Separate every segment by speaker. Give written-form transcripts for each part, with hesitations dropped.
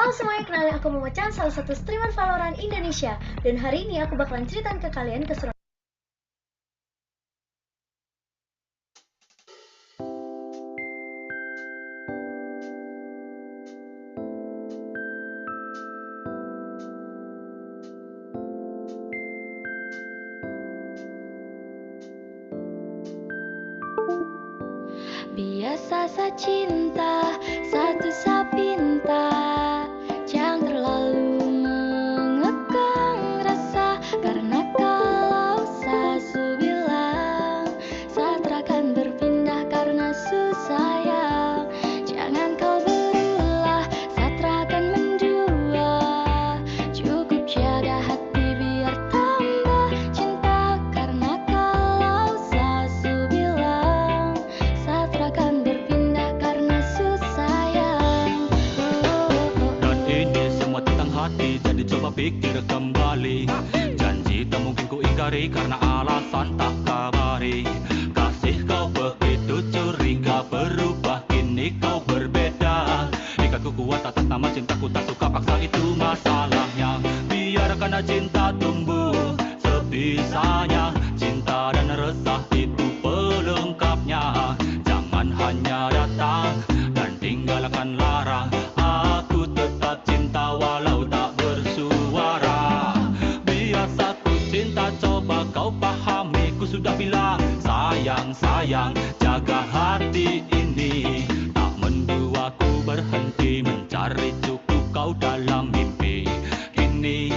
Speaker 1: Halo semuanya, kenalin aku Momo-chan, salah satu streamer Valorant Indonesia. Dan hari ini aku bakalan ceritain ke kalian keseruan.
Speaker 2: Biasa sa cinta, satu sa pinta, jangan terlalu mengekang rasa. Karena kalau sasu bilang, saat akan berpindah karena susayang. Jangan kau berulah, saat akan mendua. Cukup jaga hati biar tambah cinta. Karena kalau sasu bilang, saat akan berpindah karena susayang.
Speaker 3: Dan ini semua tentang hati, jadi coba pikir kembali. Janji tak mungkin ku ingkari karena alasan tak kabari. Kasih kau begitu curiga, berubah kini kau berbeda. Jika ku kuat atas nama cintaku, tak suka paksa, itu masalahnya. Biarkan cinta tumbuh sebisanya. Cinta dan resah itu pelengkapnya. Jangan hanya datang dan tinggalkan lara. Aku tetap cinta walau tak bersuara. Biasaku cinta, coba kau pahami. Ku sudah bilang sayang, sayang, jaga hati ini. Tak mendua ku berhenti mencari cukup kau dalam mimpi. Kini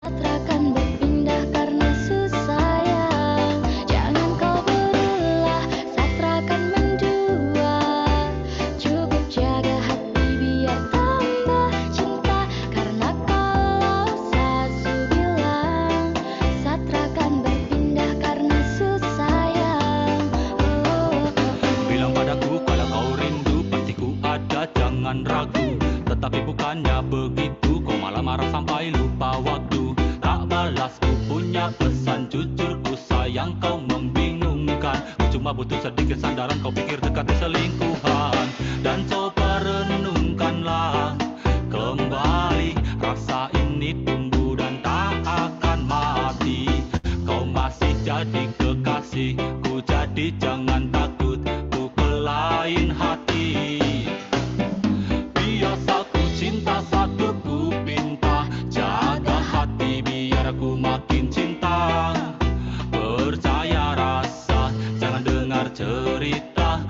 Speaker 2: Saat akan berpindah karena susayang. Jangan kau berulah, saat akan mendua. Cukup jaga hati biar tambah cinta. Karena kalau sasu bilang, saat akan berpindah karena susayang.
Speaker 3: bilang padaku kalau kau rindu, pasti ku ada, jangan ragu. Tetapi bukannya begitu, kau malah marah sampai lupa waktu. Tak balas ku punya pesan, jujur ku sayang, kau membingungkan. Ku cuma butuh sedikit sandaran, kau pikir dekati selingkuhan. Dan coba renungkanlah kembali, rasa ini tumbuh dan tak akan mati. Kau masih jadi kekasih ku, jadi jangan takut ku ke lain hati. Biasa ku cinta, satu ku pinta, jaga hati biar aku makin cinta. Percaya rasa, jangan dengar cerita,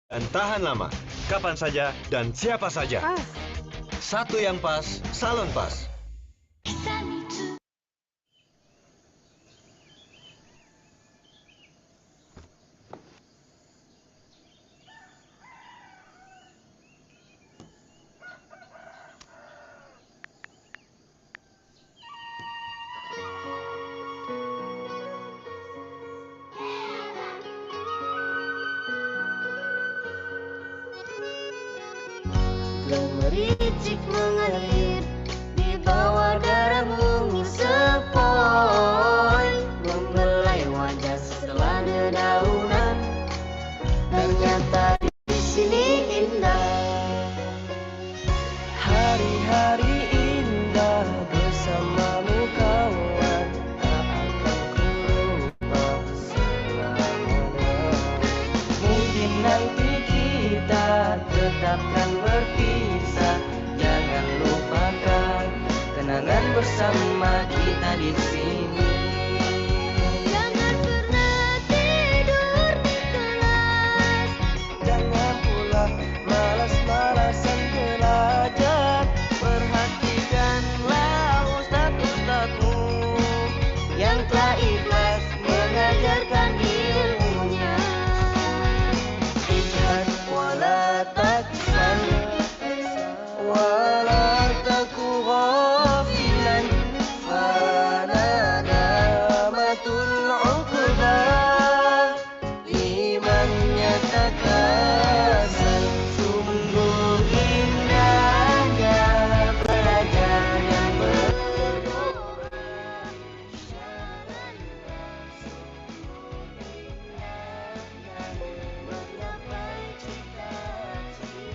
Speaker 4: Dan tahan lama, kapan saja dan siapa saja.
Speaker 2: Pas.
Speaker 4: Satu yang pas, salon pas.
Speaker 2: Gemericik mengalir di bawah darah mungil sepoi, membelai wajah setelah dedaunan. Ternyata di sini indah. Hari-hari indah bersamamu kawan, tak akan ku lupa selamanya. Mungkin nanti kita tetapkan berpisah. Jangan lupakan kenangan bersama kita di sini. Jangan pernah tidur di kelas. Jangan pula malas-malasan belajar. Perhatikanlah ustadz-ustadzmu yang telah ikhlas mengajarkan ilmunya. Ijhad wala taksan, wala taku ghafilan, fanadamatul uqbah liman yatakasan. Sungguh indahnya belajar yang berdoa. Sungguh indahnya menggapai cita-cita.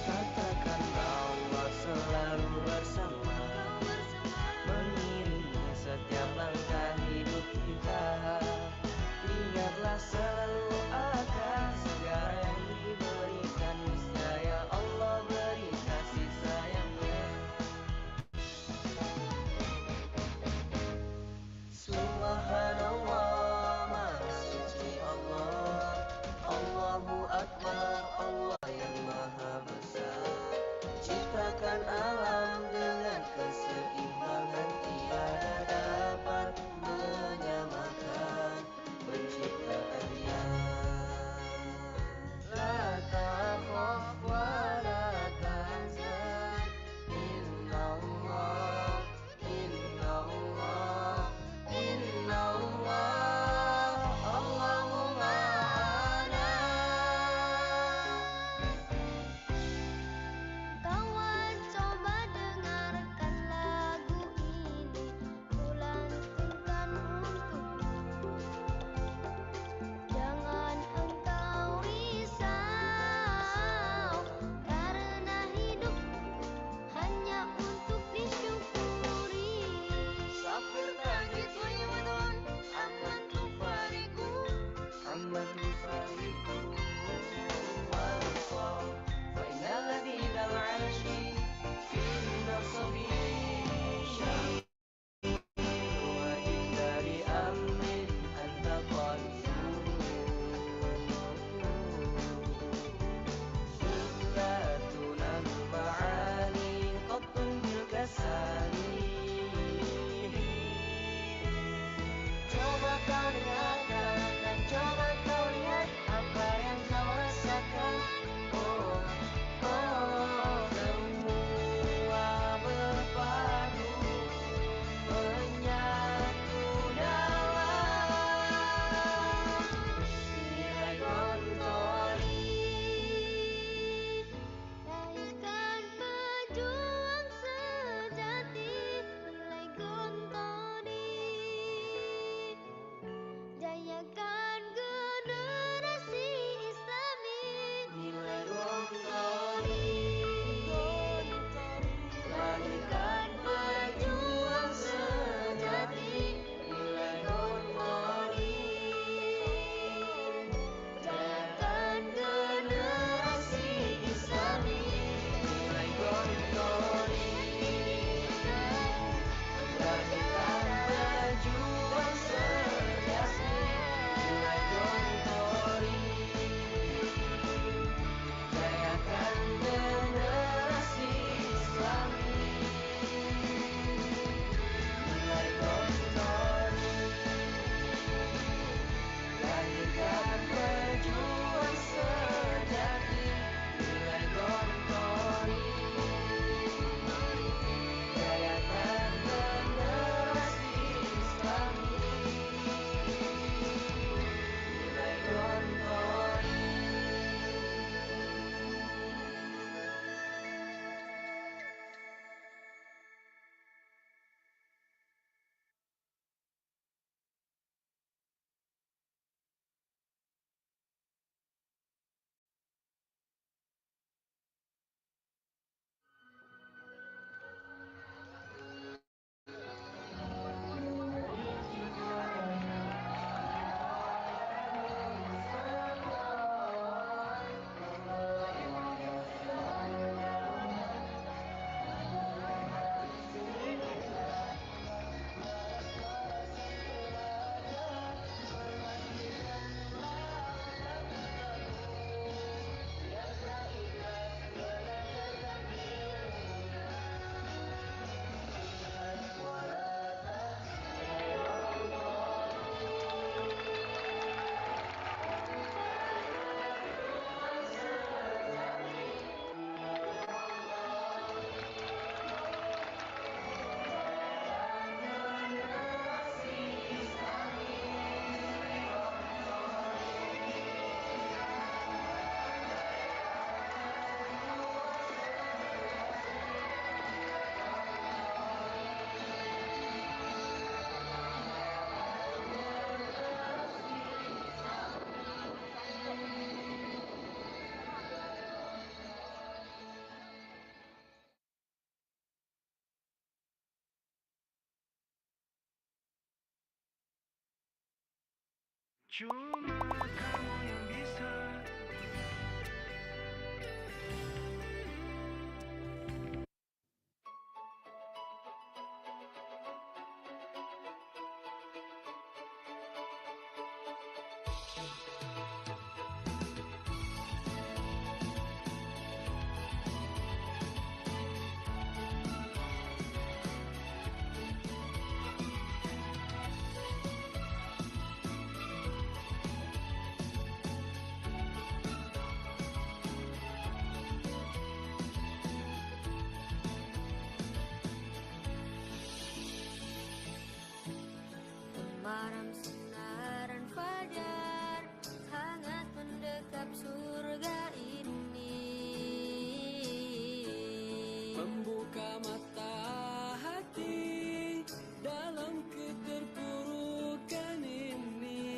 Speaker 2: Katakanlah Allah selalu bersama, mengiringi setiap langkah hidup kita. Ingatlah selalu akan segala yang diberikan, niscaya Allah beri kasih sayangnya. Subhanallah, Maha Suci Allah. Allahu Akbar, Allah yang Maha Besar. Ciptakan alam dengan keseimbangan, tiada dapat menyamakan penciptaannya. La takhaf wa la tahzan, innallah, innallah, innallah, Allahu ma'ana. Kawan coba
Speaker 5: Cuma kamu yang bisa.
Speaker 2: Malam sinaran fajar hangat mendekap surga ini,
Speaker 6: membuka mata hati dalam keterpurukan ini.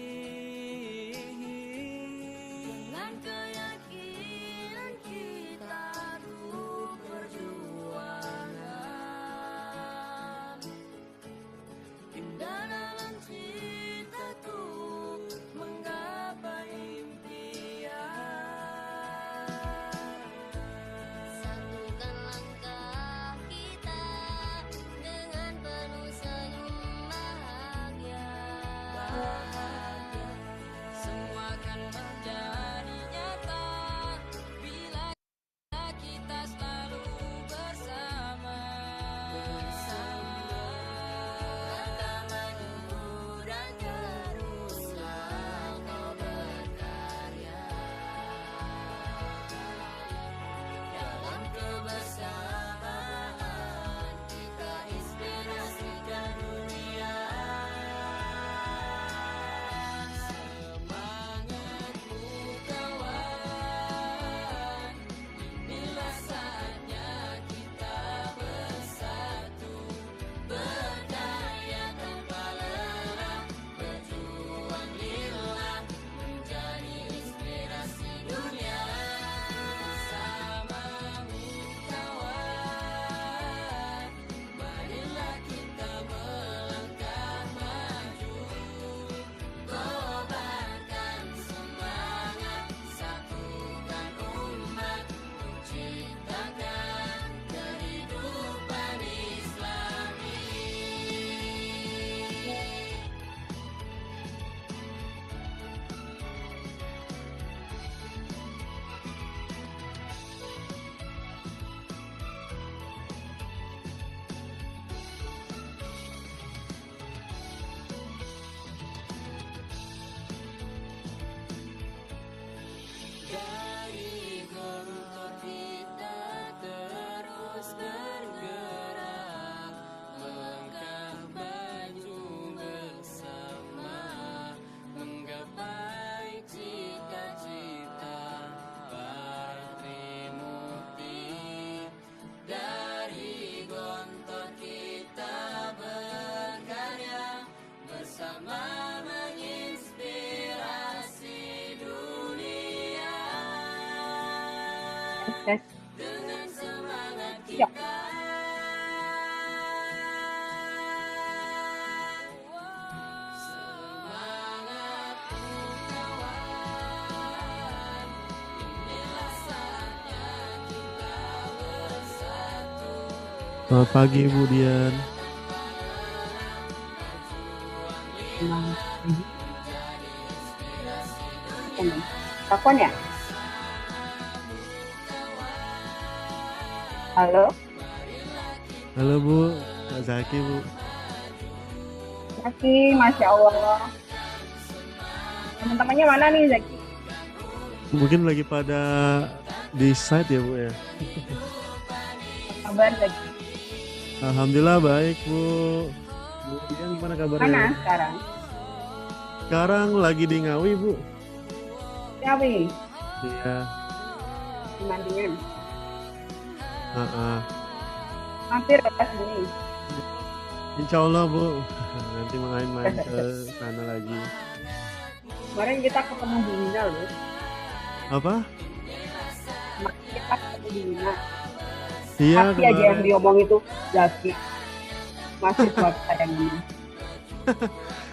Speaker 2: dengan keyakinan kita untuk perjuangan, indah dalam citaku menggapai impian. Satukan langkah kita dengan penuh senyum bahagia.
Speaker 6: Semua akan menjadi nyata bila kita selalu bersama.
Speaker 2: Langkah maju dan teruslah kau berkarya dalam kebersamaan, kita inspirasikan dunia.
Speaker 6: Semangatmu kawan, inilah saatnya kita bersatu,
Speaker 2: Berdaya tanpa lelah, berjuang lillah, menjadi inspirasi dunia.
Speaker 6: bersamamu kawan. Marilah kita melangkah maju,
Speaker 2: Kobarkan semangat, satukan umat, menciptakan kehidupan Islami.
Speaker 6: dari gontor kita terus bergerak, melangkah maju bersama, menggapai cita-cita para Trimurti. Dari gontor kita berkarya, bersama menginspirasi dunia. Dengan semangat kita, semangatku kawan, inilah saatnya kita bersatu.
Speaker 7: Selamat pagi Bu Dian.
Speaker 8: Telepon ya? Halo,
Speaker 7: Halo Bu, Kak Zaki Bu.
Speaker 8: Zaki, Masya Allah. Teman-temannya mana nih Zaki?
Speaker 7: Mungkin lagi pada di site ya Bu ya.
Speaker 8: Kabar Zaki?
Speaker 7: Alhamdulillah baik Bu. Bu Dian gimana kabarnya?
Speaker 8: Mana sekarang?
Speaker 7: Sekarang lagi di Ngawi Bu.
Speaker 8: Ngawi,
Speaker 7: Iya.
Speaker 8: di Mandingan.
Speaker 7: Mampir
Speaker 8: ke sini.
Speaker 7: Insya Allah Bu. Nanti main-main ke sana lagi.
Speaker 8: Kemarin kita ketemu di Mina loh.
Speaker 7: Apa?
Speaker 8: Kemarin kita ketemu di Mina.
Speaker 7: Iya
Speaker 8: Pasti aja yang
Speaker 7: kemarin.
Speaker 8: diomong itu Zaki. Masih buat saya ini.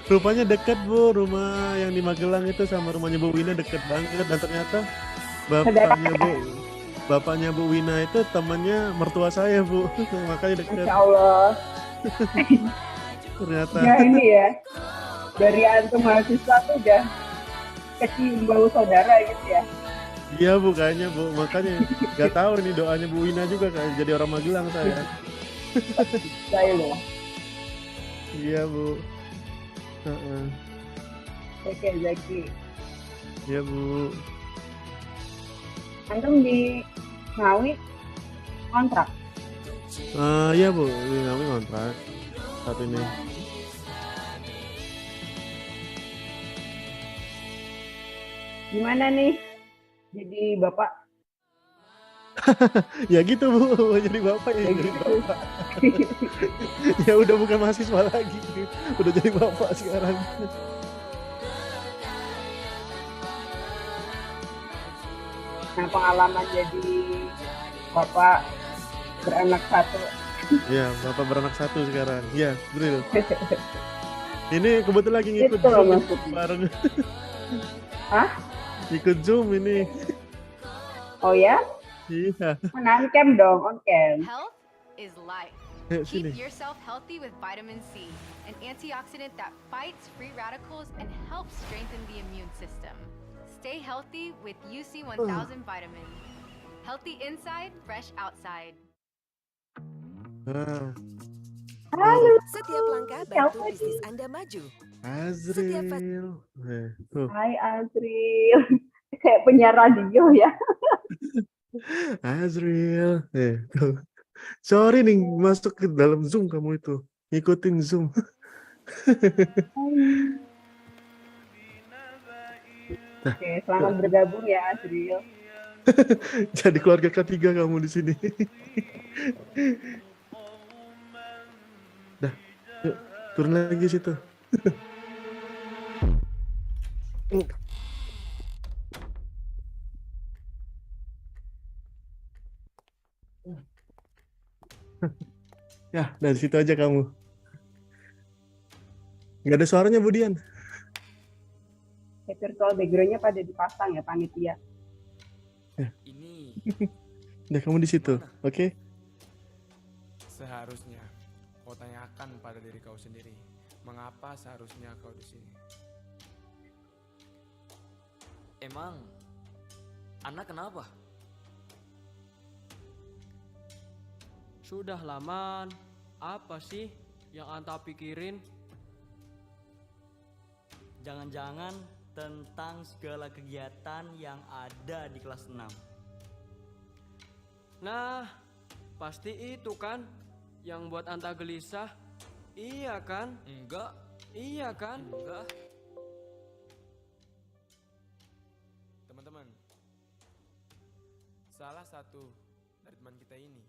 Speaker 7: Rupanya dekat Bu, rumah yang di Magelang itu sama rumahnya Bu Wina deket banget. Dan ternyata
Speaker 8: Saudara,
Speaker 7: bapaknya Bu Wina itu temannya mertua saya Bu. Makanya dekat
Speaker 8: Masya Allah.
Speaker 7: ternyata.
Speaker 8: Ya ini ya, dari antum mahasiswa tuh udah kecium bau saudara gitu ya.
Speaker 7: Iya Bu, kayaknya Bu. Makanya gak tahu ini doanya Bu Wina juga kayak jadi orang Magelang saya.
Speaker 8: Saya loh.
Speaker 7: Iya Bu. Heeh.
Speaker 8: Oke, Zaki.
Speaker 7: Iya Bu.
Speaker 8: Antum di Ngawi kontrak.
Speaker 7: Iya Bu, ini kami kontrak saat ini.
Speaker 8: Gimana nih? Jadi bapak?
Speaker 7: Ya gitu Bu, mau jadi bapak ya,
Speaker 8: Ya
Speaker 7: jadi
Speaker 8: gitu.
Speaker 7: bapak. Ya udah bukan mahasiswa lagi, udah jadi bapak sekarang.
Speaker 8: Nah, pengalaman jadi bapak beranak satu.
Speaker 7: Ya, bapak beranak satu sekarang. Ya, Bril. Ini kebetulan lagi ngikut
Speaker 8: Itu
Speaker 7: Zoom
Speaker 8: maksudnya.
Speaker 7: bareng.
Speaker 8: Hah?
Speaker 7: Ikut Zoom ini.
Speaker 8: Oh ya?
Speaker 7: Iya.
Speaker 8: Mana on cam dong, on cam.
Speaker 9: Health is life.
Speaker 7: Ayo
Speaker 9: Keep
Speaker 7: sini.
Speaker 9: yourself healthy with vitamin C, an antioxidant that fights free radicals and helps strengthen the immune system. Stay healthy with UC 1000 vitamin. Healthy inside, fresh outside.
Speaker 7: Ah,
Speaker 8: Halo,
Speaker 10: Setiap langkah
Speaker 8: Siapa
Speaker 10: bantu bisnis Anda maju.
Speaker 7: Azril. Tuh.
Speaker 8: hai Azril. Kayak penyiar radio ya.
Speaker 7: Azril. Tuh. Sorry nih masuk ke dalam Zoom kamu itu. Ngikutin Zoom.
Speaker 8: Oke, selamat bergabung ya Azril.
Speaker 7: Jadi keluarga ketiga kamu di sini. Dah, yuk turun lagi situ. Ya, dari situ aja kamu. Nggak ada suaranya, Bu Dian.
Speaker 8: Kayak virtual background-nya pada dipasang ya panitia.
Speaker 11: Ini
Speaker 7: Udah kamu di situ, oke?
Speaker 11: seharusnya kau tanyakan pada diri kau sendiri, mengapa seharusnya kau di sini?
Speaker 6: Emang anak kenapa?
Speaker 12: Sudah lama, apa sih yang anta pikirin?
Speaker 13: Jangan-jangan tentang segala kegiatan yang ada di kelas 6.
Speaker 12: Nah, pasti itu kan yang buat anta gelisah. Iya kan?
Speaker 6: Enggak.
Speaker 12: Iya kan?
Speaker 6: Enggak.
Speaker 11: Teman-teman, salah satu dari teman kita ini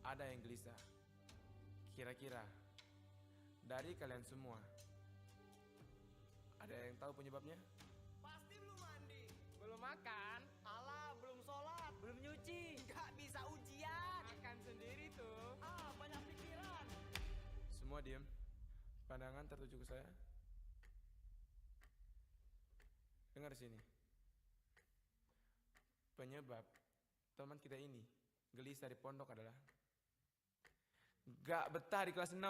Speaker 11: ada yang gelisah. Kira-kira dari kalian semua ada yang tahu penyebabnya?
Speaker 14: Pasti belum mandi, belum makan, alah belum sholat, belum nyuci, nggak bisa ujian, makan sendiri tuh, banyak pikiran.
Speaker 11: Semua diam, pandangan tertuju ke saya. Dengar sini. Penyebab teman kita ini gelisah di pondok adalah gak betah di kelas 6.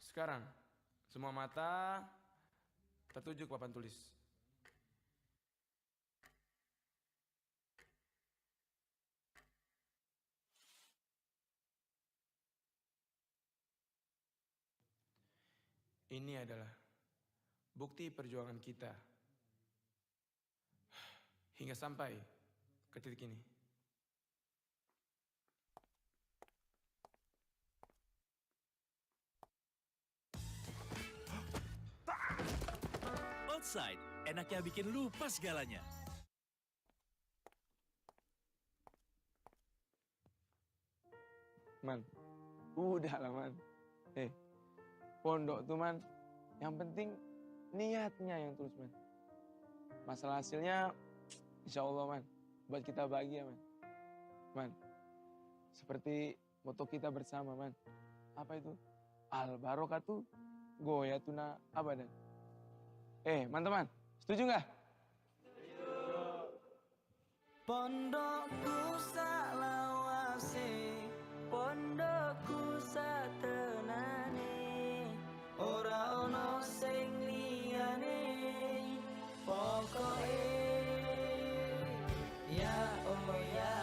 Speaker 11: Sekarang semua mata tertuju ke papan tulis. Ini adalah bukti perjuangan kita hingga sampai ke titik ini.
Speaker 15: Outside, enaknya bikin lupa segalanya.
Speaker 11: Man, udah lah man. Pondok tuh man, yang penting niatnya yang tulus man. Masalah hasilnya, insya Allah man, buat kita bahagia man. Man, seperti moto kita bersama, man. Apa itu? Al barokatu goyatuna abadan. Man, setuju nggak?
Speaker 13: Pondokku salawase, pondokku satenane, ora ono sing liyane, pokoke ya oh ya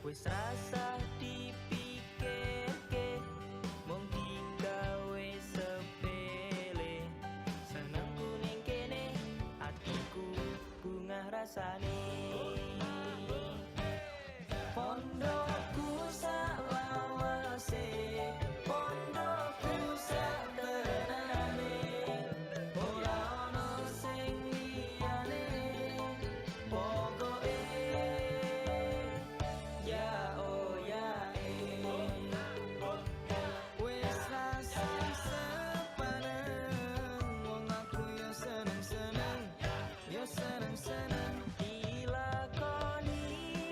Speaker 13: wis rasa dipikirke mung digawe sepele, senengku ning kene atiku bunga rasane. Pondokku salawase, pondokku satenane, ora ono sing liyane, pokoke ya oh ya wis rasa sepaneng, wong aku yo seneng-seneng, yo seneng-seneng, dilakoni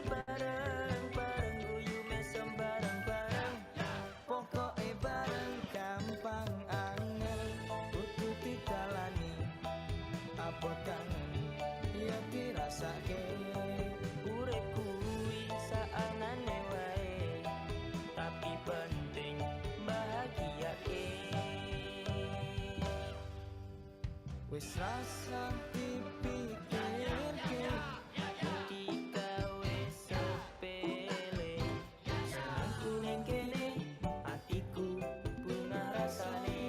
Speaker 13: bareng-bareng, guyu mesem bareng-bareng, pokoke bareng, gampang angel, kudu ditalani, apa kangen ya dirasake, urip kuwi saanane wae, tapi penting bahagiake. Wis rasa dipikirke digawe sepele, senengku ning kene atiku bunga rasane.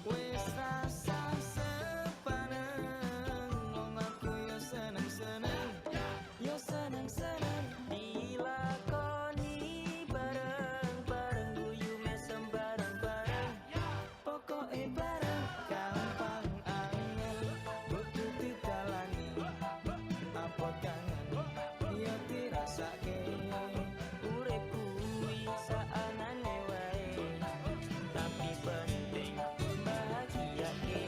Speaker 13: Wis rasa sepaneng, wong aku yo seneng-seneng, yo seneng-seneng, dilakoni bareng-bareng, guyu mesem bareng-bareng, pokoke bareng, gampang angel, kudu ditalani, apa kangen yo dirasake, urip kuwi saanane wae, tapi penting bahagiake.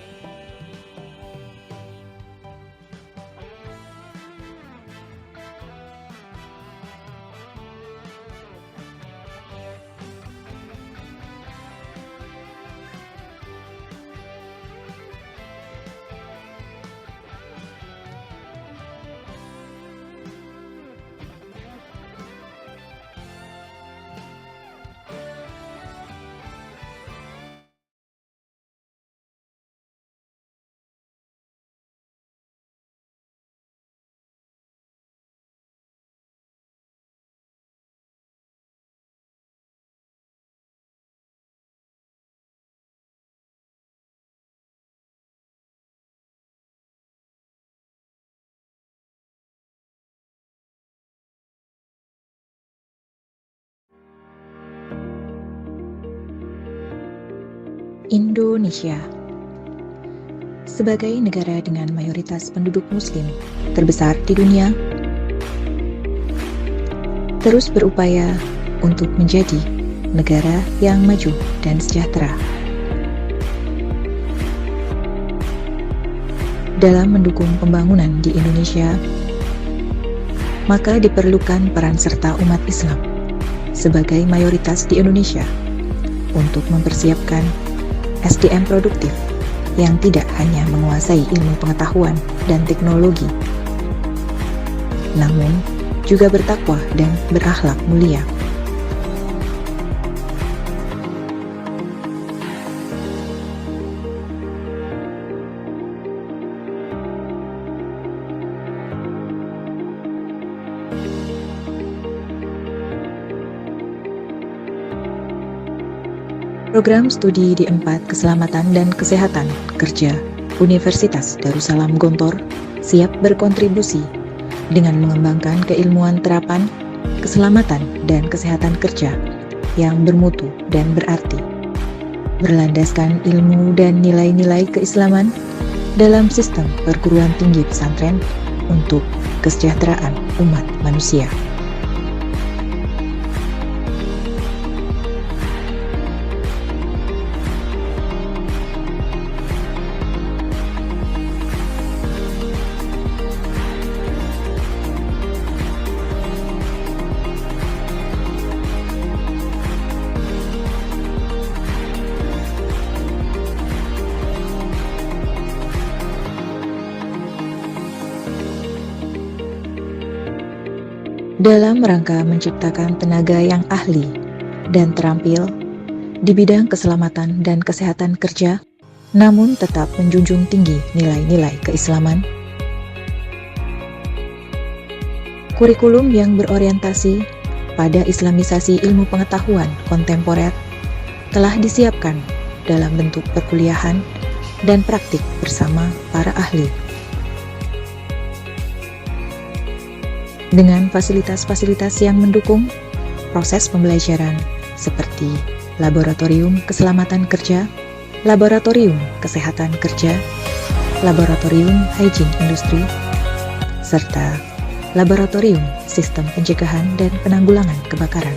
Speaker 16: Indonesia sebagai negara dengan mayoritas penduduk muslim terbesar di dunia, terus berupaya untuk menjadi negara yang maju dan sejahtera. Dalam mendukung pembangunan di Indonesia, maka diperlukan peran serta umat Islam sebagai mayoritas di Indonesia untuk mempersiapkan SDM produktif yang tidak hanya menguasai ilmu pengetahuan dan teknologi, namun juga bertakwa dan berakhlak mulia. Program studi di 4 Keselamatan dan Kesehatan Kerja Universitas Darussalam Gontor siap berkontribusi dengan mengembangkan keilmuan terapan keselamatan dan kesehatan kerja yang bermutu dan berarti, berlandaskan ilmu dan nilai-nilai keislaman dalam sistem perguruan tinggi pesantren untuk kesejahteraan umat manusia. Dalam rangka menciptakan tenaga yang ahli dan terampil di bidang keselamatan dan kesehatan kerja, namun tetap menjunjung tinggi nilai-nilai keislaman. Kurikulum yang berorientasi pada islamisasi ilmu pengetahuan kontemporer telah disiapkan dalam bentuk perkuliahan dan praktik bersama para ahli. Dengan fasilitas-fasilitas yang mendukung proses pembelajaran seperti laboratorium keselamatan kerja, laboratorium kesehatan kerja, laboratorium hygiene industri, serta laboratorium sistem pencegahan dan penanggulangan kebakaran.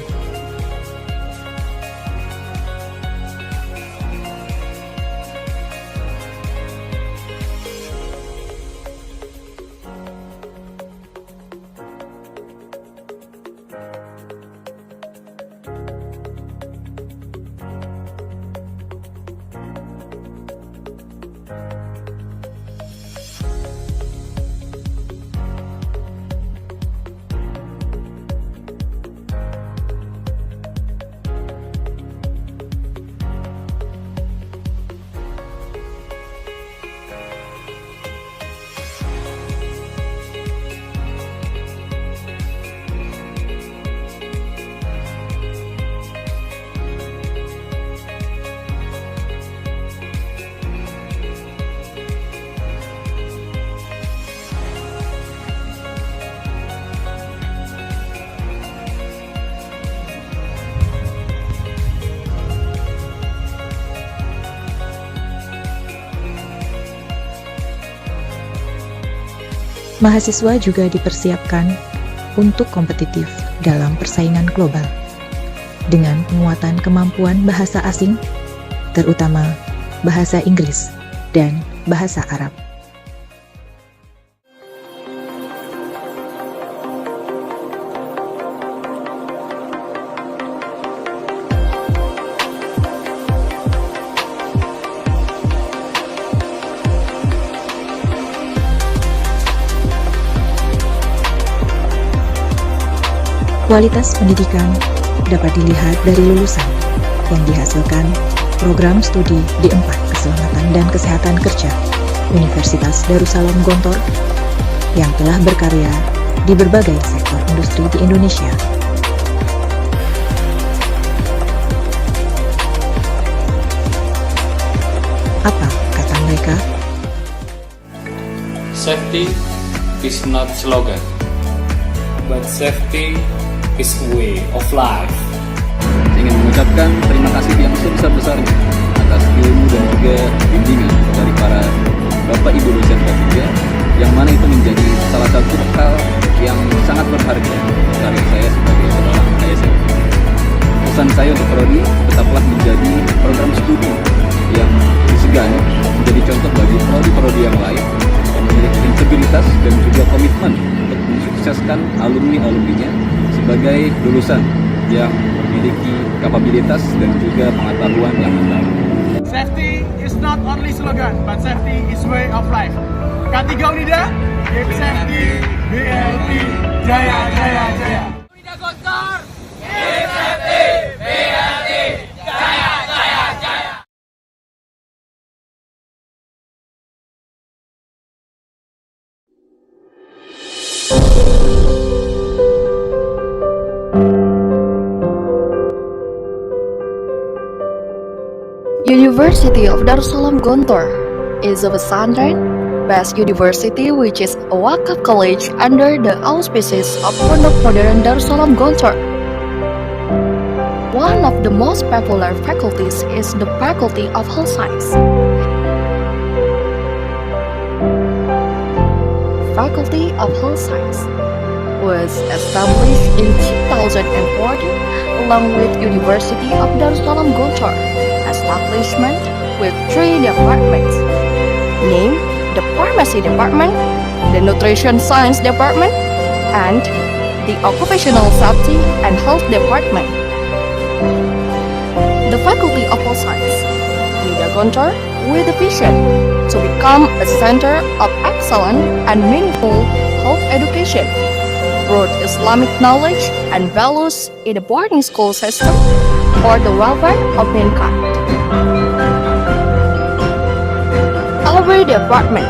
Speaker 16: Mahasiswa juga dipersiapkan untuk kompetitif dalam persaingan global dengan penguatan kemampuan bahasa asing, terutama bahasa Inggris dan bahasa Arab. Kualitas pendidikan dapat dilihat dari lulusan yang dihasilkan program studi D4 Keselamatan dan Kesehatan Kerja Universitas Darussalam Gontor yang telah berkarya di berbagai sektor industri di Indonesia. Apa kata mereka?
Speaker 17: Safety is not slogan, but safety is a way of life.
Speaker 18: Saya ingin mengucapkan terima kasih yang sebesar-besarnya atas ilmu dan juga bimbingan dari para Bapak Ibu dosen K3, yang mana itu menjadi salah satu hal yang sangat berharga dari saya sebagai seorang ASN. Pesan saya untuk prodi tetaplah menjadi program studi yang disegani menjadi contoh bagi prodi-prodi yang lain yang memiliki integritas dan juga komitmen untuk mensukseskan alumni-alumninya sebagai lulusan yang memiliki kapabilitas dan juga pengetahuan yang mendalam.
Speaker 19: Safety is not only slogan, but safety is way of life. K3 Unida, keep safety, BLT, Jaya, Jaya, Jaya. Unida Gontor, keep safety, BLT, Jaya, Jaya, Jaya.
Speaker 20: University of Darussalam Gontor is a pesantren best university, which is a Wakaf college under the auspices of Pondok Modern Darussalam Gontor. One of the most popular faculties is the Faculty of Health Science. Faculty of Health Science was established in 2014 along with University of Darussalam Gontor establishment with 3 departments, named the Pharmacy Department, the Nutrition Science Department, and the Occupational Safety and Health Department. The Faculty of Health Science, Nida Gontor, with a vision to become a center of excellent and meaningful health education, broad Islamic knowledge and values in the boarding school system for the welfare of mankind. Every department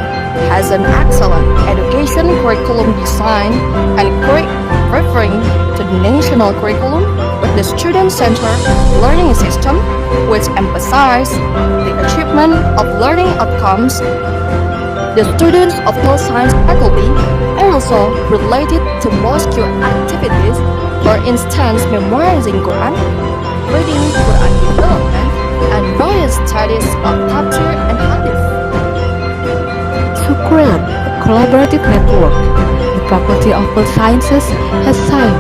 Speaker 20: has an excellent education curriculum design and referring to the national curriculum with the student-centered learning system, which emphasizes the achievement of learning outcomes. The students of health science faculty are also related to mosque activities, for instance, memorizing Quran, reading Quran development, and various studies of tafsir and hadith.
Speaker 21: To create a collaborative network, the Faculty of Health Sciences has signed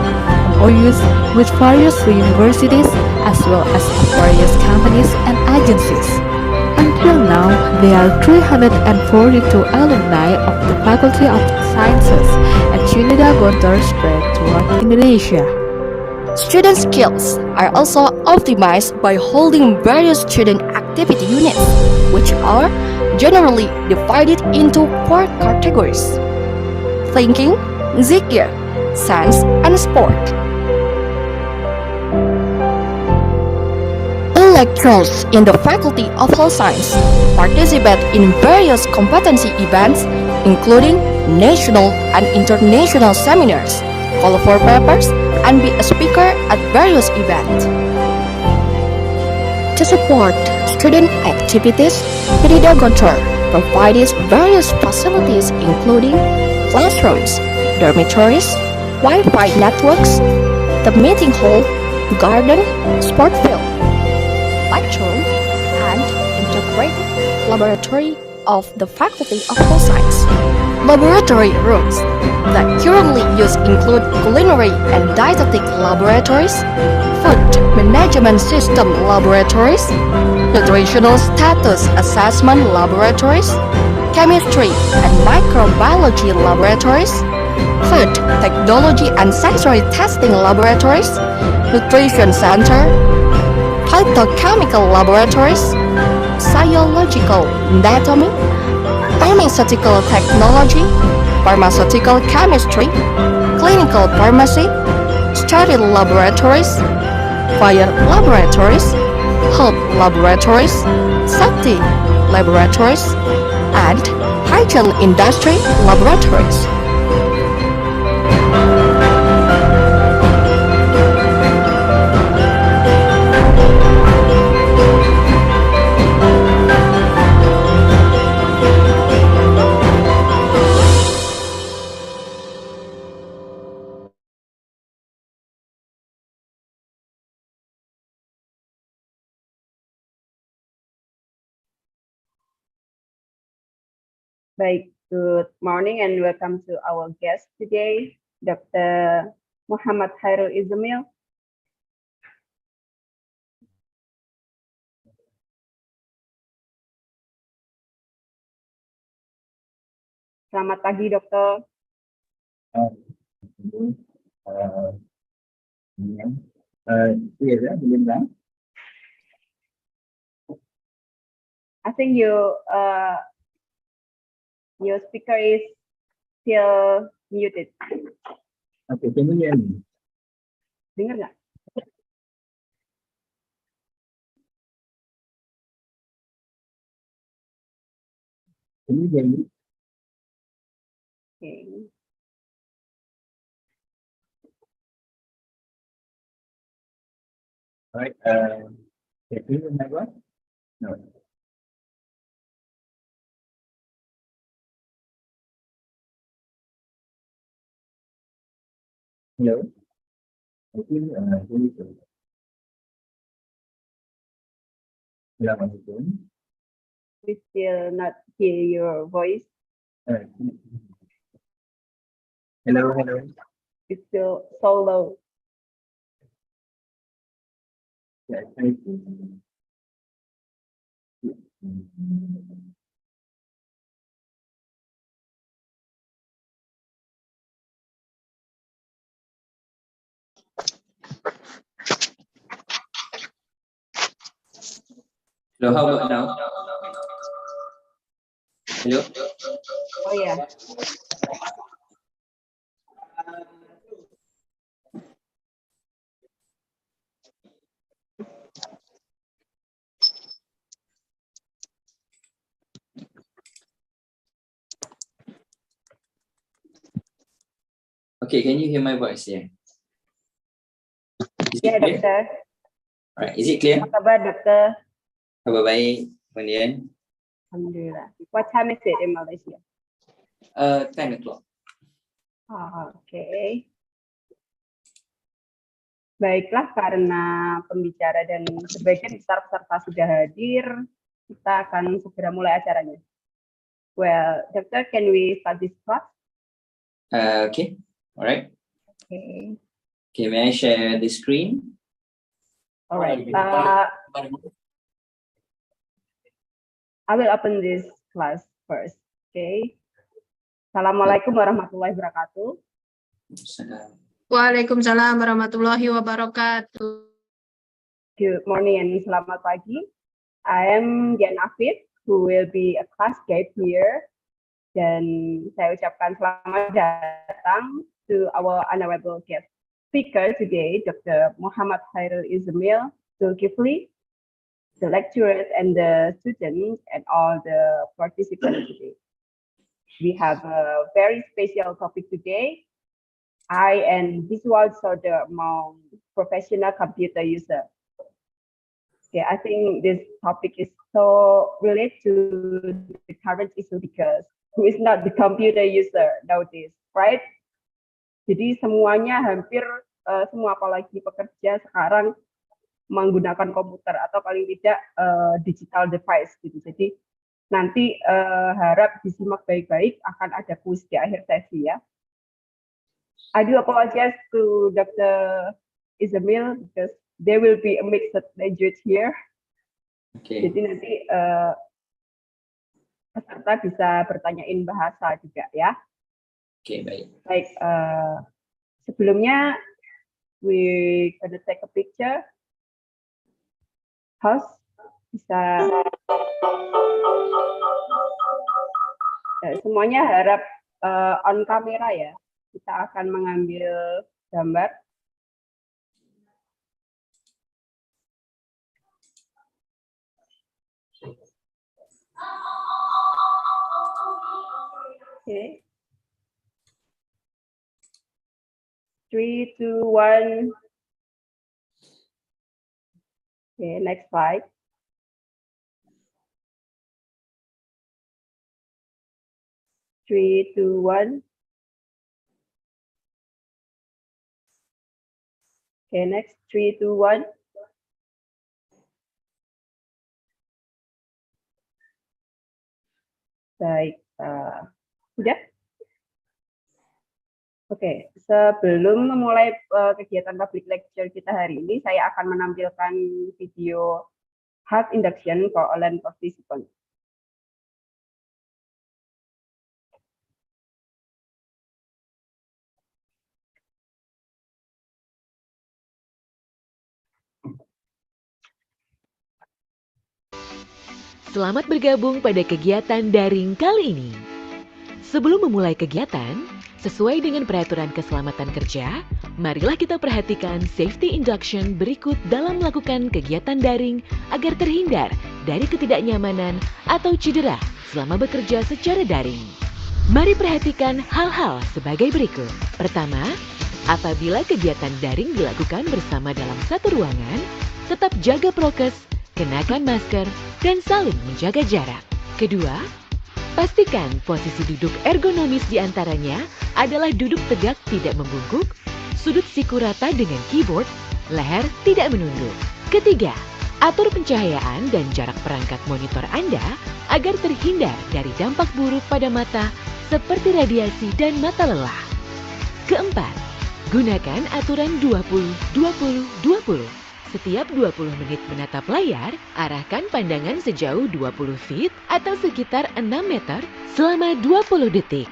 Speaker 21: MOUs with various universities as well as various companies and agencies. Until now, there are 342 alumni of the Faculty of Sciences at Unida Gontor spread throughout Indonesia.
Speaker 20: Student skills are also optimized by holding various student activity units, which are generally divided into 4 categories: thinking, zikir, science, and sport. Lecturers in the Faculty of Health Science participate in various competency events, including national and international seminars, call for papers, and be a speaker at various events. To support student activities, Unida Gontor provides various facilities including classrooms, dormitories, Wi-Fi networks, the meeting hall, garden, sport field, lecture room, and integrated laboratory of the Faculty of Health Science. Laboratory rooms that currently used include culinary and dietetic laboratories, food management system laboratories, nutritional status assessment laboratories, chemistry and microbiology laboratories, food technology and sensory testing laboratories, nutrition center, phytochemical laboratories, biological anatomy, pharmaceutical technology, pharmaceutical chemistry, clinical pharmacy, sterile laboratories, fire laboratories, health laboratories, safety laboratories, and hygiene industry laboratories.
Speaker 8: Baik, good morning and welcome to our guest today, Dr. Muhammad Hairul Izamil. Selamat pagi, Dokter. I think your speaker is still muted.
Speaker 22: Okay, can you hear me?
Speaker 8: Dengar nggak?
Speaker 22: Can you hear me?
Speaker 8: Okay.
Speaker 22: All right. Can you hear my voice? No. Hello. I think here is Assalamualaikum.
Speaker 8: We still not hear your voice.
Speaker 22: Hello, hello.
Speaker 8: It's still so low.
Speaker 22: Yeah, I
Speaker 18: So how about now? Hello?
Speaker 8: Oh yeah.
Speaker 18: Okay, can you hear my voice here? Is
Speaker 8: Ya,
Speaker 18: it clear?
Speaker 8: dokter.
Speaker 18: Alright, is it clear?
Speaker 8: Apa kabar, dokter?
Speaker 18: Kabar baik, kemudian
Speaker 8: Alhamdulillah. What time is it in Malaysia?
Speaker 18: 10 o'clock.
Speaker 8: Oke. Baiklah, karena pembicara dan sebagian besar peserta sudah hadir, kita akan segera mulai acaranya. Well, doctor, can we start this class?
Speaker 18: Okay, alright.
Speaker 8: Okay.
Speaker 18: Okay, may I share the screen?
Speaker 8: All right. I will open this class first. Okay. Assalamualaikum warahmatullahi wabarakatuh.
Speaker 21: Waalaikumsalam warahmatullahi wabarakatuh.
Speaker 8: Good morning and selamat pagi. I am Jan Afid, who will be a class guide here. Dan saya ucapkan selamat datang to our honorable guest speaker today, Dr. Muhammad Khairul Ismail Zulkifli, the lecturers and the students and all the participants today. We have a very special topic today. I and visual disorder among professional computer user. Okay, I think this topic is so related to the current issue because who is not the computer user nowadays, right? Jadi semuanya hampir semua apalagi pekerja sekarang menggunakan komputer atau paling tidak digital device gitu. Jadi nanti harap disimak baik-baik, akan ada kuis di akhir sesi ya. I do apologize to Dr. Ismail because there will be a mixed language here.
Speaker 18: Okay.
Speaker 8: Jadi nanti peserta bisa bertanyain bahasa juga ya.
Speaker 18: Oke, baik.
Speaker 8: Baik, sebelumnya we gonna take a picture. Host bisa semuanya harap on kamera ya. Kita akan mengambil gambar. Okay. 3, 2, 1. Okay, next slide. Three, two, one. Okay, next. 3, 2, 1. Baik, sudah? Oke, sebelum memulai kegiatan public lecture kita hari ini, saya akan menampilkan video health induction for online participants.
Speaker 1: Selamat bergabung pada kegiatan daring kali ini. Sebelum memulai kegiatan, sesuai dengan peraturan keselamatan kerja, marilah kita perhatikan safety induction berikut dalam melakukan kegiatan daring agar terhindar dari ketidaknyamanan atau cedera selama bekerja secara daring. Mari perhatikan hal-hal sebagai berikut. Pertama, apabila kegiatan daring dilakukan bersama dalam satu ruangan, tetap jaga prokes, kenakan masker, dan saling menjaga jarak. Kedua, pastikan posisi duduk ergonomis di antaranya adalah duduk tegak tidak membungkuk, sudut siku rata dengan keyboard, leher tidak menunduk. Ketiga, atur pencahayaan dan jarak perangkat monitor Anda agar terhindar dari dampak buruk pada mata seperti radiasi dan mata lelah. Keempat, gunakan aturan 20-20-20. Setiap 20 menit menatap layar, arahkan pandangan sejauh 20 feet atau sekitar 6 meter selama 20 detik.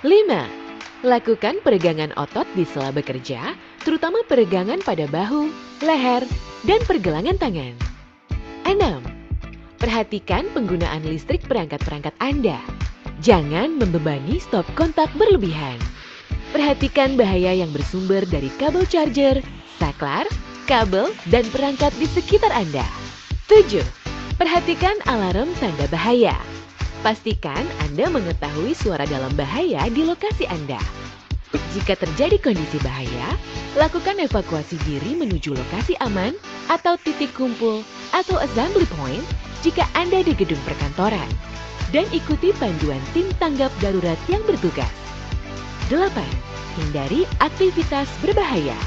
Speaker 1: 5. Lakukan peregangan otot di sela bekerja, terutama peregangan pada bahu, leher, dan pergelangan tangan. 6. Perhatikan penggunaan listrik perangkat-perangkat Anda. Jangan membebani stop kontak berlebihan. Perhatikan bahaya yang bersumber dari kabel charger, saklar, kabel, dan perangkat di sekitar Anda. 7. Perhatikan alarm tanda bahaya. Pastikan Anda mengetahui suara dalam bahaya di lokasi Anda. Jika terjadi kondisi bahaya, lakukan evakuasi diri menuju lokasi aman atau titik kumpul atau assembly point jika Anda di gedung perkantoran. Dan ikuti panduan tim tanggap darurat yang bertugas. 8. Hindari aktivitas berbahaya.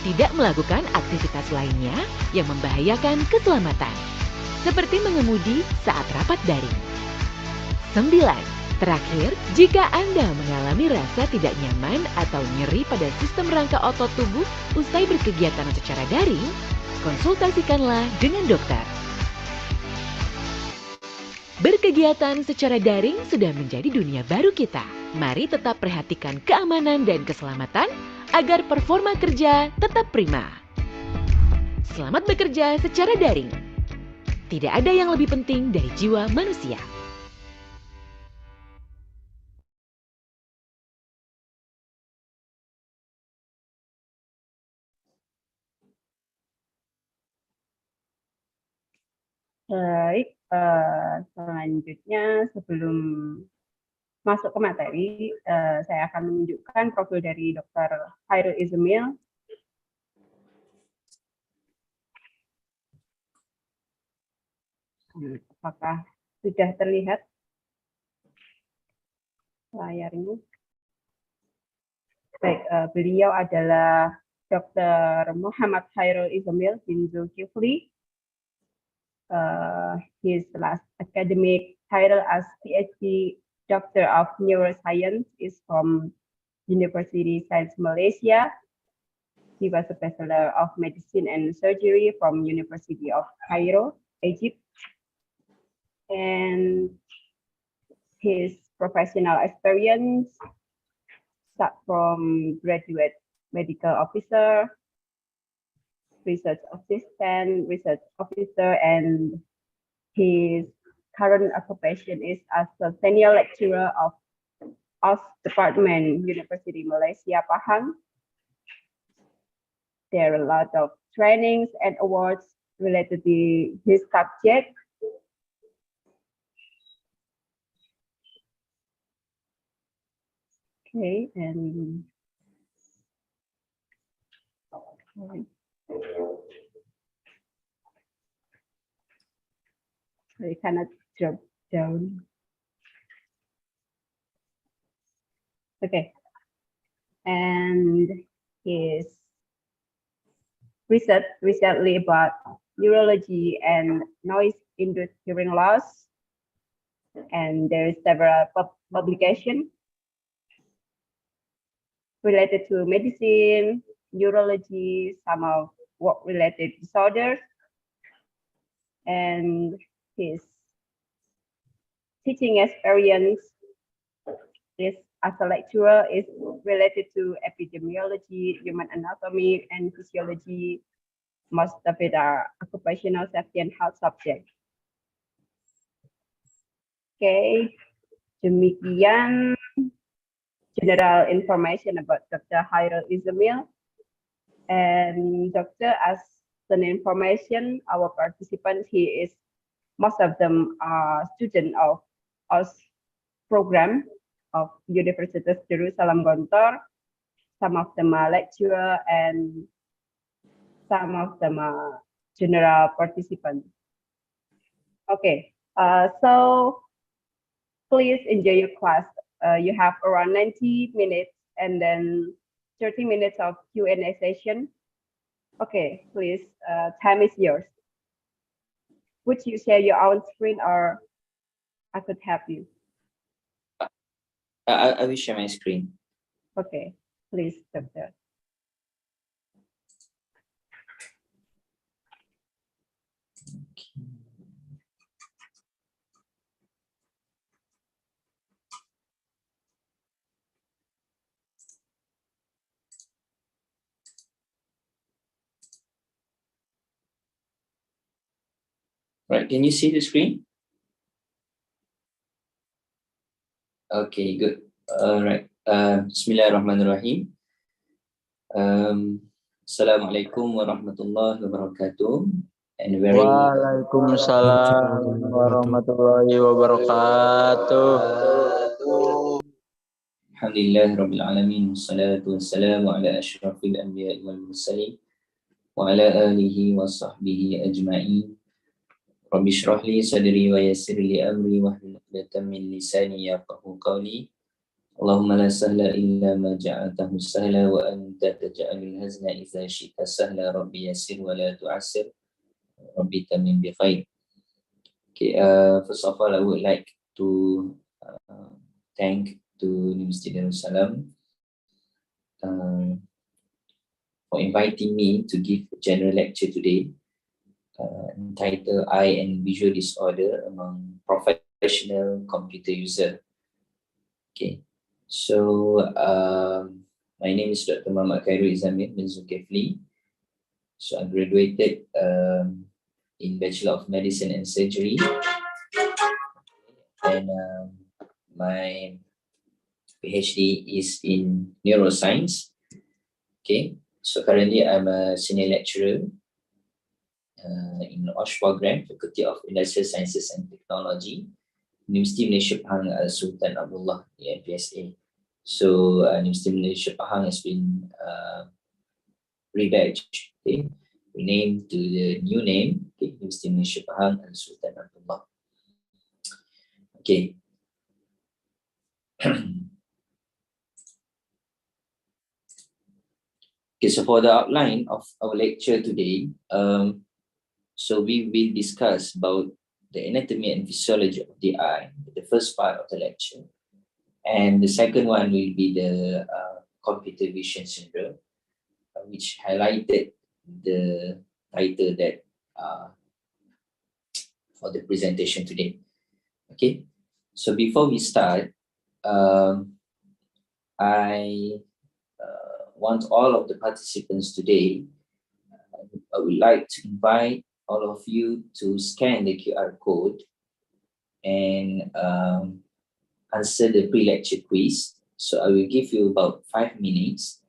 Speaker 1: Tidak melakukan aktivitas lainnya yang membahayakan keselamatan, seperti mengemudi saat rapat daring. 9. Terakhir, jika Anda mengalami rasa tidak nyaman atau nyeri pada sistem rangka otot tubuh usai berkegiatan secara daring, konsultasikanlah dengan dokter. Berkegiatan secara daring sudah menjadi dunia baru kita. Mari tetap perhatikan keamanan dan keselamatan agar performa kerja tetap prima. Selamat bekerja secara daring. Tidak ada yang lebih penting dari jiwa manusia.
Speaker 8: Baik, selanjutnya sebelum masuk ke materi, saya akan menunjukkan profil dari Dr. Khairul Izamil. Apakah sudah terlihat layarnya? Baik, beliau adalah Dr. Muhammad Khairul Izamil bin Zulkifli. His last academic title as PhD Doctor of Neuroscience is from University Science Malaysia. He was a Bachelor of Medicine and Surgery from University of Cairo, Egypt. And his professional experience start from graduate medical officer, research assistant, research officer, and his current occupation is as a senior lecturer of OSH Department, University Malaysia, Pahang. There are a lot of trainings and awards related to his subject. Okay, and I cannot drop down. Okay, and his research recently about neurology and noise-induced hearing loss, and there is several publications related to medicine, neurology, some of work-related disorders, and his teaching experience is as a lecturer is related to epidemiology, human anatomy, and physiology. Most of it are occupational safety and health subjects. Okay, demikian general information about Dr. Khairul Izamil. And Doctor, as an information, our participants here is most of them are students of OSH program of Universitas Jerusalem Gontor. Some of them are lecturer and some of them are general participants. Okay, so please enjoy your class. You have around 90 minutes, and then 30 minutes of Q&A session. Okay, please, time is yours. Would you share your own screen or I could help you?
Speaker 3: I will share my screen.
Speaker 8: Okay, please, Doctor.
Speaker 3: Right, can you see the screen? Okay, good. All right. Bismillahirrahmanirrahim. Assalamualaikum warahmatullahi wabarakatuh. And very
Speaker 4: Waalaikumsalam warahmatullahi wabarakatuh.
Speaker 3: Alhamdulillah Rabbil Alamin. Wassalatu wassalamu ala ashrafil anbiya wal mursalin wa ala alihi wa sahbihi ajma'in. Rabbi shrah li sadri wa yassir li amri wa hlul 'uqdatam min lisani yafqahu qawli. Allahumma la sahla illa ma ja'altahu sahla wa anta taj'alul hazna idza syi'ta sahla. Rabbi yassir wa la tu'assir. Rabbi tamim bi khair. Okay, first of all, I would like to thank to University Darussalam for inviting me to give a general lecture today entitled Eye and Visual Disorder Among Professional Computer User. Okay, so my name is Dr. Muhammad Khairul Izamin bin Zulkifli. So I graduated in Bachelor of Medicine and Surgery, and my PhD is in neuroscience. Okay, so currently I'm a senior lecturer in OSH program, Faculty of Industrial Sciences and Technology, University Malaysia Pahang Sultan Abdullah, the NPSA. So University Malaysia Pahang has been rebadged, okay, renamed to the new name, okay, University Malaysia Pahang Sultan Abdullah. Okay. Okay, so for the outline of our lecture today, so we will discuss about the anatomy and physiology of the eye, the first part of the lecture. And the second one will be the computer vision syndrome, which highlighted the title that for the presentation today. Okay, so before we start, I want all of the participants today, I would like to invite all of you to scan the QR code and answer the pre-lecture quiz. So I will give you about 5 minutes.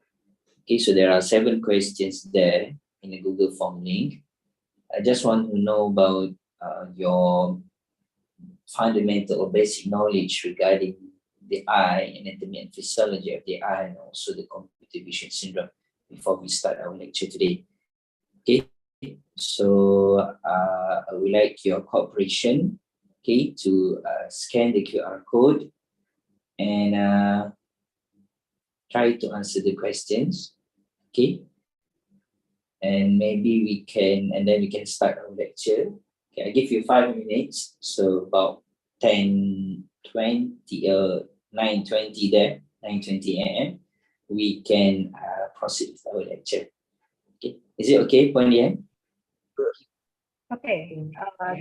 Speaker 3: Okay, so there are 7 questions there in the Google Form link. I just want to know about your fundamental or basic knowledge regarding the eye, anatomy and physiology of the eye, and also the computer vision syndrome before we start our lecture today. Okay, so I would like your cooperation, okay, to scan the QR code and try to answer the questions, okay, and maybe we can, and then we can start our lecture. Okay, I give you 5 minutes, so about 9:20 there, 9:20 a.m. we can proceed with our lecture. Okay, is it okay, Puan Lian?
Speaker 8: Okay,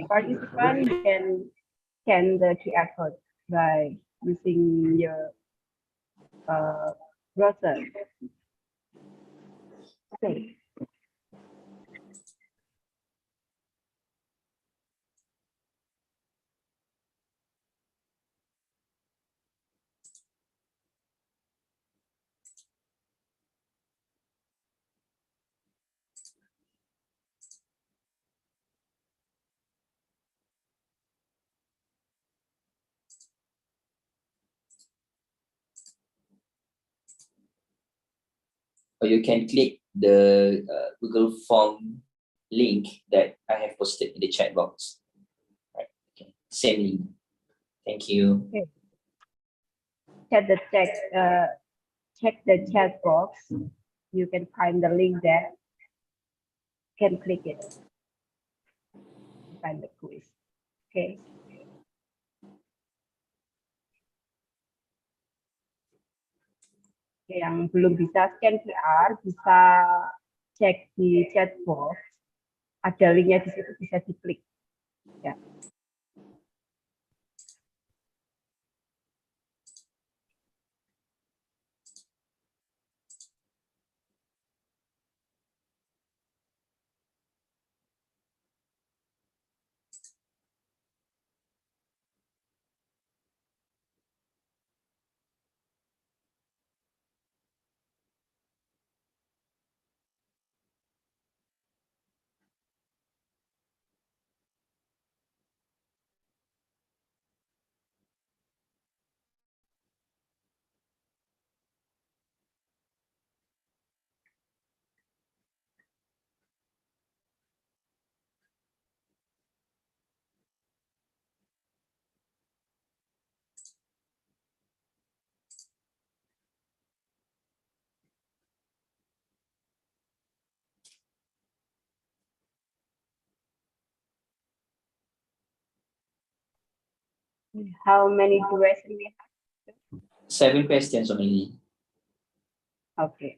Speaker 8: participant can scan the QR code by using your browser. Okay.
Speaker 3: Or you can click the Google Form link that I have posted in the chat box. Right. Okay. Same link. Thank you.
Speaker 8: Okay. Check the check the chat box. You can find the link there. You can click it. Find the quiz. Okay. Yang belum bisa scan QR bisa cek di chat box. Ada linknya di situ, bisa diklik. Ya. How many duration we have?
Speaker 3: 7 questions only.
Speaker 8: Okay.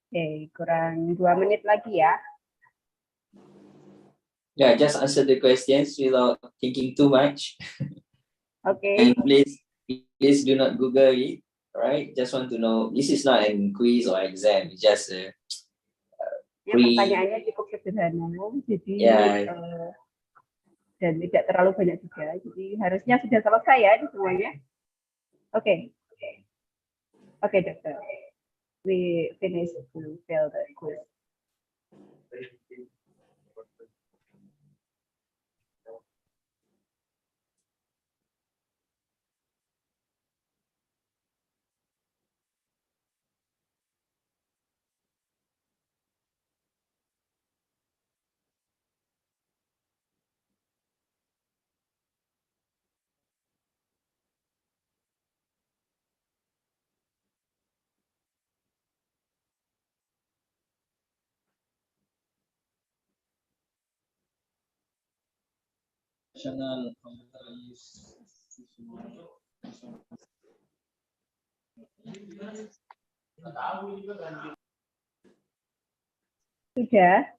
Speaker 8: Oke, kurang 2 menit lagi ya.
Speaker 3: Yeah, just answer the questions without thinking too much.
Speaker 8: Okay.
Speaker 3: And please do not Google it, right? Just want to know, this is not a quiz or exam, it's just a
Speaker 8: Ya,
Speaker 3: free.
Speaker 8: pertanyaannya cukup sederhana, jadi
Speaker 3: Yeah.
Speaker 8: dan tidak terlalu banyak juga. Jadi harusnya sudah selesai ya di semuanya. Oke. Oke, dokter. We finish to fill the quiz. Sudah.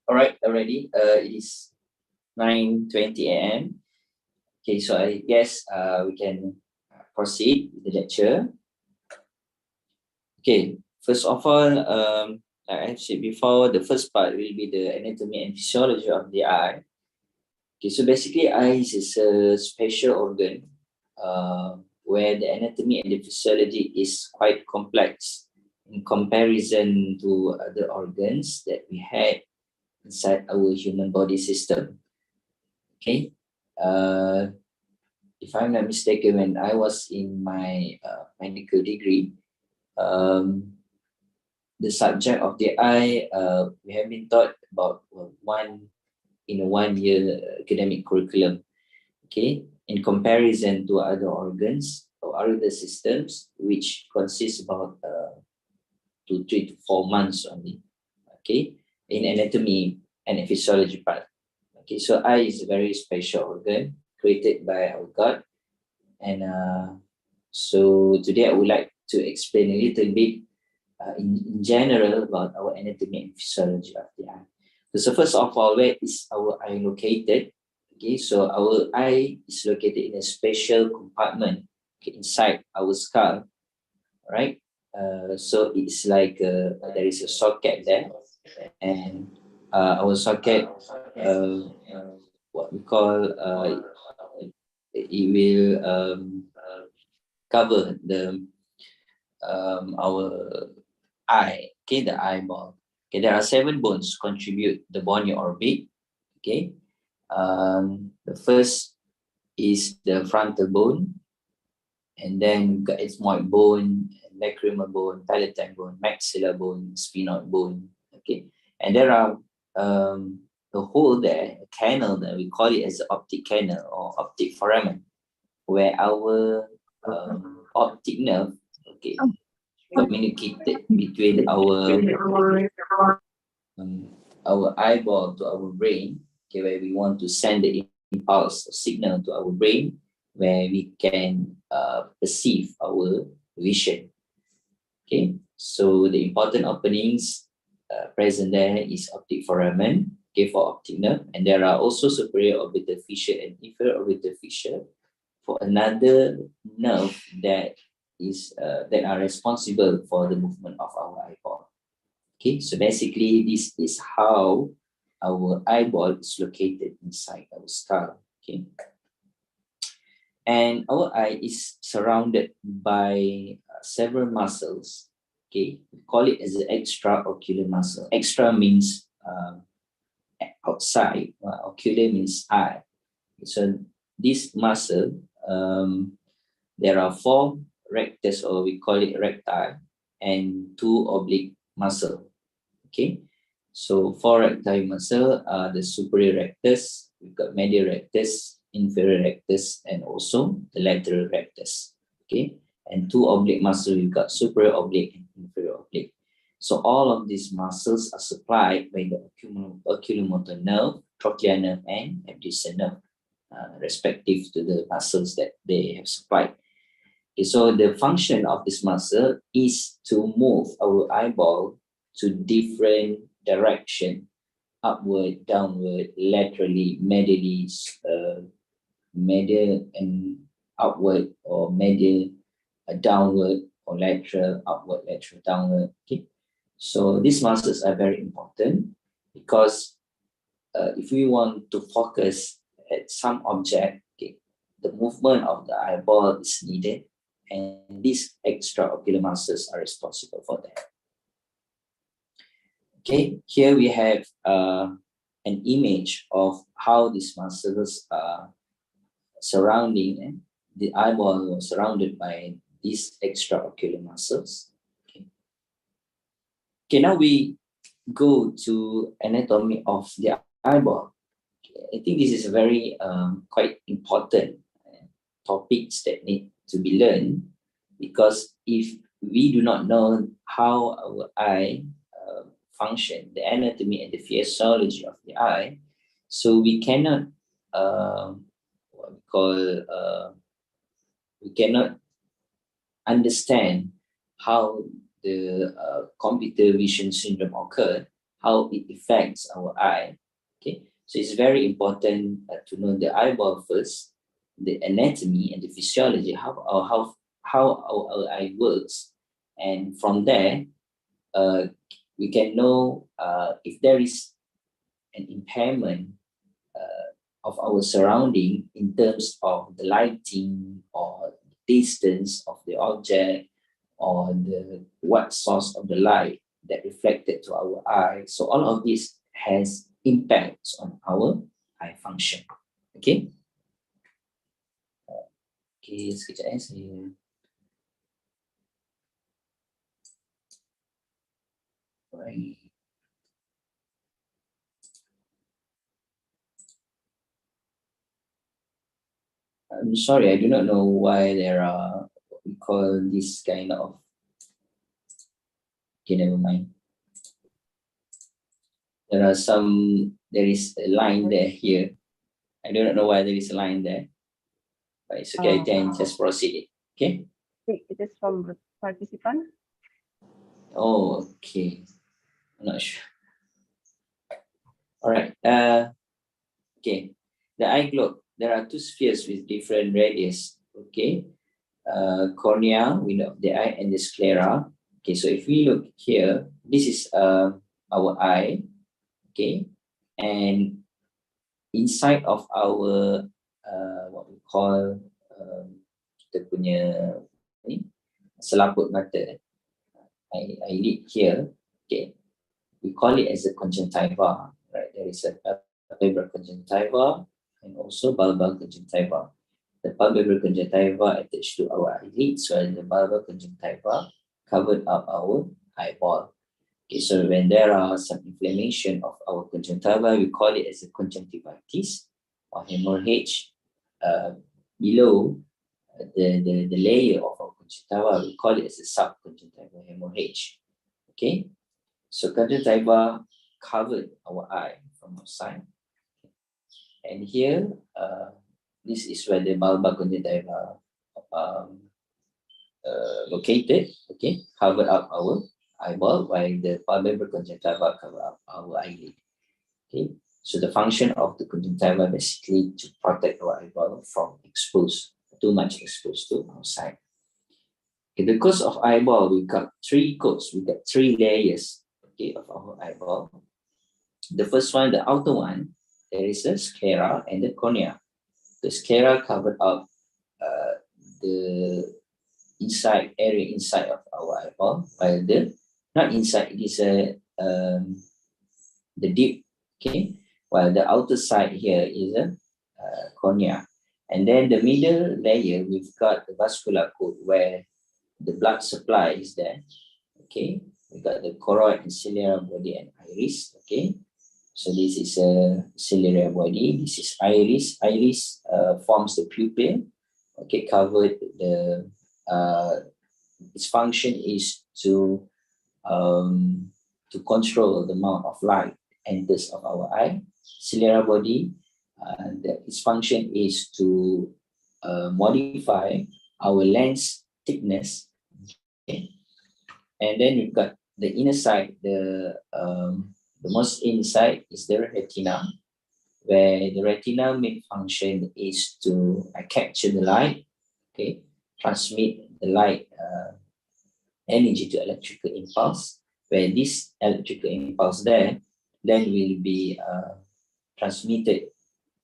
Speaker 3: All right, already. It is 9:20 a.m. Okay, so I guess we can proceed with the lecture. Okay, first of all, like I said before, the first part will be the anatomy and physiology of the eye. Okay, so basically, eyes is a special organ where the anatomy and the physiology is quite complex. in comparison to other organs that we had inside our human body system. Okay, if I'm not mistaken, when I was in my medical degree, the subject of the eye, we have been taught about in a 1 year academic curriculum. Okay, in comparison to other organs or other systems, which consists about 3 to 4 months only. Okay, in anatomy and physiology part. Okay, so eye is a very special organ created by our God, and so today I would like to explain a little bit in general about our anatomy and physiology of the eye. So first of all, where is our eye located? Okay, so our eye is located in a special compartment, okay, inside our skull, right? So it's like there is a socket there, and our socket, what we call, it will cover our eye, okay, the eyeball. Okay, there are 7 bones contribute the bony orbit. Okay, the first is the frontal bone, and then got ethmoid bone, lacrimal bone, palatine bone, maxillar bone, sphenoid bone. Okay, and there are a hole there, a canal there, we call it as the optic canal or optic foramen, where our optic nerve, okay, communicated between our eyeball to our brain, okay, where we want to send the impulse or signal to our brain, where we can perceive our vision. Okay, so the important openings present there is optic foramen, okay, for optic nerve, and there are also superior orbital fissure and inferior orbital fissure for another nerve that are responsible for the movement of our eyeball. Okay, so basically this is how our eyeball is located inside our skull. Okay, and our eye is surrounded by several muscles. Okay, we call it as an extraocular muscle. Extra means outside, ocular means eye. So this muscle, there are 4 rectus, or we call it recti, and 2 oblique muscle. Okay, so 4 recti muscle are the superior rectus, we've got medial rectus, inferior rectus, and also the lateral rectus. Okay, and 2 oblique muscle, we've got superior oblique and inferior oblique. So all of these muscles are supplied by the oculomotor nerve, trochlear nerve, and abductor nerve, respective to the muscles that they have supplied. Okay, so the function of this muscle is to move our eyeball to different direction, upward, downward, laterally, medially, medial and upward, or medial, downward, or lateral, upward, lateral, downward. Okay, so these muscles are very important because if we want to focus at some object, okay, the movement of the eyeball is needed, and these extraocular muscles are responsible for that. Okay, here we have an image of how these muscles are surrounding the eyeball, surrounded by these extraocular muscles. Okay, now we go to anatomy of the eyeball. I think this is a very quite important topics that need to be learned, because if we do not know how our eye function, the anatomy and the physiology of the eye, so we cannot we cannot understand how the computer vision syndrome occurred, how it affects our eye. Okay, so it's very important to know the eyeball first, the anatomy and the physiology, how our eye works, and from there we can know if there is an impairment of our surrounding in terms of the lighting or distance of the object, or what source of the light that reflected to our eye. So all of this has impacts on our eye function. Okay. Okay, sekejap saya. Right. I'm sorry, I do not know why there are what we call this kind of. Okay, never mind. There is a line there here. I do not know why there is a line there. But it's okay, I can just proceed it. Okay.
Speaker 8: It is from the participant.
Speaker 3: Oh, okay. I'm not sure. All right. Okay. The eye globe. There are two spheres with different radius. Okay. Cornea, we know the eye, and the sclera. Okay. So if we look here, this is our eye. Okay. And inside of our what we call kita punya ni selaput mata, eyelid here. Okay. We call it as a conjunctiva, right? There is a palpebral conjunctiva and also bulbar conjunctiva. The palpebral conjunctiva attached to our eyelids, while the bulbar conjunctiva covered up our eyeball. Okay, so when there are some inflammation of our conjunctiva, we call it as a conjunctivitis or hemorrhage below the layer of our conjunctiva. We call it as a subconjunctival hemorrhage. Okay. So conjunctiva covered our eye from outside. And here, this is where the bulbar conjunctiva located, okay, covered up our eyeball, while the palpebral conjunctiva cover up our eyelid. Okay, so the function of the conjunctiva basically to protect our eyeball from too much exposed to outside. Okay, the coats of eyeball, we got three coats, we got three layers, okay, of our eyeball. The first one, the outer one, there is a sclera and the cornea. The sclera covered up the area inside of our eyeball, while not inside, it is the deep, okay, while the outer side here is a cornea. And then the middle layer, we've got the vascular coat where the blood supply is there. Okay, we got the choroid and ciliary body and iris. Okay, so this is a ciliary body. This is iris. Iris forms the pupil. Okay, covered its function is to control the amount of light enters of our eye. Ciliary body, its function is to modify our lens thickness. Okay. And then we've got the inner side, the most inside is the retina, where the retina main function is to capture the light, okay, transmit the light energy to electrical impulse, where this electrical impulse then will be transmitted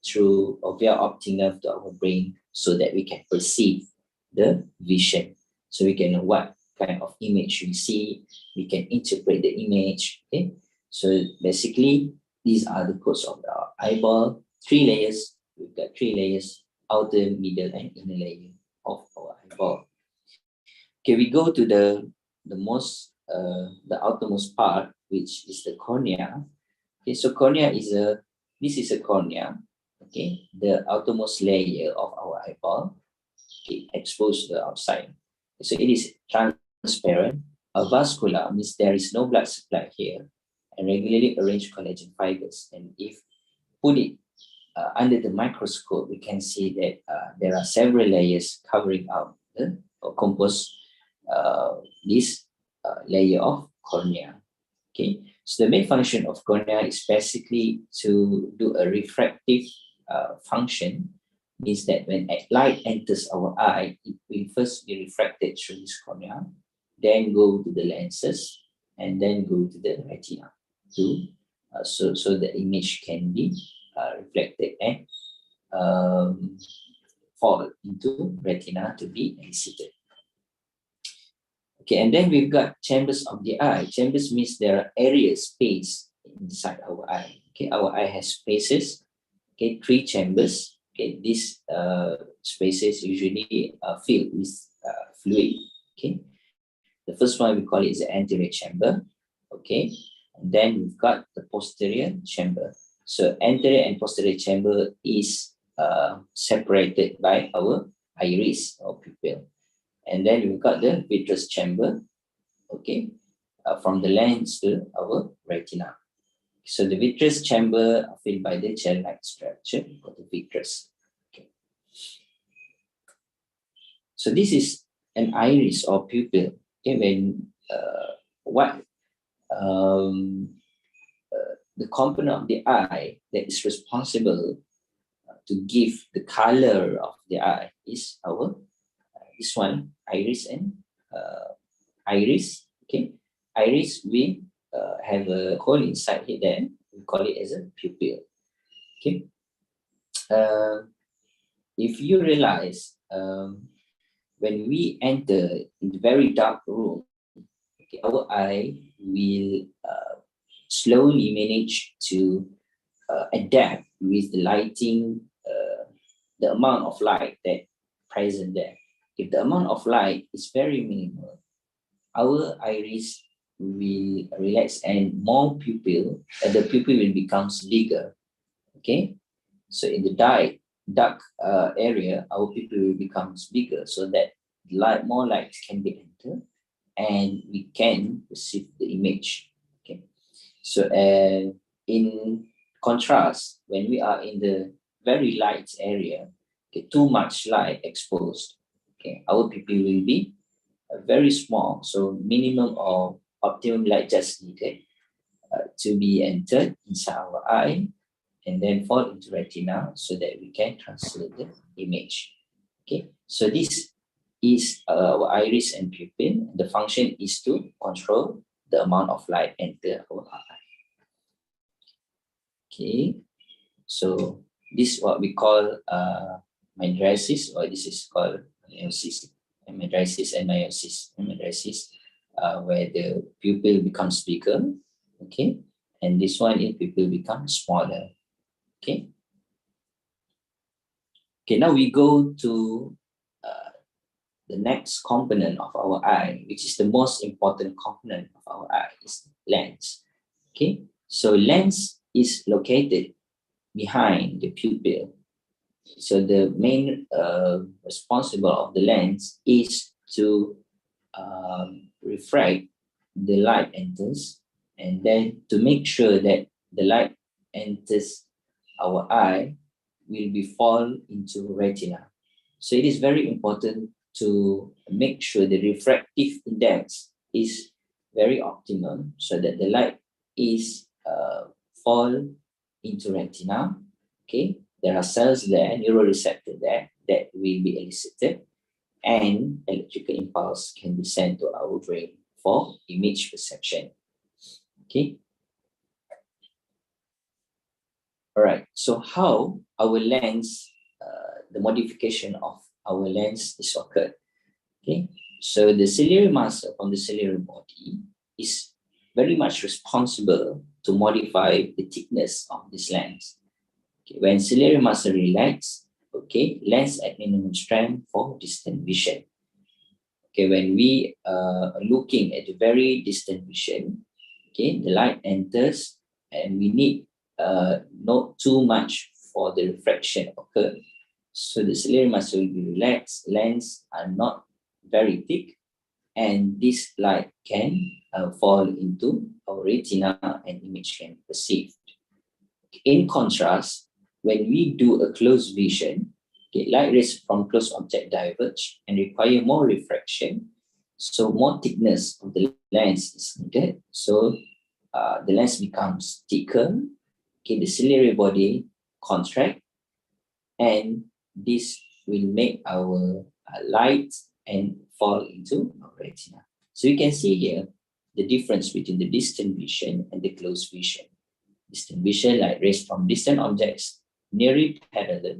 Speaker 3: through or via optic nerve to our brain so that we can perceive the vision. So we can know what kind of image we see, we can interpret the image. Okay, so basically these are the coats of the eyeball. 3 layers. We've got 3 layers: outer, middle, and inner layer of our eyeball. Okay, we go to the outermost part, which is the cornea. Okay, so cornea this is a cornea. Okay, the outermost layer of our eyeball, okay, exposed to the outside. So it is transparent. Vascular means there is no blood supply here, and regularly arranged collagen fibers. And if put it under the microscope, we can see that there are several layers covering up or compose this layer of cornea. Okay, so the main function of cornea is basically to do a refractive function. Means that when light enters our eye, it will first be refracted through this cornea, then go to the lenses, and then go to the retina, so the image can be reflected and fall into retina to be elicited. Okay, and then we've got chambers of the eye. Chambers means there are areas, space inside our eye. Okay, our eye has spaces. Okay, 3 chambers. Okay, these spaces usually are filled with fluid. Okay, the first one we call it is the anterior chamber. Okay, and then we've got the posterior chamber. So anterior and posterior chamber is separated by our iris or pupil. And then we've got the vitreous chamber, okay, from the lens to our retina. So the vitreous chamber are filled by the gel-like structure of the vitreous. Okay. So this is an iris or pupil. Okay, when the component of the eye that is responsible to give the color of the eye is our this one, iris and iris. Okay, iris we have a hole inside it. Then we call it as a pupil. Okay, if you realize when we enter in the very dark room, okay, our eye will slowly manage to adapt with the lighting, the amount of light that present there. If the amount of light is very minimal, our iris will relax and more pupil, the pupil will become bigger. Okay, so in the dark area, our pupil will become bigger so that more light can be entered and we can receive the image. Okay, so in contrast, when we are in the very light area, okay, too much light exposed, okay, our pupil will be very small, so minimum or optimum light just needed to be entered inside our eye and then fall into retina so that we can translate the image. Okay, so this is our iris and pupil. The function is to control the amount of light enter our eye. Okay, so this is what we call mydriasis, or this is called miosis. Mydriasis and miosis. Mydriasis, where the pupil becomes bigger, okay, and this one in pupil becomes smaller. Okay. Okay, now we go to the next component of our eye, which is the most important component of our eye, is lens. Okay, so lens is located behind the pupil. So the main responsible of the lens is to refract the light enters, and then to make sure that the light enters our eye will be fall into retina. So it is very important to make sure the refractive index is very optimum so that the light is fall into retina. Okay, there are cells there, neuroreceptor there, that will be elicited, and electrical impulse can be sent to our brain for image perception. Okay. All right, so how our lens, the modification of our lens is occurred. Okay, so the ciliary muscle from the ciliary body is very much responsible to modify the thickness of this lens. Okay, when ciliary muscle relax, okay, lens at minimum strength for distant vision. Okay, when we are looking at a very distant vision, okay, the light enters and we need not too much for the refraction occur. So the ciliary muscle will be relaxed, lens are not very thick, and this light can fall into our retina and image can be perceived. In contrast, when we do a close vision, okay, light rays from close object diverge and require more refraction, so more thickness of the lens is needed. So the lens becomes thicker. Okay, the ciliary body contract, and this will make our light and fall into our retina. So you can see here the difference between the distant vision and the close vision. Distant vision, light rays from distant objects nearly parallel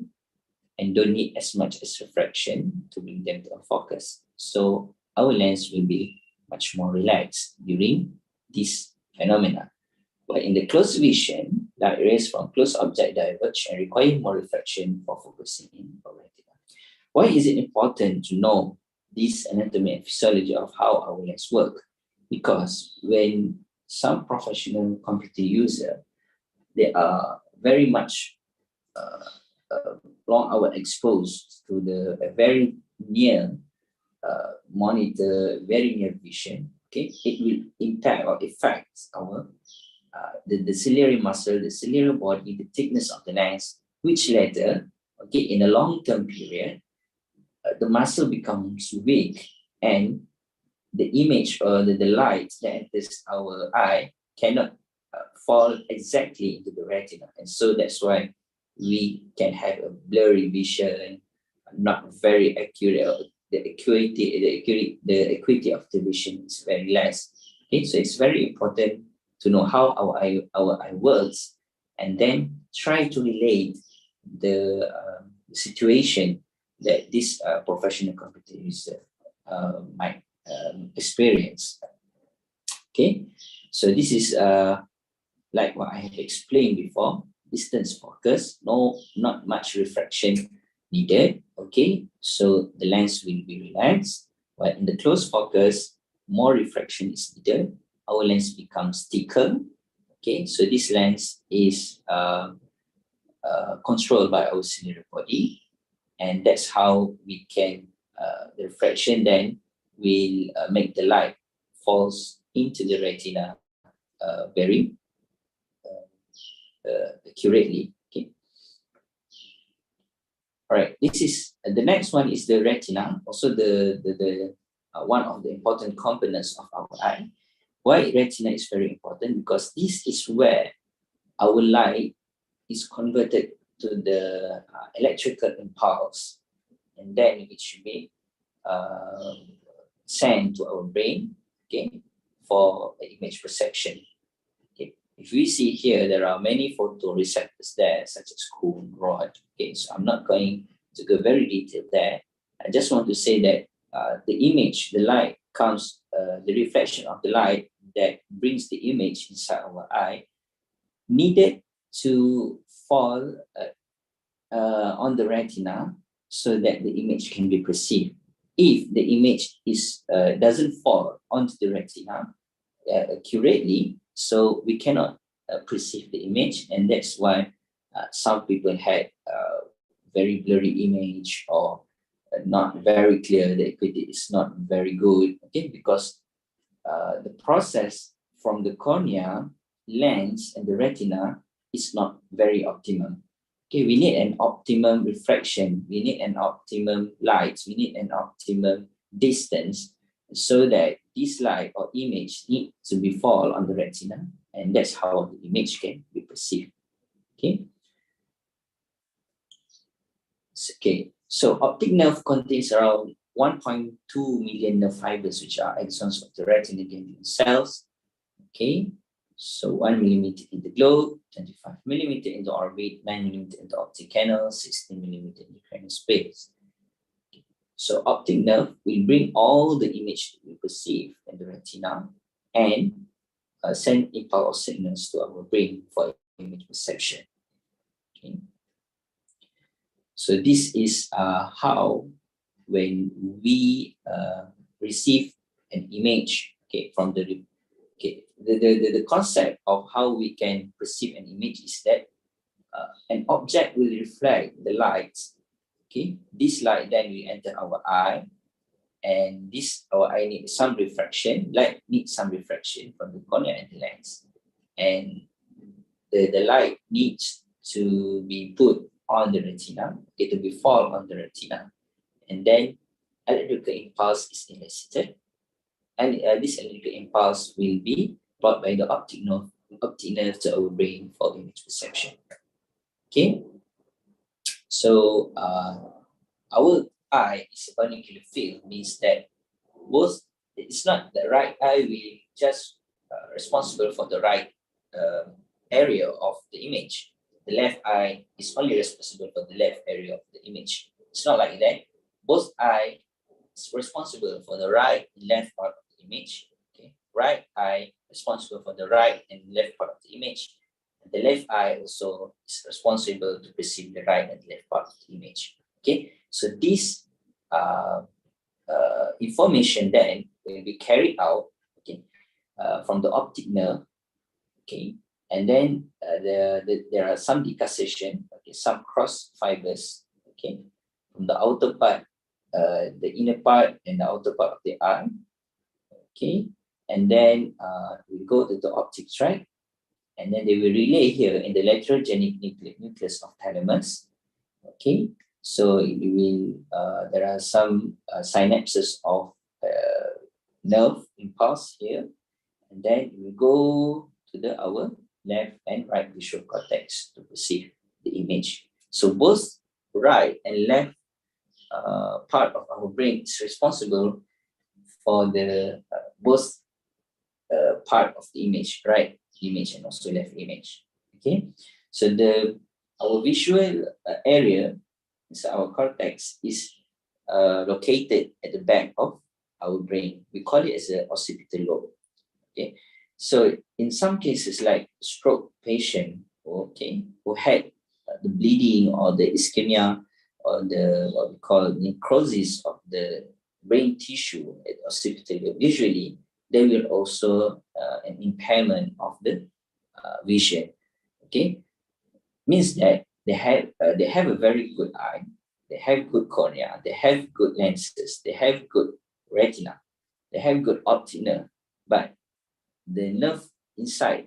Speaker 3: and don't need as much as refraction to bring them to a focus. So our lens will be much more relaxed during this phenomena. But in the close vision, light rays from close object diverge and require more refraction for focusing in our retina. Why is it important to know this anatomy and physiology of how our lens work? Because when some professional computer user, they are very much long hour exposed to the very near monitor, very near vision, okay, it will impact or affect our the ciliary muscle, the ciliary body, the thickness of the lens, which later, okay, in a long-term period, the muscle becomes weak and the image or the light that enters our eye cannot fall exactly into the retina. And so that's why we can have a blurry vision, not very accurate. The acuity of the vision is very less. Okay, so it's very important to know how our eye works, and then try to relate the situation that this professional computer user might experience. Okay, so this is like what I have explained before. Distance focus, not much refraction needed. Okay, so the lens will be relaxed. But in the close focus, more refraction is needed. Our lens becomes thicker. Okay, so this lens is controlled by our ciliary body, and that's how we can the refraction then will make the light falls into the retina very accurately. Okay. All right. This is the next one is the retina. Also the one of the important components of our eye. Why retina is very important? Because this is where our light is converted to the electrical impulse, and then it should be sent to our brain, okay, for image perception. Okay. If we see here, there are many photoreceptors there, such as cone, rod. Okay, so I'm not going to go very detailed there. I just want to say that the image, the light comes, the reflection of the light that brings the image inside our eye needed to fall on the retina so that the image can be perceived. If the image is doesn't fall onto the retina accurately, so we cannot perceive the image, and that's why some people had very blurry image or not very clear. The acuity is not very good. Okay, because the process from the cornea, lens, and the retina is not very optimum. Okay, we need an optimum refraction, we need an optimum light, we need an optimum distance so that this light or image need to be fall on the retina, and that's how the image can be perceived. Okay. Okay, so optic nerve contains around 1.2 million nerve fibers, which are axons of the retina ganglion cells. Okay, so 1 millimeter in the globe, 25 millimeter in the orbit, 9 millimeter in the optic canal, 16 millimeter in the cranial space. Okay. So optic nerve will bring all the image that we perceive in the retina and send impulse signals to our brain for image perception. Okay. So this is how when we receive an image, okay, from the the concept of how we can perceive an image is that an object will reflect the light. Okay, this light then will enter our eye, and this our eye needs some refraction. Light needs some refraction from the cornea and the lens, and the light needs to be put on the retina. It will be fall on the retina, and then electrical impulse is elicited, and this electrical impulse will be brought by the optic nerve to our brain for image perception. Okay, so our eye is a binocular field, means that both it's not the right eye will just responsible for the right area of the image. The left eye is only responsible for the left area of the image. It's not like that. Both eyes is responsible for the right and left part of the image. Okay, right eye responsible for the right and left part of the image. And the left eye also is responsible to perceive the right and left part of the image. Okay, so this information then will be carried out, okay, from the optic nerve, okay, and then there are some decussation, okay, some cross fibers, okay, from the outer part, the inner part and the outer part of the eye, okay, and then we go to the optic tract, and then they will relay here in the laterogenic nucleus of thalamus, okay. So it will there are some synapses of nerve impulse here, and then we go to our left and right visual cortex to perceive the image. So both right and left part of our brain is responsible for the both part of the image, right image and also left image. Okay, so our visual area, so our cortex, is located at the back of our brain. We call it as a occipital lobe. Okay, so in some cases, like stroke patient, okay, who had the bleeding or the ischemia or the what we call necrosis of the brain tissue at occipital lobe, usually there will also an impairment of the vision. Okay, means that they have a very good eye, they have good cornea, they have good lenses, they have good retina, they have good optic nerve, but the nerve inside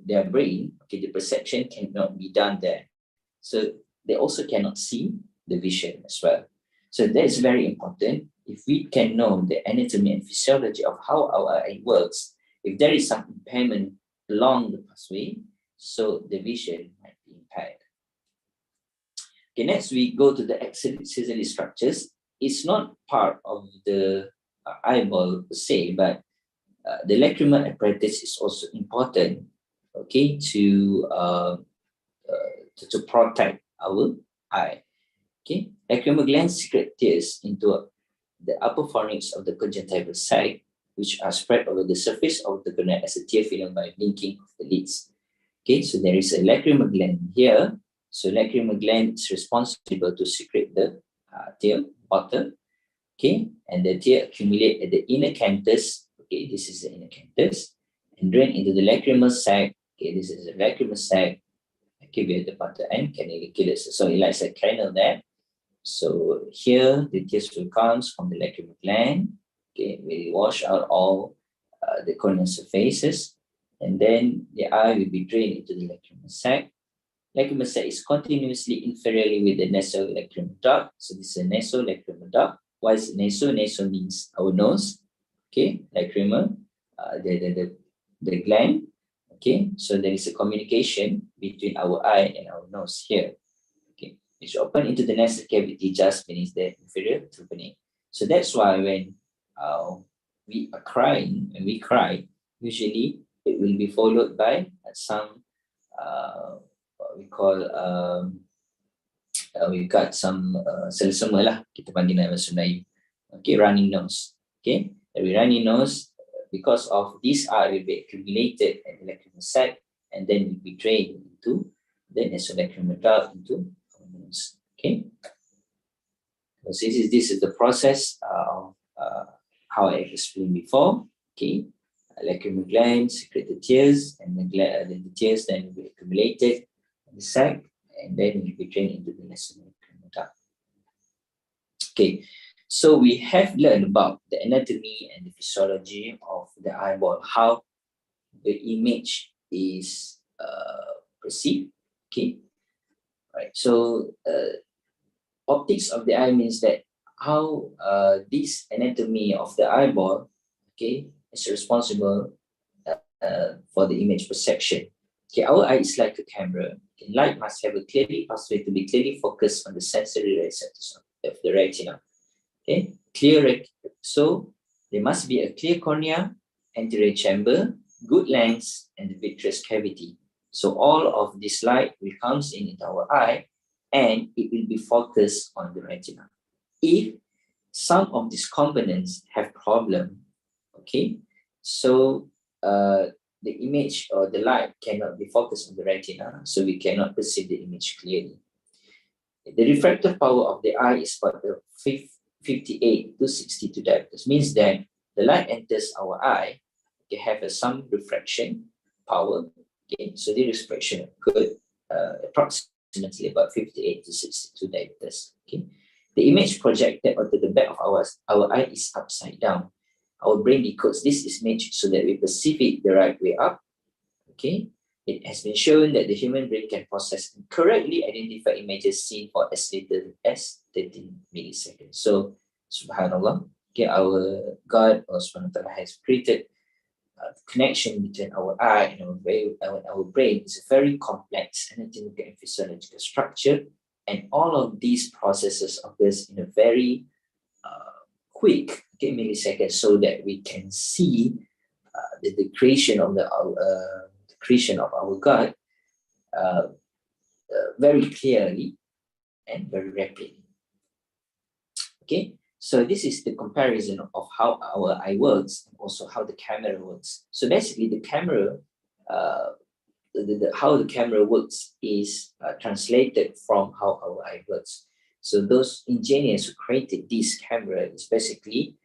Speaker 3: their brain, okay, the perception cannot be done there. So they also cannot see the vision as well. So that is very important. If we can know the anatomy and physiology of how our eye works, if there is some impairment along the pathway, so the vision might be impaired. Okay, next we go to the axillary structures. It's not part of the eyeball per se, but the lacrimal apparatus is also important, okay, to protect our eye. Okay, lacrimal glands secrete tears into the upper pharynx of the conjunctival sac, which are spread over the surface of the cornea as a tear film by blinking of the lids. Okay, so there is a lacrimal gland here. So lacrimal gland is responsible to secrete the tear water. Okay, and the tear accumulate at the inner canthus. Okay, this is the inner canthus, and drain into the lacrimal sac. Okay, this is the lacrimal sac. Okay, we have the butter and canaliculus. So it lies a canal there. So here the tears will come from the lacrimal gland. Okay, we wash out all the corneal surfaces, and then the eye will be drained into the lacrimal sac. Lacrimal sac is continuously inferiorly with the nasolacrimal duct. So this is a nasolacrimal duct. Why is it naso? Naso means our nose. Okay, lacrimal, the gland. Okay, so there is a communication between our eye and our nose here. Okay, it's open into the nasal cavity just beneath the inferior tympani. So that's why when we are crying, when we cry, usually it will be followed by some what we call we got some selsema lah, kita panggil dalam bahasa Melayu. Okay, running nose. Okay, every running nose, because of this eye will be accumulated at the lacrimal sac and then will be drained into the nasolacrimal duct into our nose. Okay, so this is the process of how I explained before. Okay, lacrimal gland secrete the tears, and the tears then will be accumulated in the sac, and then will be drained into the nasolacrimal duct. Okay, so we have learned about the anatomy and the physiology of the eyeball, how the image is perceived. Okay, right. So optics of the eye means that how this anatomy of the eyeball, okay, is responsible for the image perception. Okay, our eye is like a camera. Okay, light must have a clearly pathway to be clearly focused on the sensory receptors of the retina. Okay, so there must be a clear cornea, anterior chamber, good lens, and the vitreous cavity. So all of this light will come into our eye, and it will be focused on the retina. If some of these components have problem, Okay, so the image or the light cannot be focused on the retina, so we cannot perceive the image clearly. The refractive power of the eye is about 58 to 62 diopters, means that the light enters our eye, okay, have some refraction power. Okay, so the refraction could approximately about 58 to 62 diopters. Okay, the image projected onto the back of our eye is upside down. Our brain decodes this image so that we perceive it the right way up. Okay, it has been shown that the human brain can process and correctly identify images seen for as little as 13 milliseconds. So, subhanallah, okay, our God or subhanahu wa ta'ala has created a connection between our eye and our brain. Is a very complex anatomical and physiological structure, and all of these processes occurs in a very quick, okay, milliseconds, so that we can see the creation of the creation of our God very clearly and very rapidly. Okay, so this is the comparison of how our eye works and also how the camera works. So basically, the camera, how the camera works is translated from how our eye works. So those engineers who created this camera is basically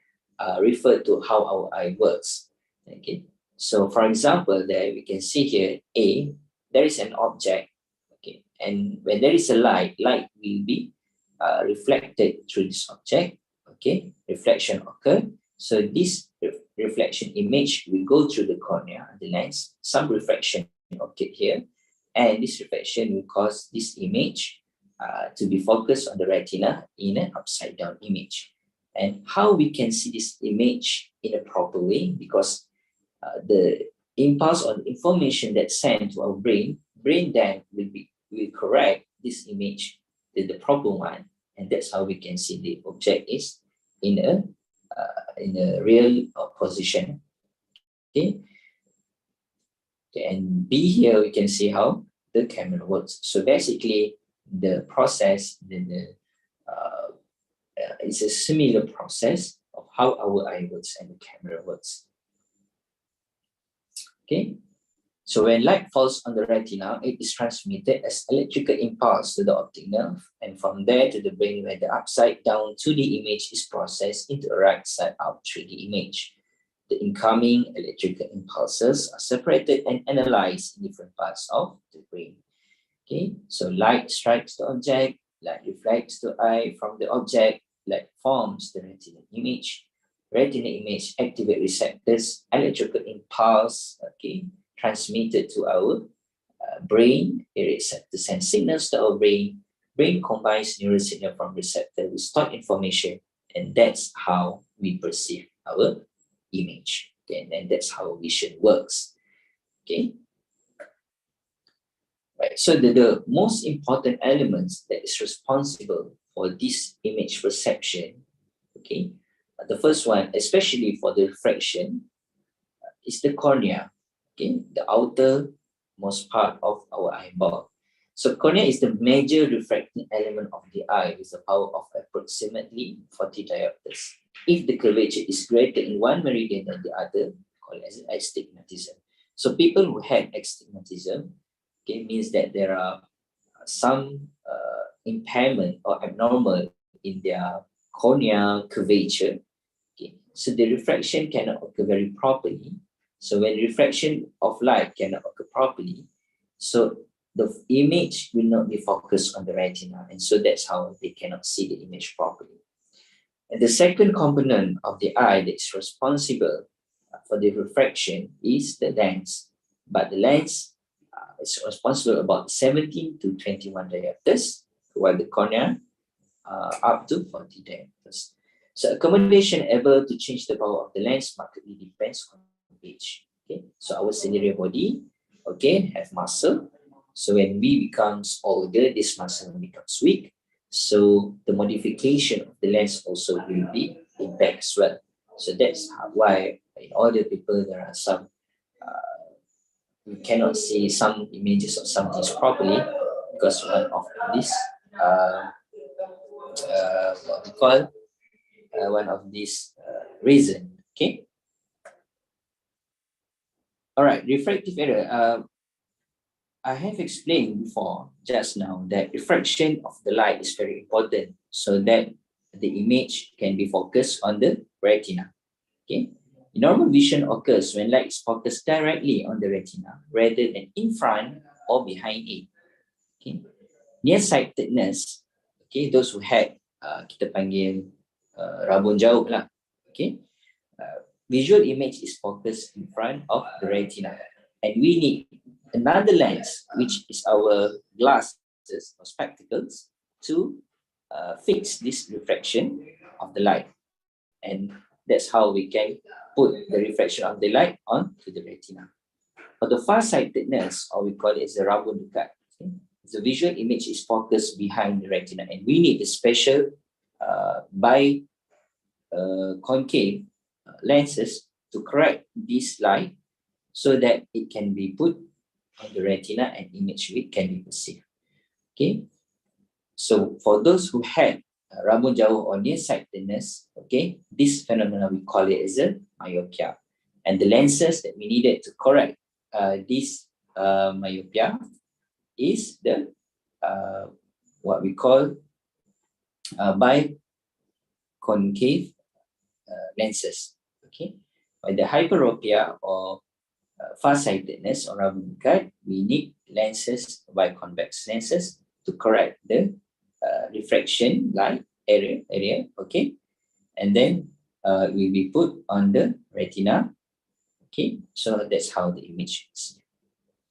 Speaker 3: referred to how our eye works. Okay, so for example, there we can see here A, there is an object, okay, and when there is a light will be reflected through this object, okay, reflection occur. So this reflection image will go through the cornea and the lens, some refraction occur here, and this reflection will cause this image to be focused on the retina in an upside down image. And how we can see this image in a proper way, because the impulse or the information that's sent to our brain then will correct this image to the proper one, and that's how we can see the object is in a real position. Okay. And B here we can see how the camera works. So basically, the process it's a similar process of how our eye works and the camera works. Okay, so when light falls on the retina, it is transmitted as electrical impulse to the optic nerve, and from there to the brain, where the upside down 2D image is processed into a right side up 3D image. The incoming electrical impulses are separated and analyzed in different parts of the brain. Okay, so light strikes the object, light reflects the eye from the object, light forms the retinal image. Retinal image activate receptors, electrical impulse, okay, transmitted to our brain. A receptor sends signals to our brain. Brain combines neural signal from receptor with stored information, and that's how we perceive our image. Okay, and that's how vision works. Okay. Right. So the most important elements that is responsible for this image perception, okay, the first one, especially for the refraction, is the cornea, okay, the outermost part of our eyeball. So cornea is the major refracting element of the eye with a power of approximately 40 diopters. If the curvature is greater in one meridian than the other, called as astigmatism. So people who have astigmatism, okay, means that there are some impairment or abnormal in their cornea curvature. Okay, so the refraction cannot occur very properly. So when refraction of light cannot occur properly, so the image will not be focused on the retina, and so that's how they cannot see the image properly. And the second component of the eye that's responsible for the refraction is the lens. But the lens is responsible about 17 to 21 diopters, while the cornea up to 40 diopters. So accommodation able to change the power of the lens markedly depends on age. Okay, so our cellular body, okay, have muscle. So when we becomes older, this muscle becomes weak. So the modification of the lens also will be impact as well. So that's why in older people there are some we cannot see some images of some things properly, because one of this what we call one of these reason. Okay. All right, refractive error. I have explained before just now that refraction of the light is very important so that the image can be focused on the retina. Okay. Normal vision occurs when light is focused directly on the retina rather than in front or behind it. Okay. Nearsightedness, okay, those who had kita panggil rabun jauh lah. Okay. Visual image is focused in front of the retina, and we need another lens, which is our glasses or spectacles, to fix this refraction of the light. And that's how we can put the refraction of the light onto the retina. For the farsightedness, or we call it as the rabun dekat, okay? The visual image is focused behind the retina, and we need a special concave lenses to correct this light so that it can be put on the retina and image with can be perceived. Okay, so for those who had rabun jauh or nearsightedness, okay, this phenomenon we call it as a myopia, and the lenses that we needed to correct this myopia is the what we call biconcave lenses. Okay, by the hyperopia or farsightedness or rabun dekat, we need lenses, biconvex lenses, to correct the refraction light area, okay, and then it will be put on the retina. Okay, so that's how the image is.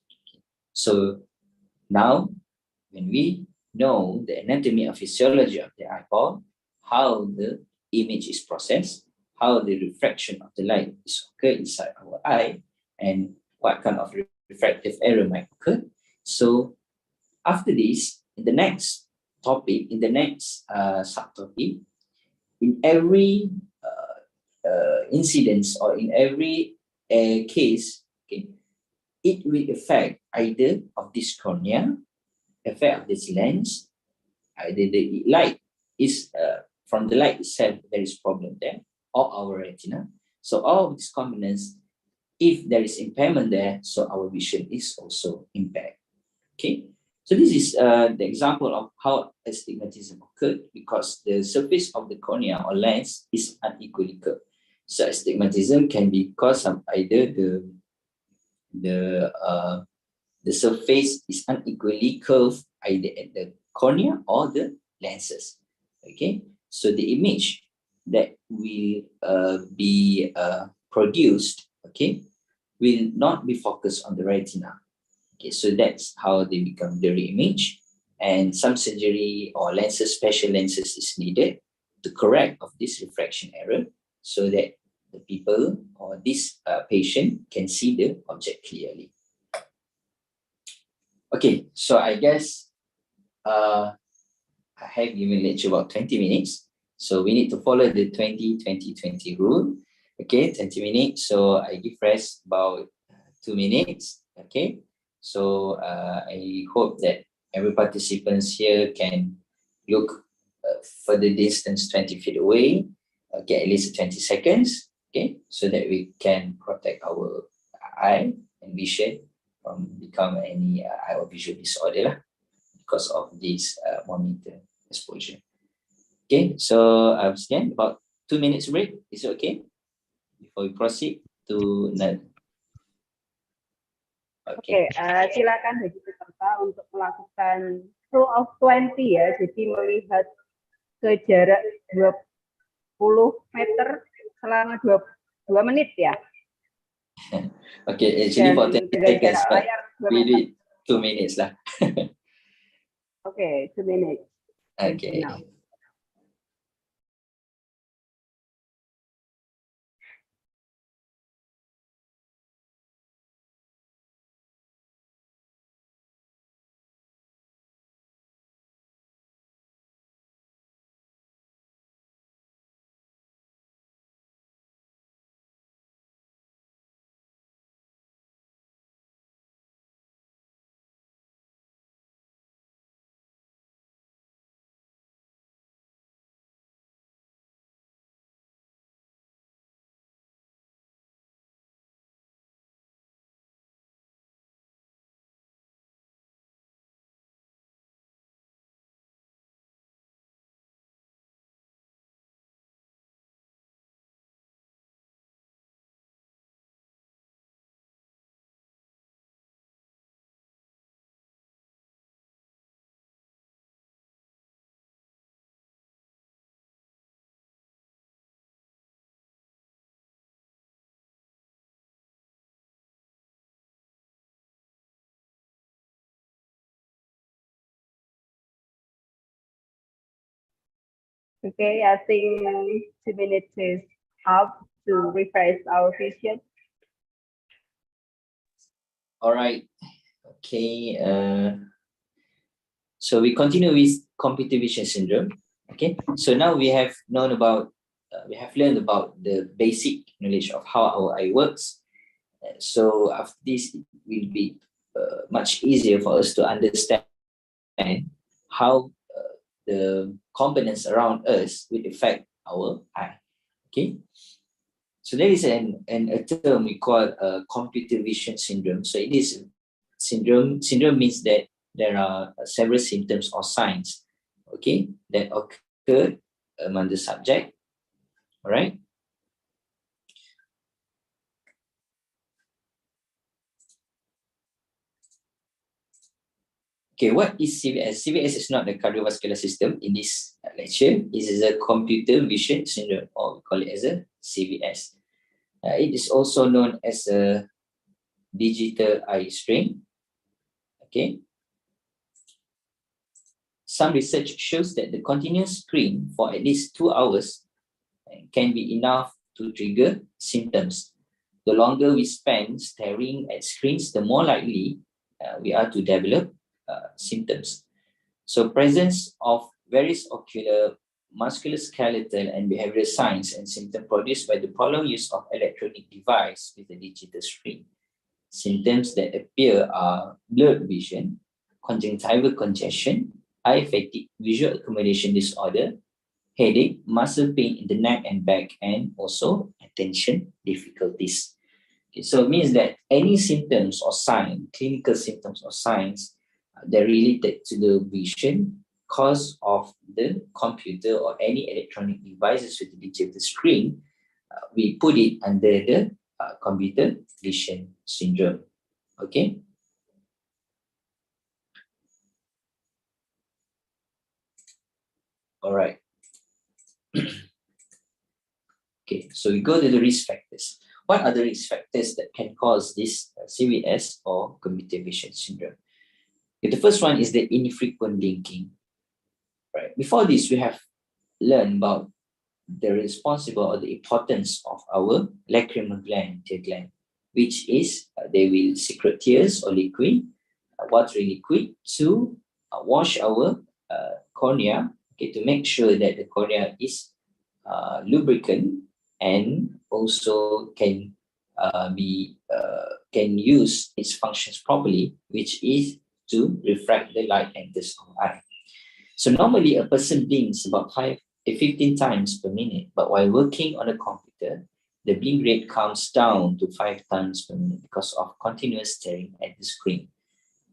Speaker 3: Okay. So now, when we know the anatomy and physiology of the eyeball, how the image is processed, how the refraction of the light is occur inside our eye, and what kind of refractive error might occur. So after this, in the next topic, in the next subtopic, in every incidence or in every case, okay, it will affect either of this cornea, effect of this lens, either the light is from the light itself there is problem there, or our retina. So all of these components, if there is impairment there, so our vision is also impaired. Okay, so this is the example of how astigmatism occurred because the surface of the cornea or lens is unequally curved. So astigmatism can be caused of either the surface is unequally curved either at the cornea or the lenses. Okay, so the image that will be produced, okay, will not be focused on the retina. Okay, so that's how they become blurry image, and some surgery or lenses, special lenses is needed to correct of this refraction error so that the people or this patient can see the object clearly. Okay, so I guess I have given lecture about 20 minutes. So we need to follow the 20-20-20 rule. Okay, 20 minutes. So I give rest about 2 minutes. Okay, so I hope that every participants here can look further distance 20 feet away, get at least 20 seconds. Okay, so that we can protect our eye and vision from become any eye or visual disorder lah, because of this monitor exposure. Okay, so sekian, about 2 minutes break. Is it okay? Before we proceed to another.
Speaker 8: Oke, silakan bagi peserta untuk melakukan rule of 20 ya. Jadi melihat ke jarak 20 meter selama 2 menit ya.
Speaker 3: Okay, actually for 20 seconds, but we do it 2 minutes lah.
Speaker 8: Okay, 2 minutes.
Speaker 3: Okay.
Speaker 8: Now. Okay, I think 2 minutes is up to refresh our vision.
Speaker 3: All right. Okay. So we continue with computer vision syndrome. Okay. So now we have learned about the basic knowledge of how our eye works. So after this, it will be much easier for us to understand how the components around us will affect our eye. Okay. So there is a term we call computer vision syndrome. So it is syndrome. Syndrome means that there are several symptoms or signs, okay, that occur among the subject. All right. Okay, what is CVS? CVS is not the cardiovascular system in this lecture. It is a computer vision syndrome, or we call it as a CVS. It is also known as a digital eye strain. Okay. Some research shows that the continuous screen for at least 2 hours can be enough to trigger symptoms. The longer we spend staring at screens, the more likely we are to develop symptoms. So presence of various ocular, musculoskeletal, and behavioral signs and symptoms produced by the prolonged use of electronic device with a digital screen. Symptoms that appear are blurred vision, conjunctival congestion, eye fatigue, visual accommodation disorder, headache, muscle pain in the neck and back, and also attention difficulties. Okay, so it means that any symptoms or sign, clinical symptoms or signs, they're related to the vision cause of the computer or any electronic devices with the digital screen, we put it under the computer vision syndrome. Okay. All right. Okay, so we go to the risk factors. What are the risk factors that can cause this CVS or computer vision syndrome? Okay, the first one is the infrequent blinking. Right. Before this, we have learned about the responsible or the importance of our lacrimal gland, tear gland, which is they will secrete tears or liquid, watery liquid to wash our cornea, okay, to make sure that the cornea is lubricant and also can can use its functions properly, which is to refract the light enters our eye. So normally a person blinks about 5 to 15 times per minute, but while working on a computer, the blink rate comes down to 5 times per minute because of continuous staring at the screen.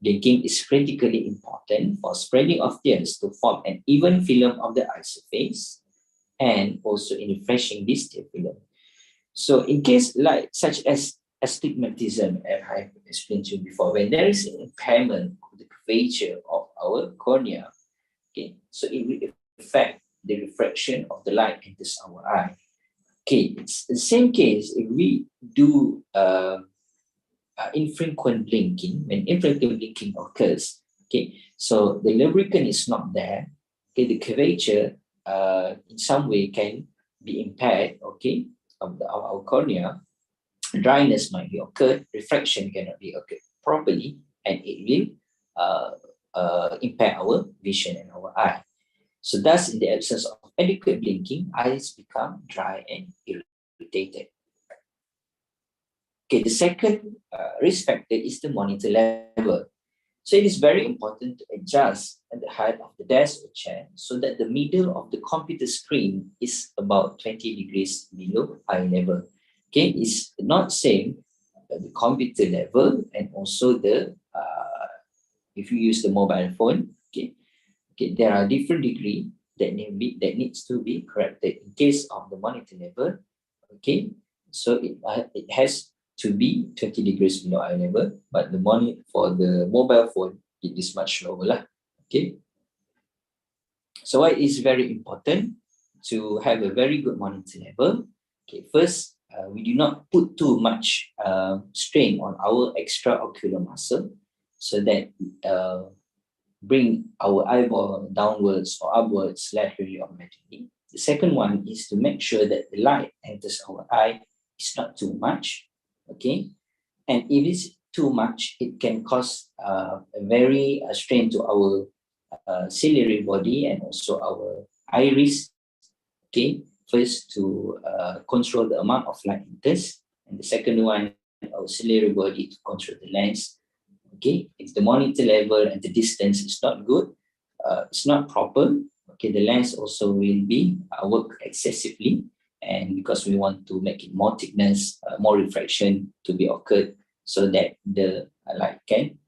Speaker 3: Blinking is critically important for spreading of tears to form an even film of the eye surface and also in refreshing this tear film. So in case like such as astigmatism, as I explained to you before, when there is an impairment of the curvature of our cornea, okay, so it will affect the refraction of the light enters our eye. Okay, it's the same case if we do infrequent blinking. When infrequent blinking occurs, okay, so the lubricant is not there. Okay, the curvature in some way can be impaired. Okay, of our cornea, dryness might be occurred, refraction cannot be occurred properly, and it will impair our vision and our eye. So thus, in the absence of adequate blinking, eyes become dry and irritated. Okay, the second risk factor is the monitor level. So it is very important to adjust at the height of the desk or chair so that the middle of the computer screen is about 20 degrees below eye level. Okay, it's not same the computer level and also the if you use the mobile phone. Okay, there are different degree that needs to be corrected in case of the monitor level. Okay, so it has to be 20 degrees below eye level, but the monitor for the mobile phone, it is much lower lah. Okay, so why is very important to have a very good monitor level? Okay, first, we do not put too much strain on our extraocular muscle so that bring our eyeball downwards or upwards laterally or medially. The second one is to make sure that the light enters our eye is not too much, okay? And if it's too much, it can cause a very strain to our ciliary body and also our iris, okay? First, to control the amount of light enters, and the second one, our ciliary body to control the lens. Okay, if the monitor level and the distance is not good, it's not proper, okay, the lens also will be work excessively, and because we want to make it more thickness, more refraction to be occurred, so that the light can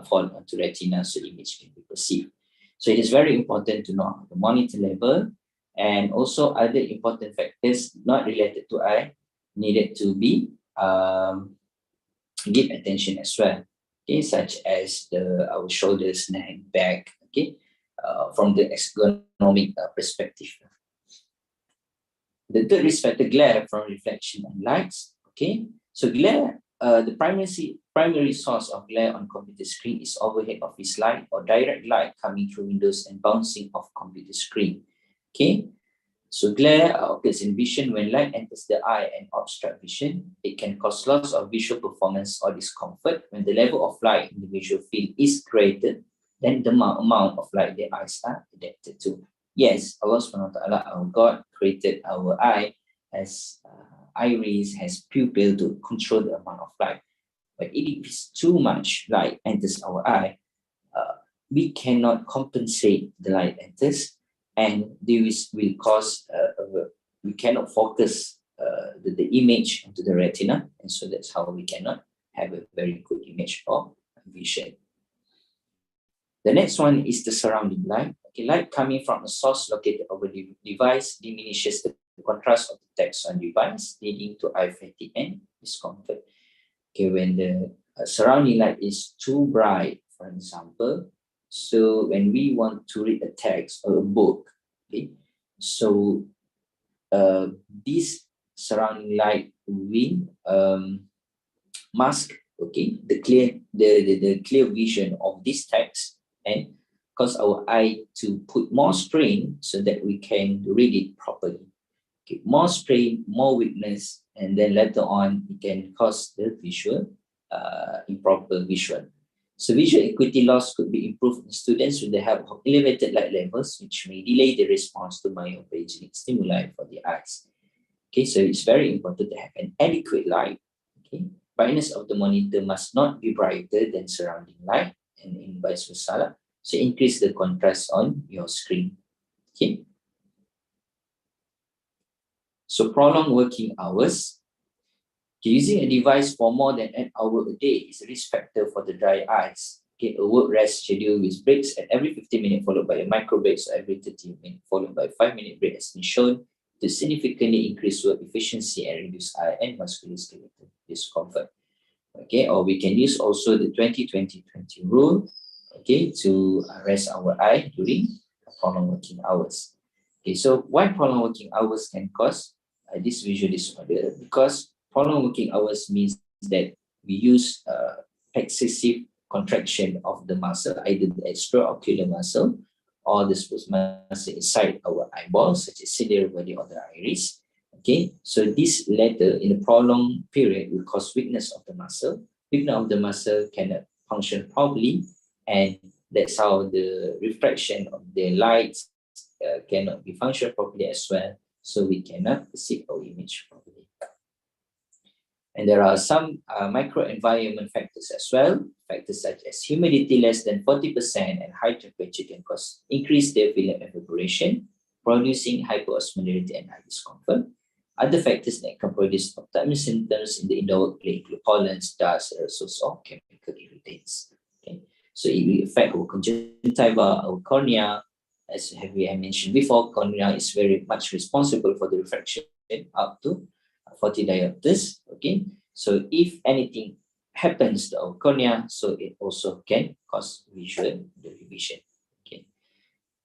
Speaker 3: fall onto retina, so the image can be perceived. So it is very important to know the monitor level, and also other important factors not related to eye needed to be give attention as well. Okay, such as our shoulders, neck, back. Okay, from the ergonomic perspective. The third risk factor, glare from reflection and lights. Okay, so glare, the primary source of glare on computer screen is overhead office light or direct light coming through windows and bouncing off computer screen. Okay, so glare occurs in vision when light enters the eye and obstruct vision. It can cause loss of visual performance or discomfort when the level of light in the visual field is greater than the amount of light the eyes are adapted to. Yes, Allah subhanahu wa ta'ala, our God, created our eye as iris, has pupil to control the amount of light. But if it's too much light enters our eye, we cannot compensate the light enters, and this will cause, we cannot focus the image onto the retina, and so that's how we cannot have a very good image or vision. The next one is the surrounding light. Okay, light coming from a source located over the device diminishes the contrast of the text on device, leading to eye fatigue and discomfort. Okay, when the surrounding light is too bright, for example, so when we want to read a text or a book, okay, so this surrounding light will mask, okay, the clear vision of this text and cause our eye to put more strain so that we can read it properly. Okay, more strain, more weakness, and then later on it can cause the visual improper visual. So visual acuity loss could be improved in students with the help of elevated light levels, which may delay the response to myopogenic stimuli for the eyes. Okay, so it's very important to have an adequate light. Okay, brightness of the monitor must not be brighter than surrounding light, and vice versa. So increase the contrast on your screen. Okay. So prolonged working hours. Using a device for more than an hour a day is a risk factor for the dry eyes. Okay, a work rest schedule with breaks at every 15 minutes followed by a micro break, so every 30 minutes followed by a 5-minute break has been shown to significantly increase work efficiency and reduce eye and musculoskeletal discomfort. Okay, or we can use also the 20-20-20 rule, okay, to rest our eye during prolonged working hours. Okay, so why prolonged working hours can cause this visual disorder? Because prolonged working hours means that we use excessive contraction of the muscle, either the extraocular muscle or the muscle inside our eyeball, such as ciliary body or the iris. Okay, so this latter in a prolonged period will cause weakness of the muscle. Weakness of the muscle cannot function properly, and that's how the refraction of the lights cannot be functioned properly as well. So we cannot perceive our image properly. And there are some microenvironment factors as well. Factors such as humidity less than 40% and high temperature can cause increased film evaporation, producing hyperosmolarity and eye discomfort. Other factors that can produce ophthalmic symptoms in the indoor workplace include pollens, dust, aerosols, or chemical irritants. Okay, so it will affect our conjunctiva, our cornea. As we have mentioned before, cornea is very much responsible for the refraction up to 40 diopters. Okay, so if anything happens to our cornea, so it also can cause visual deviation. Okay,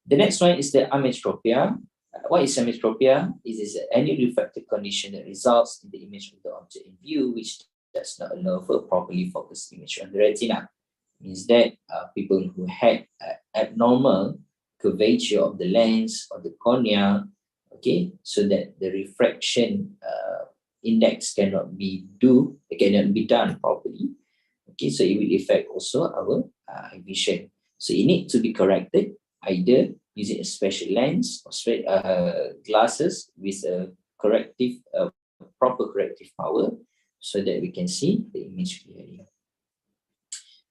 Speaker 3: the next one is the ametropia. What is ametropia? It is an annual refractive condition that results in the image of the object in view, which does not allow for a properly focused image on the retina. Means that people who had abnormal curvature of the lens or the cornea, okay, so that the refraction index cannot be done properly. Okay, so it will affect also our vision. So it needs to be corrected either using a special lens or glasses with a proper corrective power, so that we can see the image clearly.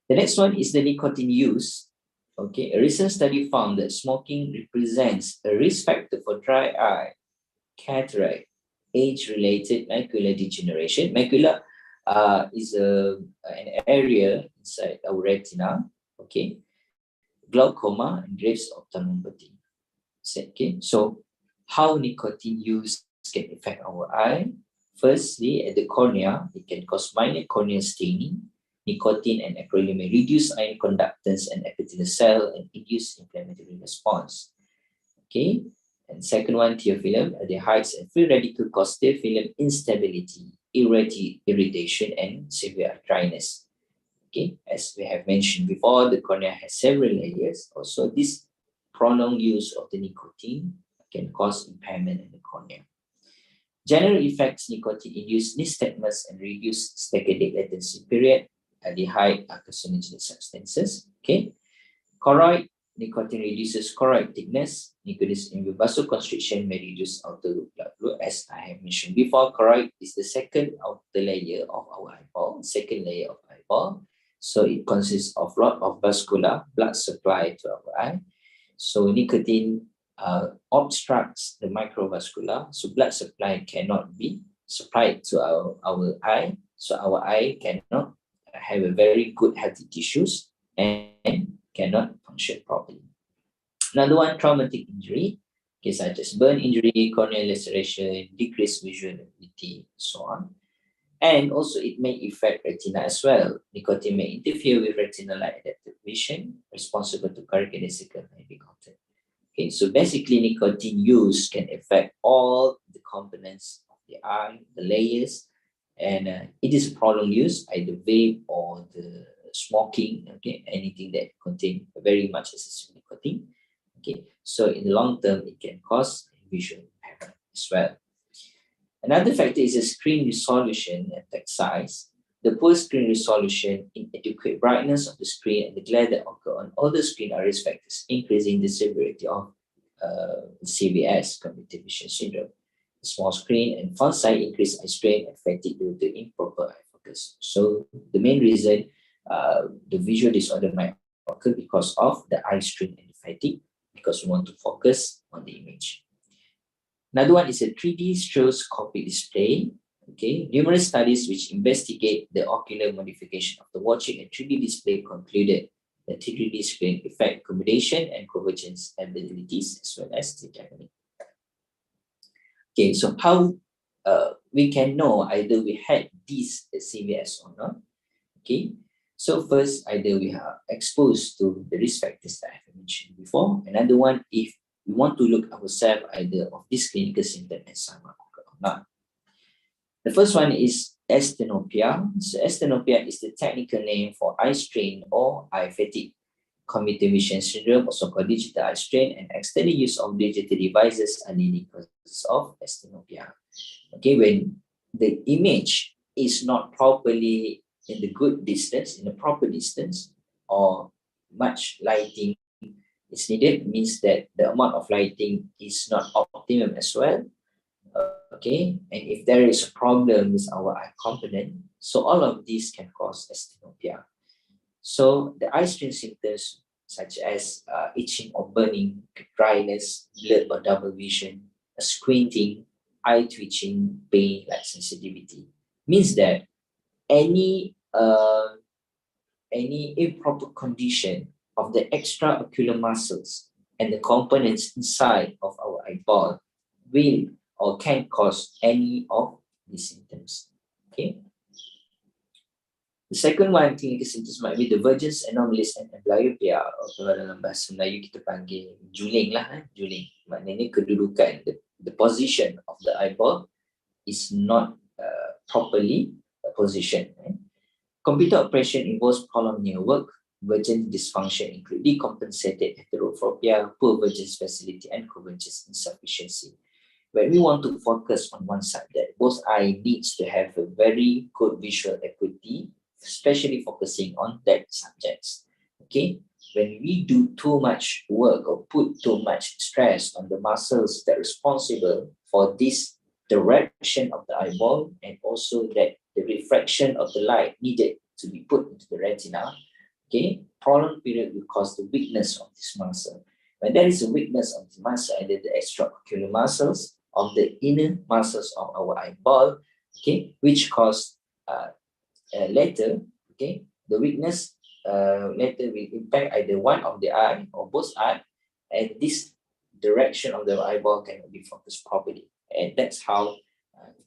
Speaker 3: The next one is the nicotine use. Okay, a recent study found that smoking represents a risk factor for dry eye, cataract, age-related macular degeneration. Macula is an area inside our retina, okay, glaucoma, and Graves' ophthalmopathy. Okay, so how nicotine use can affect our eye? Firstly, at the cornea, it can cause minor corneal staining. Nicotine and acrylamide may reduce iron conductance and epithelial cell and induce inflammatory response. Okay, and second one, theophyllum aldehydes and free radical cause theophyllum instability, irritation, and severe dryness. Okay, as we have mentioned before, the cornea has several layers. Also, this prolonged use of the nicotine can cause impairment in the cornea. General effects: nicotine induce nystagmus and reduce staccadic latency period. Aldehyde are carcinogenic substances. Okay, choroid: nicotine reduces choroid thickness. Nicotine in vasoconstriction may reduce outer blood flow. As I have mentioned before, choroid is the second outer layer of our eyeball, so it consists of a lot of vascular blood supply to our eye. So nicotine obstructs the microvascular, so blood supply cannot be supplied to our eye, so our eye cannot have a very good healthy tissues and cannot function properly. Another one, traumatic injury, okay, such as burn injury, corneal laceration, decreased visual ability, so on. And also it may affect retina as well. Nicotine may interfere with retinal light adaptive vision, responsible to characteristical heavy content. Okay, so basically nicotine use can affect all the components of the eye, the layers, and it is prolonged use, either vape or the smoking, okay, anything that contain very much excessive nicotine. Okay, so in the long term, it can cause visual impairment as well. Another factor is the screen resolution and text size. The poor screen resolution, inadequate brightness of the screen, and the glare that occur on older screen are risk factors, increasing the severity of CVS, cognitive vision syndrome. The small screen and font size increase eye strain and fatigue due to improper eye focus. So the main reason the visual disorder might occur because of the eye strain and fatigue, because we want to focus on the image. Another one is a 3D stereoscopic display. Okay, numerous studies which investigate the ocular modification of the watching a 3D display concluded that 3D screen affect accommodation and convergence abilities as well as the diagonal. Okay, so how we can know either we had this CVS or not? Okay, so first, either we are exposed to the risk factors that I have mentioned before. Another one, if we want to look ourselves either of this clinical symptom as some or not. The first one is asthenopia. So asthenopia is the technical name for eye strain or eye fatigue. Computer vision syndrome, also called digital eye strain, and extended use of digital devices are leading causes of asthenopia. Okay, when the image is not properly in the good distance, in the proper distance, or much lighting is needed, means that the amount of lighting is not optimum as well. Okay, and if there is a problem with our eye component, so all of these can cause asthenopia. So the eye strain symptoms such as itching or burning, dryness, blurred or double vision, squinting, eye twitching, pain, like sensitivity, means that any improper condition of the extraocular muscles and the components inside of our eyeball will or can cause any of these symptoms. Okay. The second one, clinical symptoms might be divergence, anomalies, and amblyopia. Atau dalam bahasa Melayu kita panggil juling lah, juling. Maknanya kedudukan, the position of the eyeball is not properly positioned. Computer operation involves prolonged near work. Vergence dysfunction include decompensated heterophobia, poor vergence facility, and convergence insufficiency. when we want to focus on one subject, both eye needs to have a very good visual acuity, especially focusing on that subjects. Okay, when we do too much work or put too much stress on the muscles that are responsible for this direction of the eyeball, and also that the refraction of the light needed to be put into the retina, okay, prolonged period will cause the weakness of this muscle. When there is a weakness of the muscle, either the extraocular muscles of the inner muscles of our eyeball, okay, which cause later, okay, the weakness later will impact either one of the eye or both eye, and this direction of the eyeball cannot be focused properly. And that's how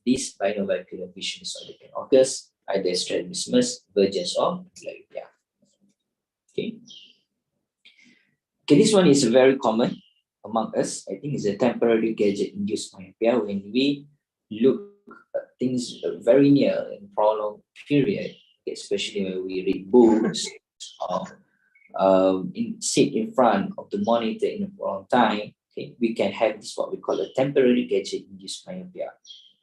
Speaker 3: this binocular vision disorder can occur, either strabismus, vergence, or myopia. Okay. Okay, this one is very common among us. I think it's a temporary gadget-induced myopia when we look at things very near in prolonged period, especially when we read books or sit in front of the monitor in a long time. Okay, we can have this what we call a temporary gadget-induced myopia.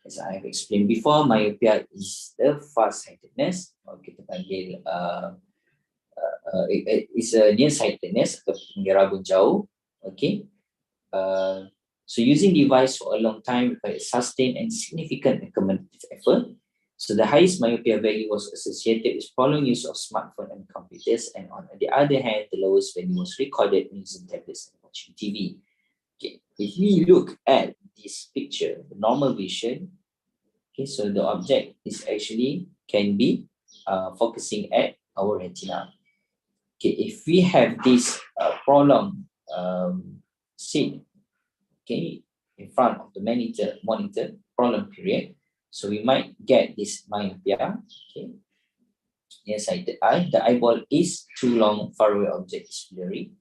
Speaker 3: As I have explained before, myopia is the far-sightedness, or kita panggil it's a nearsightedness atau penglihatan jauh. Okay, so using device for a long time requires sustained and significant accommodative effort. So the highest myopia value was associated with prolonged use of smartphone and computers, and on the other hand, the lowest value was recorded using tablets and watching TV. Okay, if we look at this picture, the normal vision, okay, so the object is actually can be focusing at our retina. Okay, if we have this prolonged sit, okay, in front of the monitor prolonged period, so we might get this myopia. Okay, nearsighted eye, the eyeball is too long, faraway object is blurry.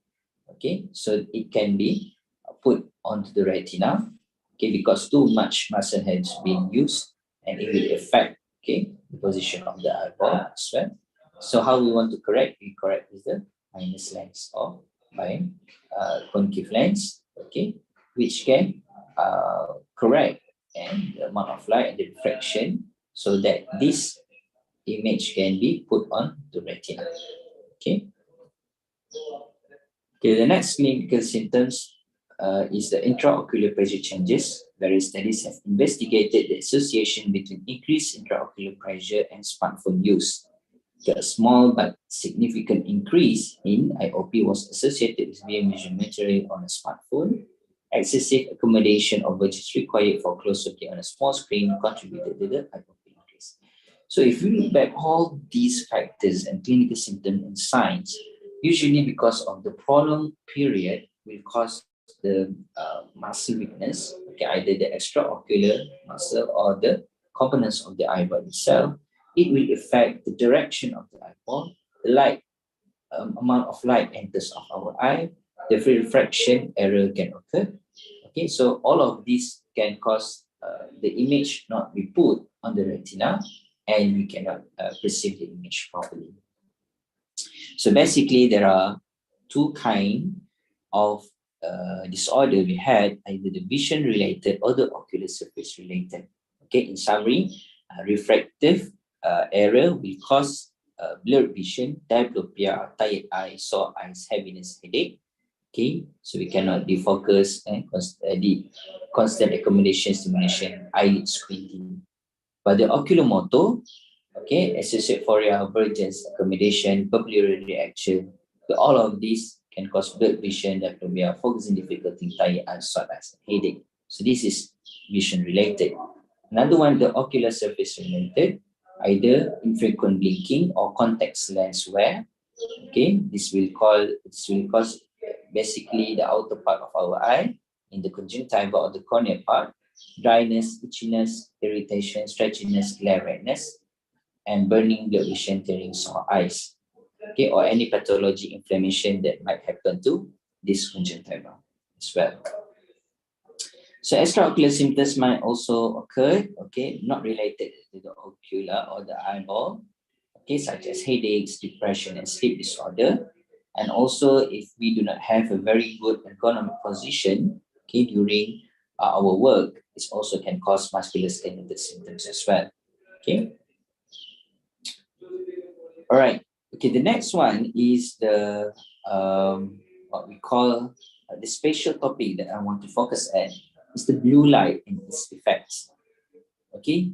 Speaker 3: Okay, so it can be put onto the retina. Okay, because too much muscle has been used, and it will affect, okay, the position of the eyeball as well. So how we want to correct? We correct with the minus lens or by concave lens, okay, which can correct and the amount of light and the refraction, so that this image can be put on the retina. Okay. Okay, the next clinical symptoms is the intraocular pressure changes. Various studies have investigated the association between increased intraocular pressure and smartphone use. A small but significant increase in IOP was associated with being measurement on a smartphone. Excessive accommodation of verges required for close looking on a small screen contributed to the IOP increase. So if you look back all these factors and clinical symptoms and signs, usually because of the prolonged period will cause the muscle weakness, okay, either the extraocular muscle or the components of the eyeball itself. It will affect the direction of the eyeball, the light, amount of light enters of our eye, the refraction error can occur. Okay, so all of this can cause the image not be put on the retina, and we cannot perceive the image properly. So basically, there are two kinds of disorder we had, either the vision related or the ocular surface related. Okay, in summary, refractive error will cause blurred vision, diplopia, tired eye, sore eyes, heaviness, headache. Okay, so we cannot defocus and the constant accommodation, stimulation, eyelid squinting. But the oculomotor, okay, associated foria, vergence, accommodation, papillary reaction, all of these can cause blurred vision, diplopia, focusing difficulty, tired eyes, sore eyes, headache. So this is vision related. Another one, the ocular surface related, either infrequent blinking or contact lens wear. Okay, this will cause basically the outer part of our eye in the conjunctiva or the cornea part, dryness, itchiness, irritation, stretchiness, glare redness, and burning, blurred vision, tearing, sore eyes. Okay, or any pathology, inflammation that might happen to this conjunctiva as well. So extraocular symptoms might also occur, okay, not related to the ocular or the eyeball, okay, such as headaches, depression, and sleep disorder. And also if we do not have a very good ergonomic position, okay, during our work, it also can cause musculoskeletal symptoms as well. Okay. All right. Okay. The next one is the what we call the spatial topic that I want to focus at is the blue light and its effects. Okay.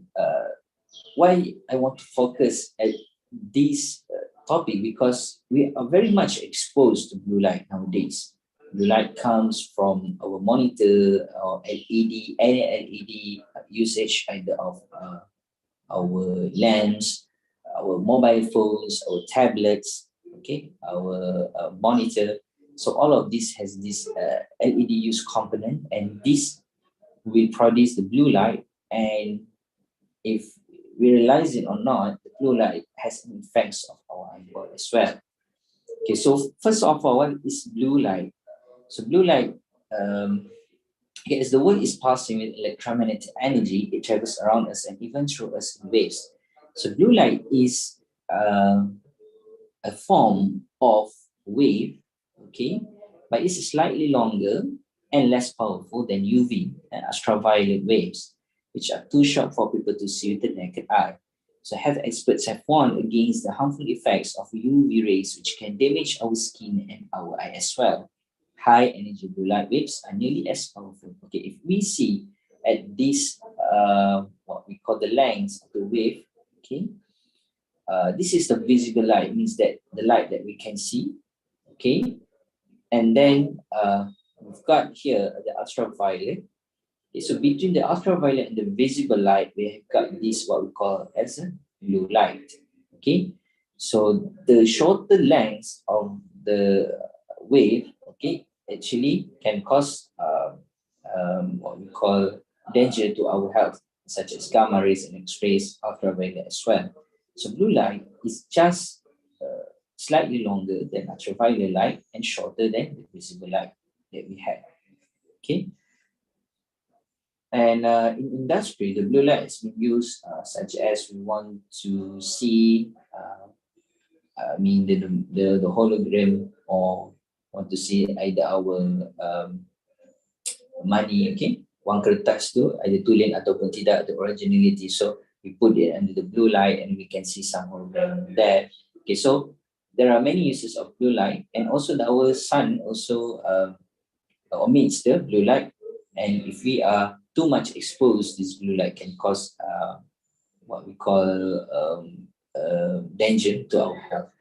Speaker 3: Why I want to focus at this topic, because we are very much exposed to blue light nowadays. Blue light comes from our monitor or LED, any LED usage, either of our lamps, our mobile phones, our tablets, okay, our monitor. So all of this has this LED use component, and this will produce the blue light. And if we realize it or not, the blue light has an effects of our eyeball as well. Okay, so first of all, what is blue light? So blue light, okay, as the world is passing with electromagnetic energy, it travels around us and even through us in waves. So blue light is a form of wave, okay, but it's slightly longer and less powerful than UV and ultraviolet waves, which are too short for people to see with the naked eye. So health experts have warned against the harmful effects of UV rays, which can damage our skin and our eye as well. High energy blue light waves are nearly as powerful. Okay, if we see at this, what we call the length of the wave, okay, this is the visible light, means that the light that we can see, okay, and then we've got here the ultraviolet. Okay, so between the ultraviolet and the visible light, we have got this what we call as a blue light. Okay, so the shorter length of the wave, okay, actually can cause what we call danger to our health, such as gamma rays and X-rays, ultraviolet as well. So blue light is just slightly longer than ultraviolet light and shorter than the visible light that we have. Okay. And in industry, the blue light has been used such as we want to see, the hologram, or want to see either our money, okay, wang kertas tu ada tulen ataupun tidak, the originality. So we put it under the blue light and we can see some hologram there. Okay, so there are many uses of blue light, and also our sun also emits the blue light, and if we are too much exposed, this blue light can cause what we call danger to our health.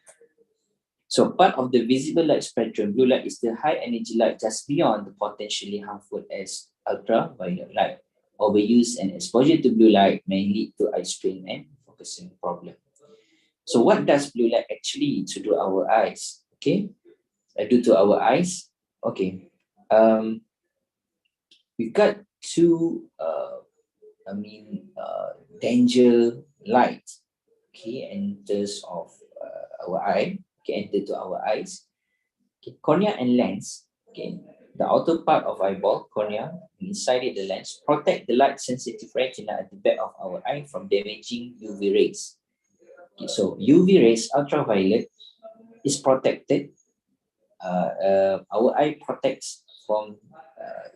Speaker 3: So part of the visible light spectrum, blue light is the high energy light just beyond the potentially harmful as ultraviolet light. Overuse and exposure to blue light may lead to eye strain and focusing problem. So what does blue light actually do to our eyes? Okay, do to our eyes. Okay, we've got two danger light, okay, enters of our eye, okay, enter to our eyes. Okay, cornea and lens, okay, the outer part of eyeball, cornea, inside it the lens, protect the light sensitive retina at the back of our eye from damaging UV rays. Okay, so UV rays, ultraviolet, is protected. Our eye protects from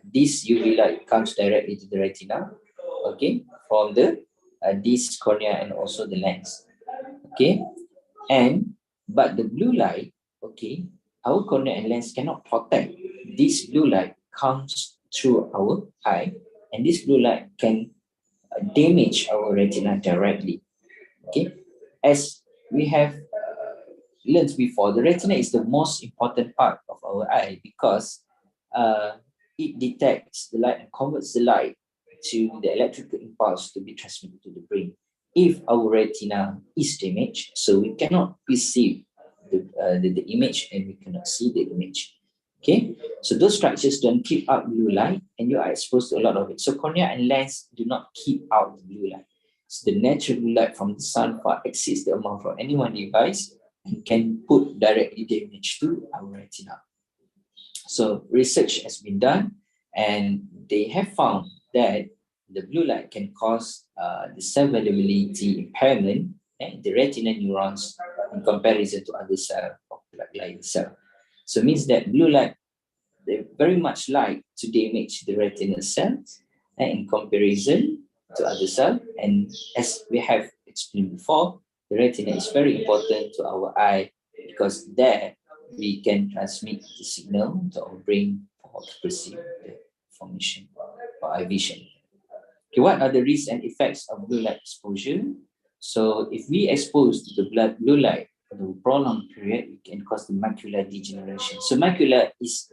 Speaker 3: this UV light, comes directly to the retina, okay, from the this cornea and also the lens. Okay, but the blue light, okay, our cornea and lens cannot protect. This blue light comes through our eye, and this blue light can damage our retina directly. Okay, as we have learned before, the retina is the most important part of our eye, because it detects the light and converts the light to the electrical impulse to be transmitted to the brain. If our retina is damaged, so we cannot perceive the image, and we cannot see the image. Okay, so those structures don't keep out blue light, and you are exposed to a lot of it. So cornea and lens do not keep out the blue light. So the natural blue light from the sun far exceeds the amount from any one device and can put directly damage to our retina. So research has been done, and they have found that the blue light can cause the cell variability impairment and the retina neurons in comparison to other cells, like glial cell. So it means that blue light they very much like to damage the retinal cells in comparison to other cells. And as we have explained before, the retina is very important to our eye because there we can transmit the signal to our brain for to perceive the information or eye vision. Okay, what are the risks and effects of blue light exposure? So if we expose to the blue light for the prolonged period, it can cause the macular degeneration. So macula is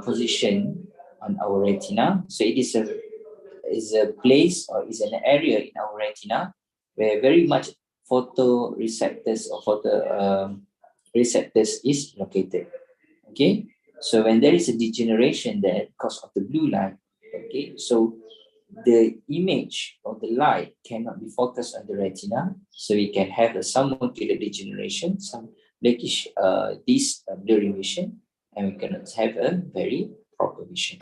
Speaker 3: position on our retina. So it is a place or is an area in our retina where very much photoreceptors or receptors is located. Okay, so when there is a degeneration there because of the blue light, okay, so the image of the light cannot be focused on the retina, so we can have some macular degeneration, some blackish, blurry vision, and we cannot have a very proper vision.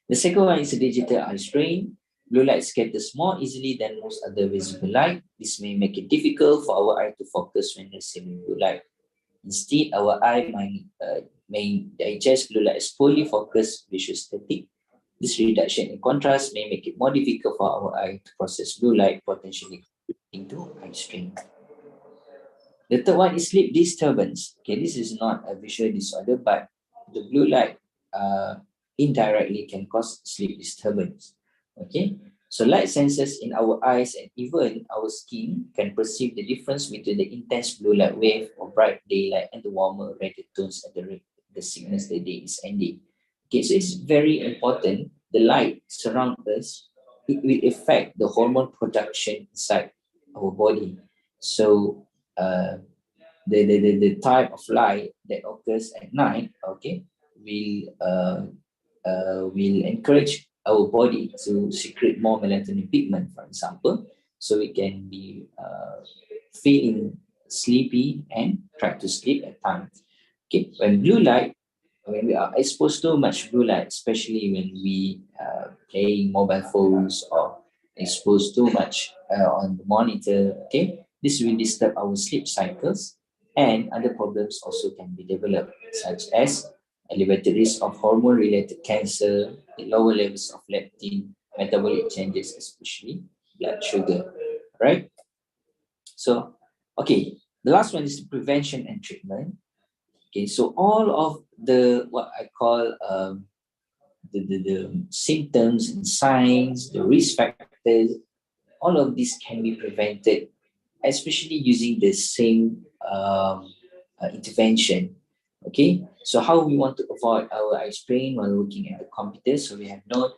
Speaker 3: The second one is a digital eye strain. Blue light scatters more easily than most other visible light. This may make it difficult for our eye to focus when receiving blue light. Instead, our eye may digest blue light as fully focused visual static. This reduction in contrast may make it more difficult for our eye to process blue light, potentially into eye strain. The third one is sleep disturbance. Okay, this is not a visual disorder, but the blue light indirectly can cause sleep disturbance. Okay, so light sensors in our eyes and even our skin can perceive the difference between the intense blue light wave or bright daylight and the warmer redder tones at the signals the day is ending. Okay, so it's very important. The light surround us. It will affect the hormone production inside our body. So the type of light that occurs at night, okay, will encourage our body to secrete more melatonin pigment, for example, so we can be feeling sleepy and try to sleep at times. Okay, when we are exposed to much blue light, especially when we playing mobile phones or exposed too much on the monitor, okay, this will disturb our sleep cycles, and other problems also can be developed, such as elevated risk of hormone-related cancer, the lower levels of leptin, metabolic changes, especially blood sugar, right? So, okay, the last one is prevention and treatment. Okay, so all of the what I call the symptoms and signs, the risk factors, all of this can be prevented, especially using the same intervention. Okay, so how we want to avoid our eye strain while looking at the computer? So we have known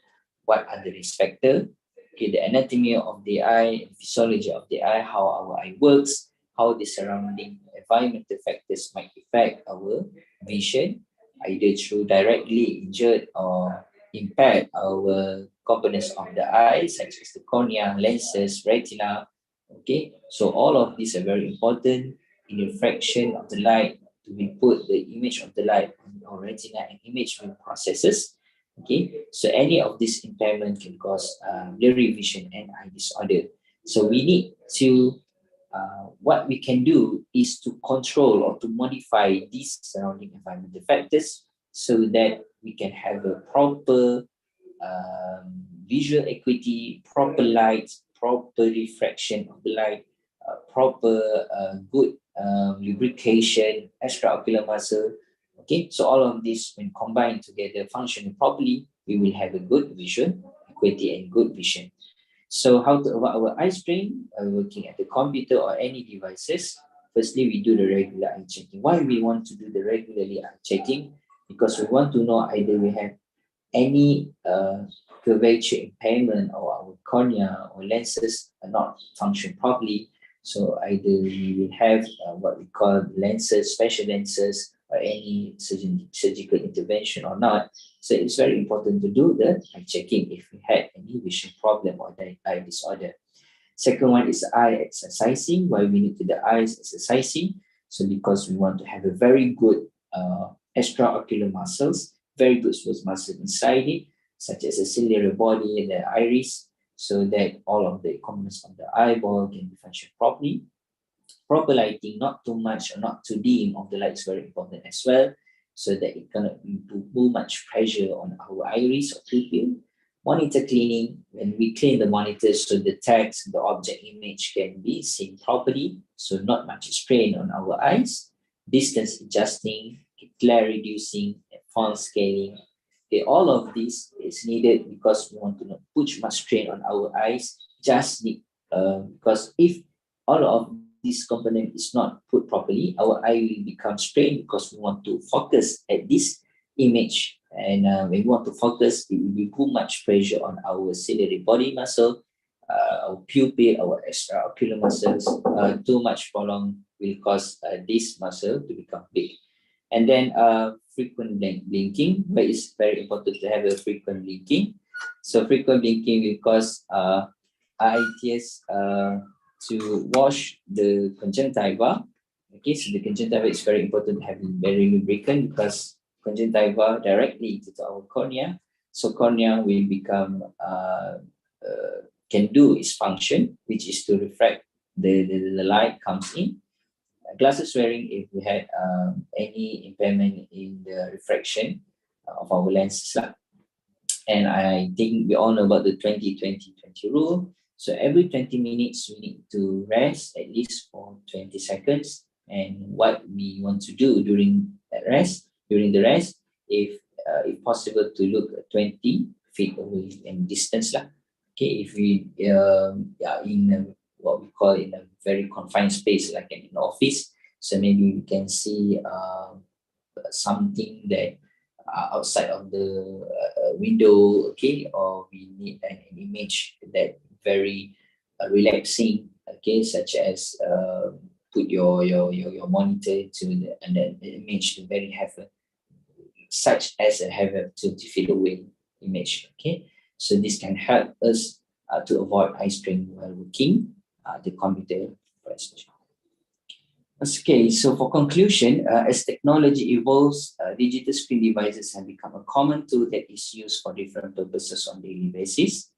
Speaker 3: what are the risk factors. Okay, the anatomy of the eye, physiology of the eye, how our eye works, how the surrounding environmental factors might affect our vision, either through directly injured or impact our components of the eye, such as the cornea, lenses, retina. Okay, so all of these are very important in refraction of the light to be put the image of the light on our retina and image beam processes. Okay, so any of this impairment can cause blurry vision and eye disorder. So we need to, what we can do is to control or to modify these surrounding environmental factors so that we can have a proper visual acuity, proper light, proper refraction of the light, proper good lubrication, extraocular muscle. Okay, so all of this when combined together functioning properly, we will have a good visual acuity and good vision. So how to avoid our eye strain working at the computer or any devices? Firstly, we do the regular eye checking. Why we want to do the regularly eye checking? Because we want to know either we have any curvature impairment or our cornea or lenses are not function properly. So either we will have what we call lenses, special lenses, or any surgical intervention or not. So it's very important to do the eye checking if we had any vision problem or eye disorder. Second one is eye exercising. Why we need to do the eyes exercising? So because we want to have a very good extraocular muscles, very good smooth muscle inside it, such as the ciliary body and the iris, so that all of the components of the eyeball can be functioned properly. Proper lighting, not too much or not too dim of the light is very important as well. so that it cannot put too much pressure on our iris or pupil. Monitor cleaning, when we clean the monitor so the text, the object image can be seen properly, so not much strain on our eyes. Distance adjusting, glare reducing, font scaling. Okay, all of this is needed because we want to not put much strain on our eyes. Just need, because if all of this component is not put properly, our eye will become strained because we want to focus at this image. And when we want to focus, it will be too much pressure on our ciliary body muscle, our pupil, our extraocular muscles. Too much prolonged will cause this muscle to become big. And then frequent blinking, but it's very important to have a frequent blinking. So frequent blinking will cause eye tears to wash the conjunctiva. Okay, so the conjunctiva is very important to have very lubricant because conjunctiva directly into our cornea. So cornea will become can do its function, which is to refract the light comes in. Glasses wearing, if we had any impairment in the refraction of our lenses. And I think we all know about the 20-20-20 rule. So every 20 minutes, we need to rest at least for 20 seconds. And what we want to do during the rest, if possible, to look 20 feet away in distance. Okay, if we in what we call in a very confined space, like in an office, so maybe we can see something that outside of the window, okay, or we need an image that very relaxing, okay, such as put your monitor to the and then the image to very have a such as a have a 20 feet away image, okay. So this can help us to avoid eye strain while working the computer presentation. Okay, so for conclusion, as technology evolves, digital screen devices have become a common tool that is used for different purposes on a daily basis.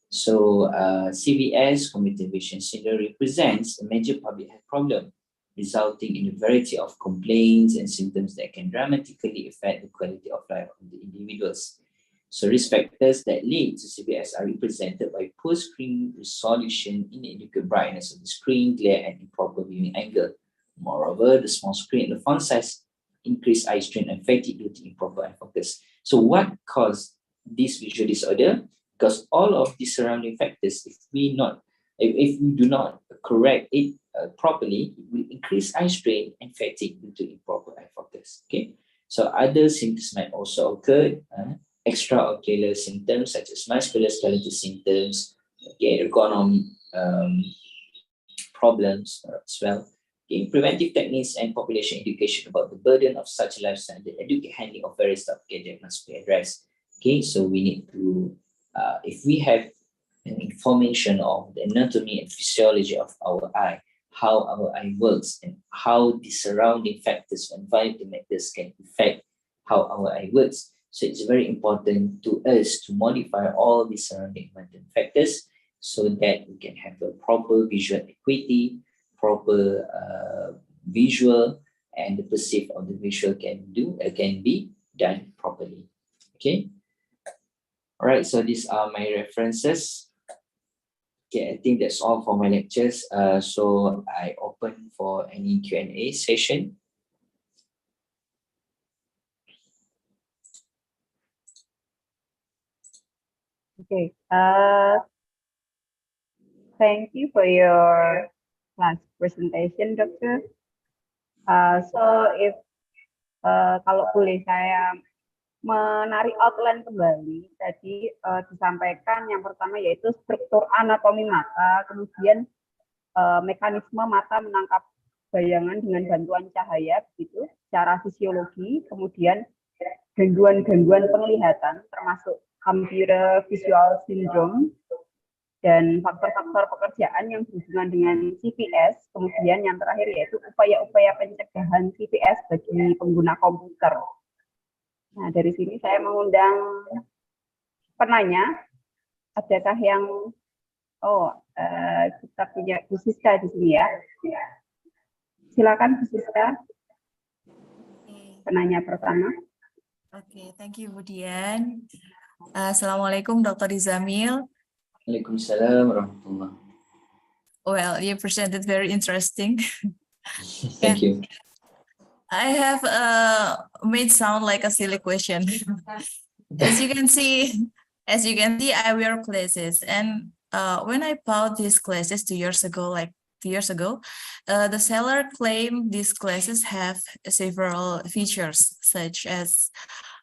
Speaker 3: So CVS, computer vision syndrome, represents a major public health problem, resulting in a variety of complaints and symptoms that can dramatically affect the quality of life of the individuals. So risk factors that lead to CVS are represented by poor screen resolution, inadequate brightness of the screen, glare, and improper viewing angle. Moreover, the small screen and the font size increase eye strain and fatigue due to improper eye focus. So what caused this visual disorder? Because all of these surrounding factors, if we do not correct it properly, it will increase eye strain and fatigue due to improper eye focus. Okay, so other symptoms might also occur. Extraocular symptoms such as musculoskeletal symptoms, okay, ergonomic problems as well. Okay, preventive techniques and population education about the burden of such lifestyle, the educate handling of various stuff gadget must be addressed. Okay, so we need to, if we have an information of the anatomy and physiology of our eye, how our eye works, and how the surrounding factors and environmental factors can affect how our eye works. So it's very important to us to modify all the surrounding environmental factors so that we can have a proper visual acuity, proper visual, and the perceive of the visual can be done properly. Okay. All right. So these are my references. Okay, I think that's all for my lectures. So I open for any Q&A session.
Speaker 8: Okay. Thank you for your last presentation, Doctor. So if kalau boleh saya menarik outline kembali, tadi disampaikan yang pertama yaitu struktur anatomi mata, kemudian mekanisme mata menangkap bayangan dengan bantuan cahaya, begitu, secara fisiologi, kemudian gangguan-gangguan penglihatan, termasuk computer visual syndrome, dan faktor-faktor pekerjaan yang berhubungan dengan CVS, kemudian yang terakhir yaitu upaya-upaya pencegahan CVS bagi pengguna komputer. Nah, dari sini saya mengundang penanya. Adakah yang, kita punya Bu Siska di sini ya. Silakan Bu Siska. penanya pertama.
Speaker 2: Okay, thank you, Budian. Assalamualaikum, Dr. Izamil.
Speaker 3: Waalaikumsalam warahmatullah.
Speaker 2: Well, you presented very interesting.
Speaker 3: Thank you.
Speaker 2: I have made sound like a silly question. As you can see, I wear glasses, and when I bought these glasses 2 years ago, the seller claimed these glasses have several features such as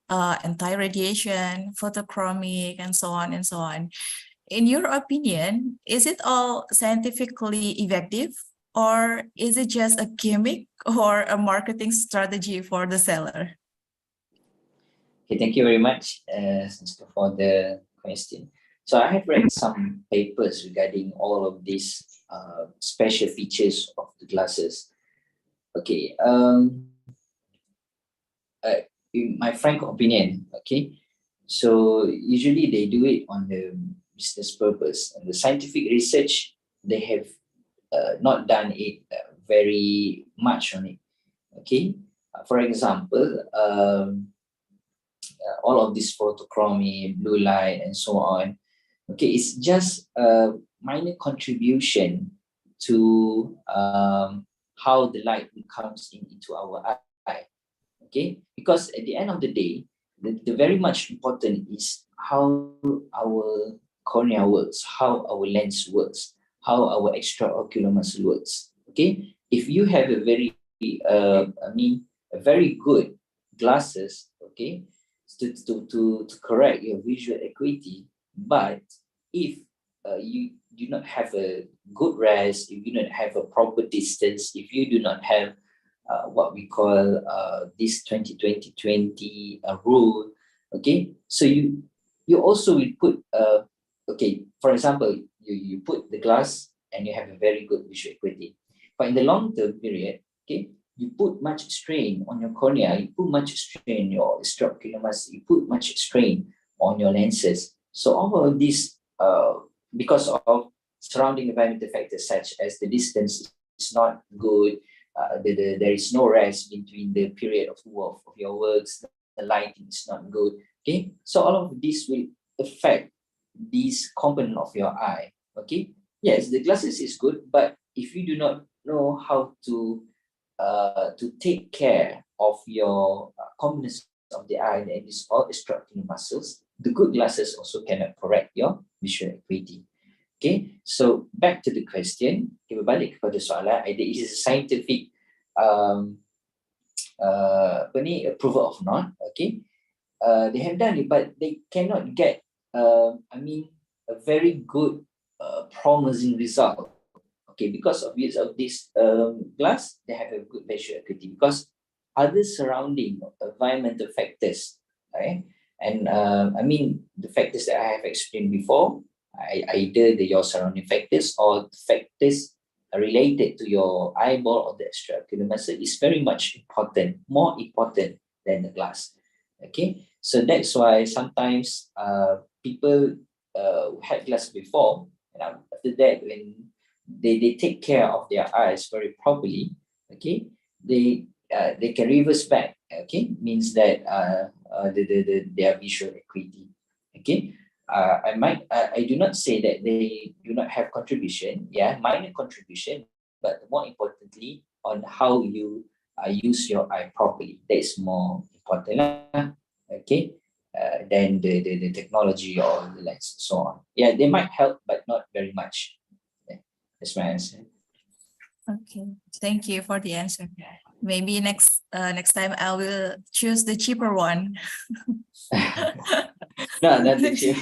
Speaker 2: anti-radiation, photochromic, and so on and so on. In your opinion, is it all scientifically effective, or is it just a gimmick or a marketing strategy for the seller?
Speaker 3: Okay, thank you very much, Sister, for the question. So I have read some papers regarding all of these special features of the glasses. Okay, in my frank opinion, okay, so usually they do it on the business purpose, and the scientific research they have not done it very much on it. Okay, for example, all of this photochromy, blue light, and so on. Okay, it's just a minor contribution to how the light comes into our eye. Okay, because at the end of the day, the very much important is how our cornea works, how our lens works, how our extraocular muscle works. Okay, if you have a very a very good glasses, okay, to correct your visual acuity, but if you do not have a good rest, if you don't have a proper distance, if you do not have what we call this 20-20-20 rule, okay, so you also will put okay, for example, you put the glass and you have a very good visual acuity, but in the long term period, okay, you put much strain on your cornea, you put much strain on your extraocular muscle, you put much strain on your lenses. So all of this, because of surrounding environmental factors such as the distance is not good, there is no rest between the period of your works, the lighting is not good. Okay, so all of this will affect this component of your eye. Okay, yes, the glasses is good, but if you do not know how to take care of your components of the eye and it's all extraocular muscles, the good glasses also cannot correct your visual acuity. Okay, so back to the question, kita balik kepada soalan, either it is a scientific approval of not, okay, they have done it, but they cannot get a very good promising result. Okay, because of use of this glass, they have a good visual acuity because other surrounding environmental factors, right? And the factors that I have explained before, either your surrounding factors or factors related to your eyeball or the extraocular muscle is very much important, more important than the glass. Okay, so that's why sometimes people who had glass before, and after that when they take care of their eyes very properly, okay, they can reverse back, okay, means that their visual acuity. Okay, I do not say that they do not have contribution, yeah, minor contribution, but more importantly on how you use your eye properly. That is more important, okay, than the technology or the lens, so on. Yeah, they might help, but not very much. That's my answer.
Speaker 2: Okay, thank you for the answer. Maybe next time I will choose the cheaper one.
Speaker 3: No, not the cheap.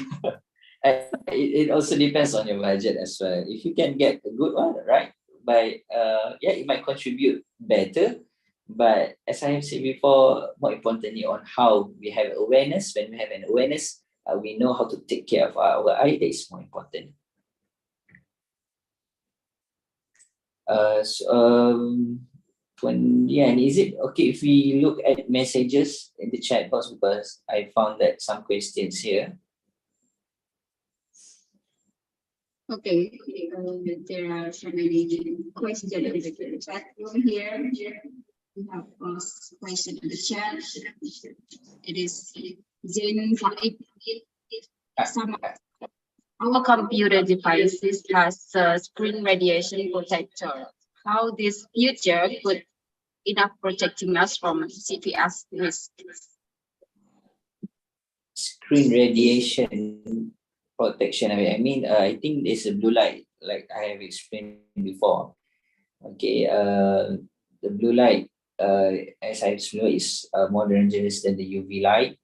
Speaker 3: It also depends on your budget as well. If you can get a good one, right? But it might contribute better. But as I have said before, more importantly on how we have awareness. When we have an awareness, we know how to take care of our eye. That is more important. And is it okay if we look at messages in the chat box, because I found that some questions here.
Speaker 5: Okay, there are so many questions in the chat room here. We have a question in the chat. It is Zain Faik. Some our computer devices has a screen radiation protector. How this feature could enough protecting us from CPS risk?
Speaker 3: Screen radiation protection. I think it's a blue light, like I have explained before. Okay, the blue light, as I explained, is more dangerous than the UV light.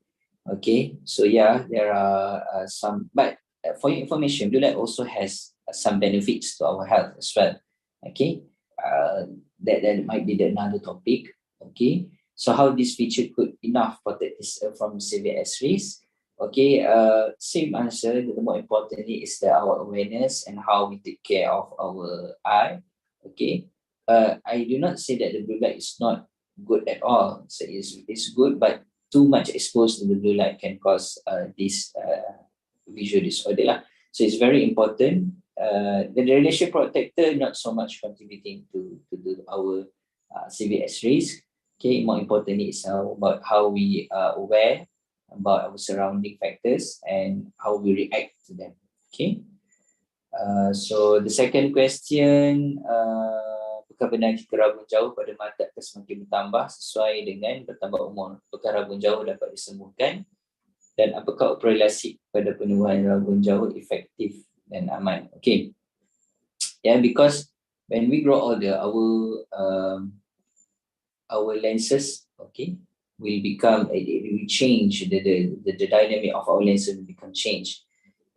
Speaker 3: Okay, so yeah, there are some, but for your information, blue light also has some benefits to our health as well. Okay, that might be another topic. Okay, so how this feature could enough protect us from severe X-rays? Okay, same answer. The more importantly is our awareness and how we take care of our eye. Okay, I do not say that the blue light is not good at all. So it's good, but too much exposed to the blue light can cause this visual disorder lah. So it's very important. The radiation protector not so much contributing to our severe X-rays. Okay, more importantly is about how we are aware about our surrounding factors and how we react to them. Okay. So the second question, apakah benar jika rabun jauh pada mata akan semakin bertambah sesuai dengan bertambah umur? Apakah rabun jauh dapat disembuhkan? Dan apakah operasi pada penyembuhan rabun jauh efektif dan aman? Okay. Yeah, because when we grow older, our lenses, okay, will become, it will change, the dynamic of our lenses will become changed.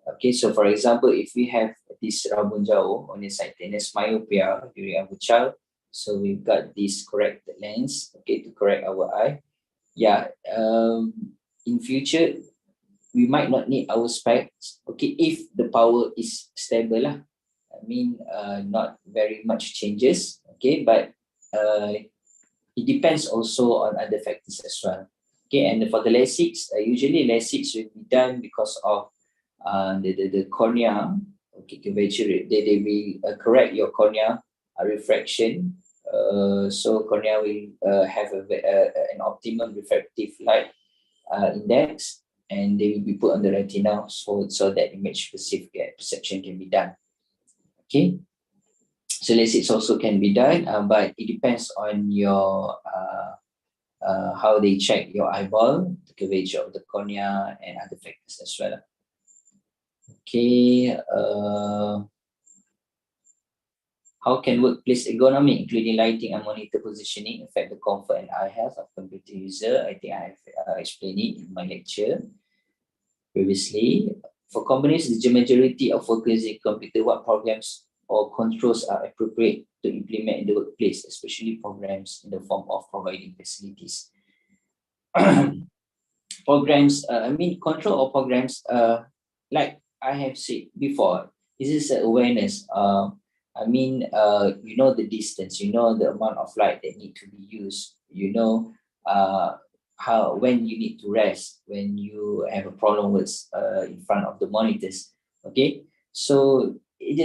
Speaker 3: Okay, so for example, if we have this rabun jauh on the sightedness myopia during our child, so we've got this corrected lens, okay, to correct our eye. Yeah, in future, we might not need our specs, okay, if the power is stable lah. Not very much changes, okay, but it depends also on other factors as well. Okay, and for the LASIKs, usually LASIKs will be done because of the cornea, okay, curvature. They will correct your cornea refraction. So cornea will have an optimum refractive light index, and they will be put on the retina so that image perception can be done. Okay, so LASIK also can be done, but it depends on your how they check your eyeball, the curvature of the cornea, and other factors as well. Okay, how can workplace ergonomy, including lighting and monitor positioning, affect the comfort and eye health of computer user? I think I have explained it in my lecture previously. For companies, the majority of workers in computer, what programs or controls are appropriate to implement in the workplace, especially programs in the form of providing facilities? Programs, control or programs, like I have said before, this is awareness. You know the distance, you know the amount of light that need to be used, you know when you need to rest, when you have a problem with in front of the monitors. Okay, so it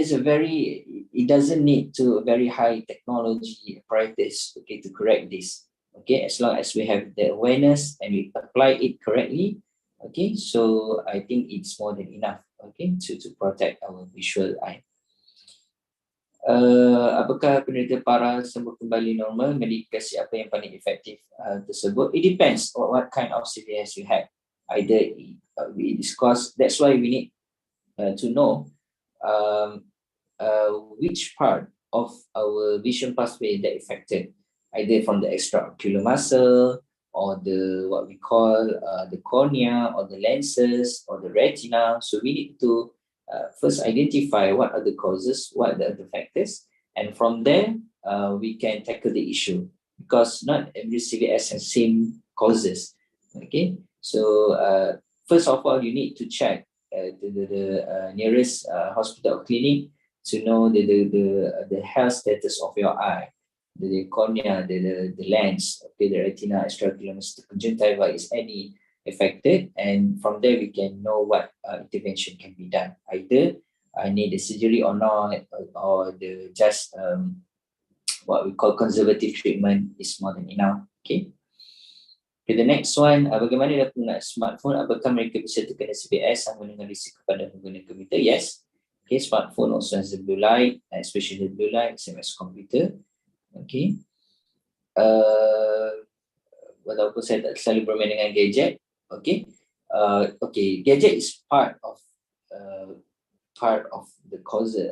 Speaker 3: doesn't need to a very high technology apparatus, okay, to correct this. Okay, as long as we have the awareness and we apply it correctly, okay, so I think it's more than enough, okay, to protect our visual eye. Apakah penderita para sembuh kembali normal, medikasi apa yang paling efektif tersebut? It depends on what kind of CVS you have. Either we discuss, that's why we need to know which part of our vision pathway that affected, either from the extraocular muscle or the what we call the cornea or the lenses or the retina. So we need to first identify what are the causes, what are the factors, and from there we can tackle the issue, because not every CVS has same causes. Okay, so first of all, you need to check the nearest hospital or clinic to know the health status of your eye, the cornea, the lens, okay, the retina, extraocular, the conjunctiva, is any affected, and from there we can know what intervention can be done. Either I need a surgery or not, or the just what we call conservative treatment is more than enough. Okay. Okay, the next one, bagaimana dengan penggunaan smartphone? Apakah mereka bisa terkena CBS sama dengan risiko pada pengguna komputer? Yes. Okay, smartphone also has the blue light, especially the blue light, same as computer. Okay. Walaupun saya tak selalu bermain dengan gadget. Okay. Okay, gadget is part of the causes,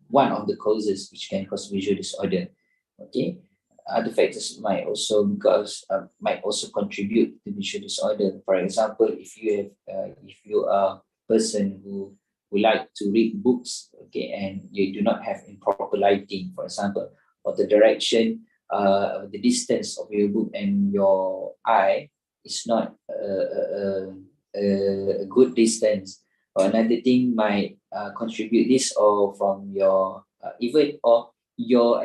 Speaker 3: one of the causes which can cause visual disorder. Okay. Other factors might also contribute to visual disorder. For example, if you are a person who like to read books, okay, and you do not have improper lighting, for example, or the direction, the distance of your book and your eye is not a good distance, or another thing might contribute this, or from your your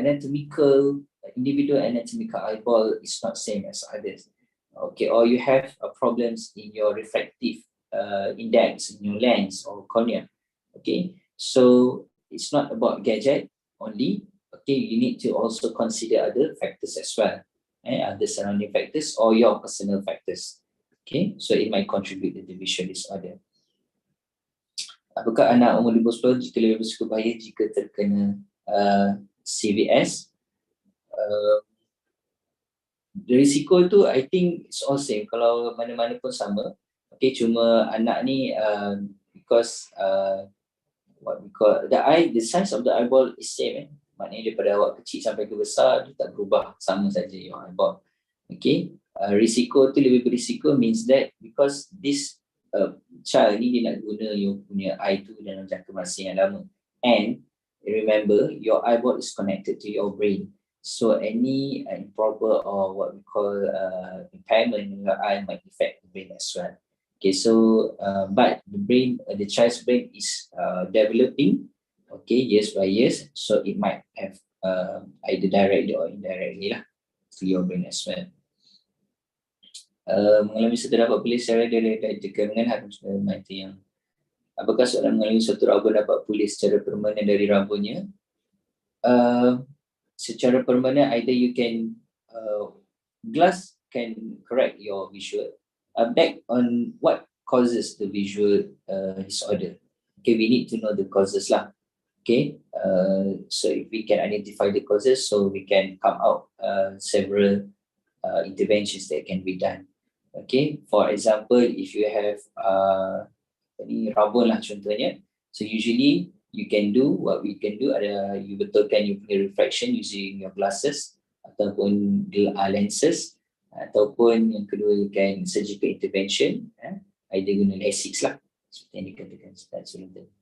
Speaker 3: individual anatomical eyeball is not same as others. Okay, or you have problems in your refractive index in your lens or cornea. Okay, so it's not about gadget only. Okay, you need to also consider other factors as well, other surrounding factors or your personal factors. Okay, so it might contribute to the visual disorder. Apakah anak umur 15 tahun jika lebih berisiko bahaya jika terkena CVS? Risiko tu I think it's all same, kalau mana-mana pun sama. Okay, cuma anak ni because what we call the size of the eyeball is same, maknanya daripada awak kecil sampai ke besar dia tak berubah, sama saja your eyeball. Okay, risiko tu lebih berisiko means that because this child ni dia nak guna you punya eye tu dalam jangka masa yang lama, and remember your eyeball is connected to your brain. So any improper or what we call impairment in your eye might affect the brain as well. Okay, so but the child's brain is developing, okay, years by years, so it might have either directly or indirectly lah to your brain as well. Mengalami satu dapat pulih secara diagnostikan dengan hakim secara mati yang apakah seorang mengalami satu raba dapat pulih secara permanen dari rabanya? Secara permanen, either you can glass can correct your visual. Back on what causes the visual disorder. Okay, we need to know the causes lah. Okay, so if we can identify the causes, so we can come out several interventions that can be done. Okay, for example, if you have rabun lah contohnya, so usually you can do what we can do ada you betulkan you punya refraction using your glasses ataupun lenses, ataupun yang kedua you can surgical intervention, either guna LASIK lah seperti yang dikatakan sebelum tadi.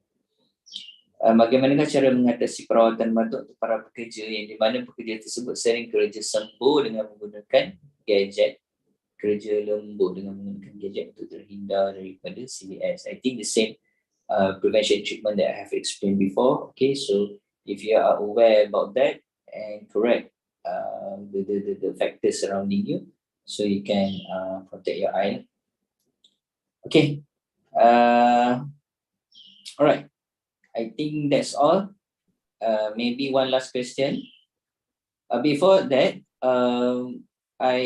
Speaker 3: Bagaimanakah cara mengatasi perawatan mata untuk para pekerja yang di mana pekerja tersebut sering kerja sembur dengan menggunakan gadget, kerja lembur dengan menggunakan gadget untuk terhindar daripada CVS? I think the same prevention treatment that I have explained before. Okay, so if you are aware about that and correct the factors surrounding you, so you can protect your eye. Okay, all right, I think that's all. Maybe one last question. Before that, I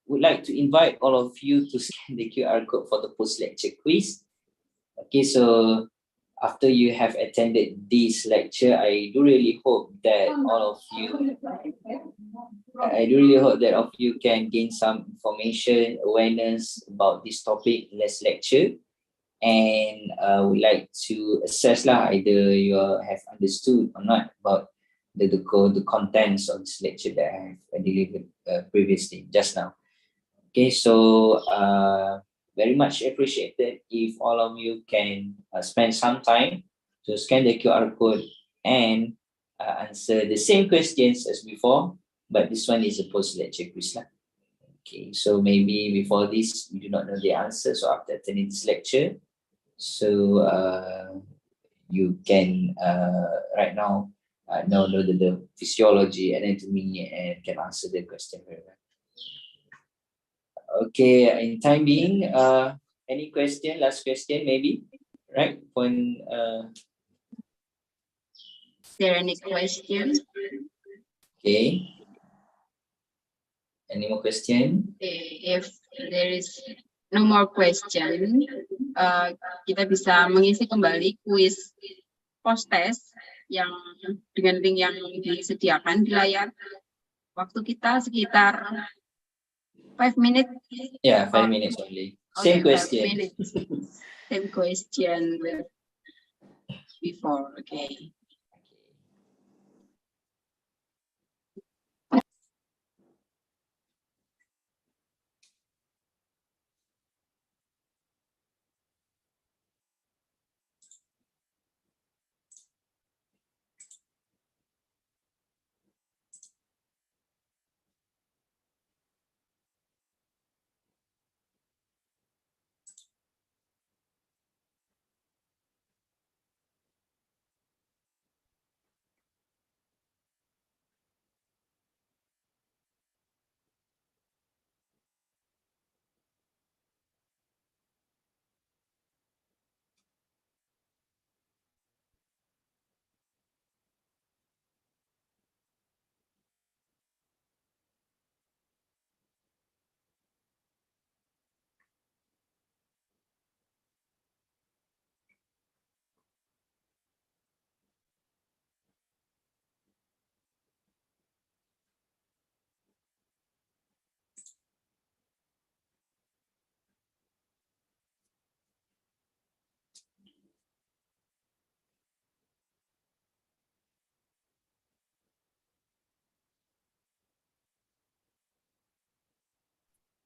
Speaker 3: would like to invite all of you to scan the QR code for the post-lecture quiz. Okay, so after you have attended this lecture, I do really hope that all of you can gain some information, awareness about this topic in this lecture, and would like to assess lah either you have understood or not about the contents of this lecture that I have delivered previously, just now. Okay, so very much appreciated if all of you can spend some time to scan the QR code and answer the same questions as before, but this one is a post-lecture quiz lah. Okay, so maybe before this you do not know the answer, so after attending this lecture, so you can right now know the physiology, anatomy, and can answer the question very well. Okay, in time being, any question, last question maybe, right?
Speaker 5: there any questions?
Speaker 3: Okay. Any more question?
Speaker 5: If there is no more question, kita bisa mengisi kembali kuis post-test yang dengan link yang disediakan di layar. Waktu kita sekitar 5 minutes.
Speaker 3: Yeah, 5 minutes only. Same question.
Speaker 5: 5 minutes. Same question with before. Okay.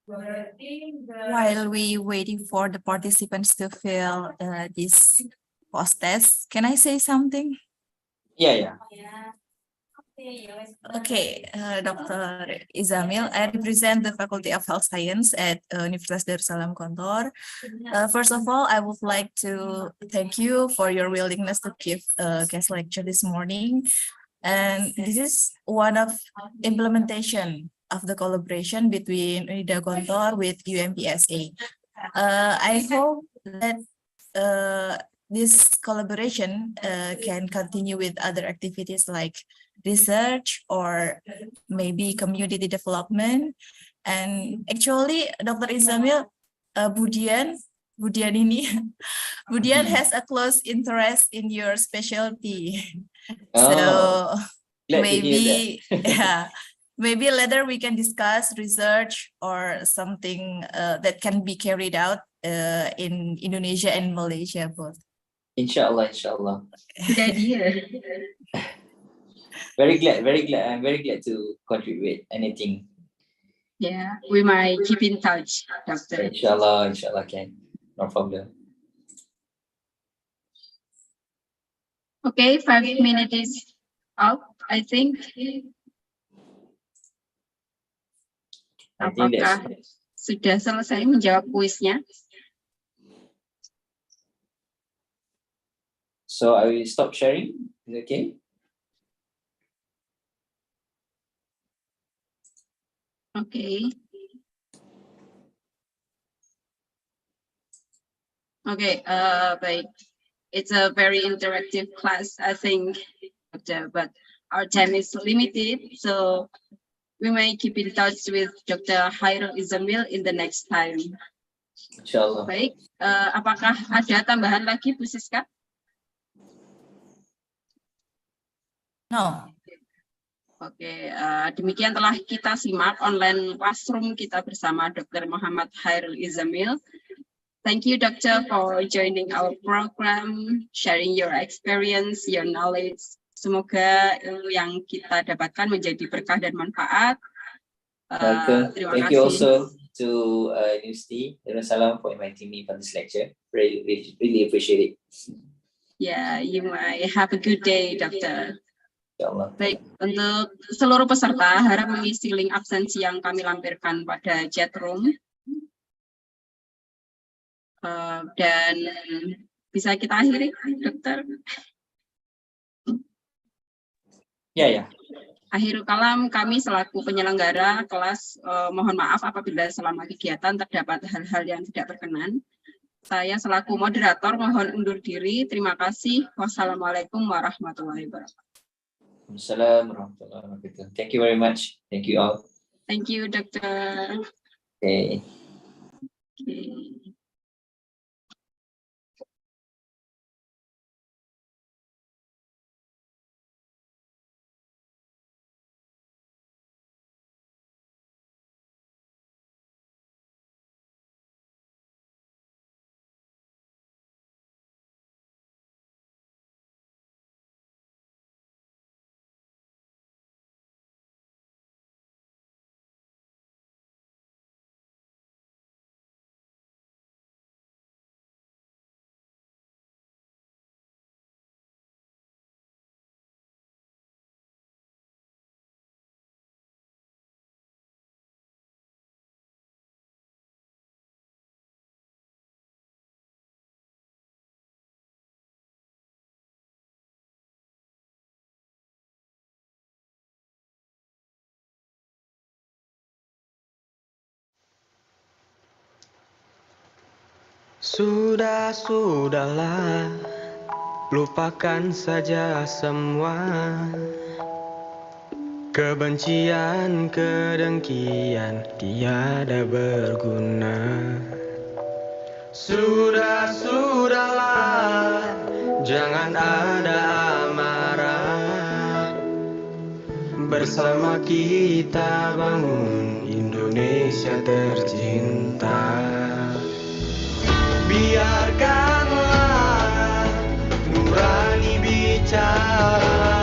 Speaker 2: While we waiting for the participants to fill this post test, can I say something?
Speaker 3: Yeah.
Speaker 2: Okay, Dr. Izamil, I represent the Faculty of Health Science at Universitas Darussalam Kontor. First of all, I would like to thank you for your willingness to give a guest lecture this morning. And this is one of implementation of the collaboration between Unida Kontor with UMPSA. I hope that this collaboration can continue with other activities like research or maybe community development. And actually, Dr. Izamil, Budian has a close interest in your specialty. So
Speaker 3: glad to hear
Speaker 2: maybe maybe later we can discuss research or something that can be carried out in Indonesia and Malaysia both.
Speaker 3: Inshallah.
Speaker 5: Good idea.
Speaker 3: Very glad. I'm very glad to contribute anything.
Speaker 5: Yeah, we might keep in touch, Doctor.
Speaker 3: Inshallah, can. No problem.
Speaker 5: Okay, 5 minutes is out, I think. Apakah sudah selesai menjawab kuisnya?
Speaker 3: So I will stop sharing. Is it okay?
Speaker 5: Okay. Okay, baik. It's a very interactive class, I think, but our time is limited, so we may keep in touch with Dr. Hairul Izamil in the next time.
Speaker 3: Inshallah.
Speaker 5: Baik, apakah ada tambahan lagi, Bu Siska?
Speaker 2: No.
Speaker 5: Oke, demikian telah kita simak online classroom kita bersama Dr. Muhammad Hairul Izamil. Thank you, Doctor, for joining our program, sharing your experience, your knowledge. Semoga ilmu yang kita dapatkan menjadi berkah dan manfaat.
Speaker 3: Terima kasih. Thank you also to University Darussalam for inviting me for this lecture. Really appreciate it.
Speaker 5: Yeah, you might have a good day, Doctor.
Speaker 3: Insyaallah.
Speaker 5: Baik, untuk seluruh peserta harap mengisi link absensi yang kami lampirkan pada chat room. Dan bisa kita akhiri, Dokter?
Speaker 3: Ya.
Speaker 5: Akhirul kalam, kami selaku penyelenggara kelas mohon maaf apabila selama kegiatan terdapat hal-hal yang tidak berkenan. Saya selaku moderator mohon undur diri. Terima kasih. Wassalamualaikum warahmatullahi wabarakatuh.
Speaker 3: Assalamualaikum warahmatullahi wabarakatuh. Thank you very much. Thank you all.
Speaker 5: Thank you, Doctor.
Speaker 3: Okay.
Speaker 5: Okay.
Speaker 12: Sudahlah, lupakan saja semua kebencian, kedengkian, tiada berguna. Sudahlah, jangan ada amarah. Bersama kita bangun Indonesia tercinta. Biarkanlah nurani bicara,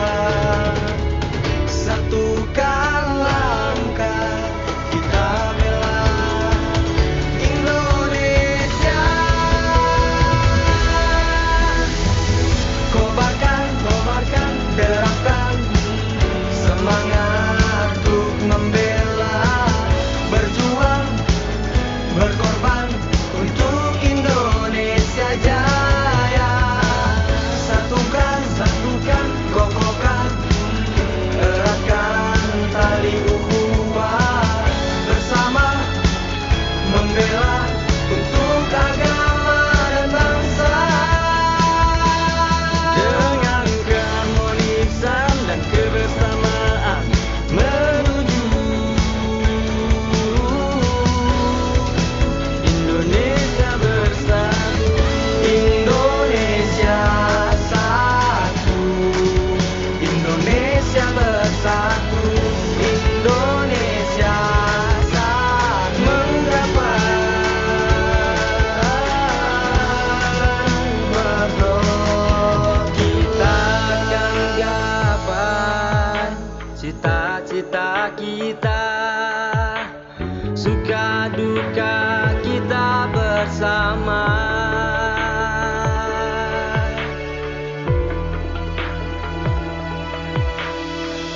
Speaker 12: satukan langkah kita bela Indonesia. Kobarkan, gerakkan semangat untuk membela, berjuang, berkorban untuk Indonesia jaya. Satukan, kokohkan, eratkan tali ukhuwah, bersama membela untuk agama dan bangsa. Dengan keharmonisan dan kebersamaan menuju Indonesia bersatu. Indonesia satu, Indonesia bersatu, Indonesia satu. Menggapai kita akan gapai cita-cita kita, suka duka kita bersama.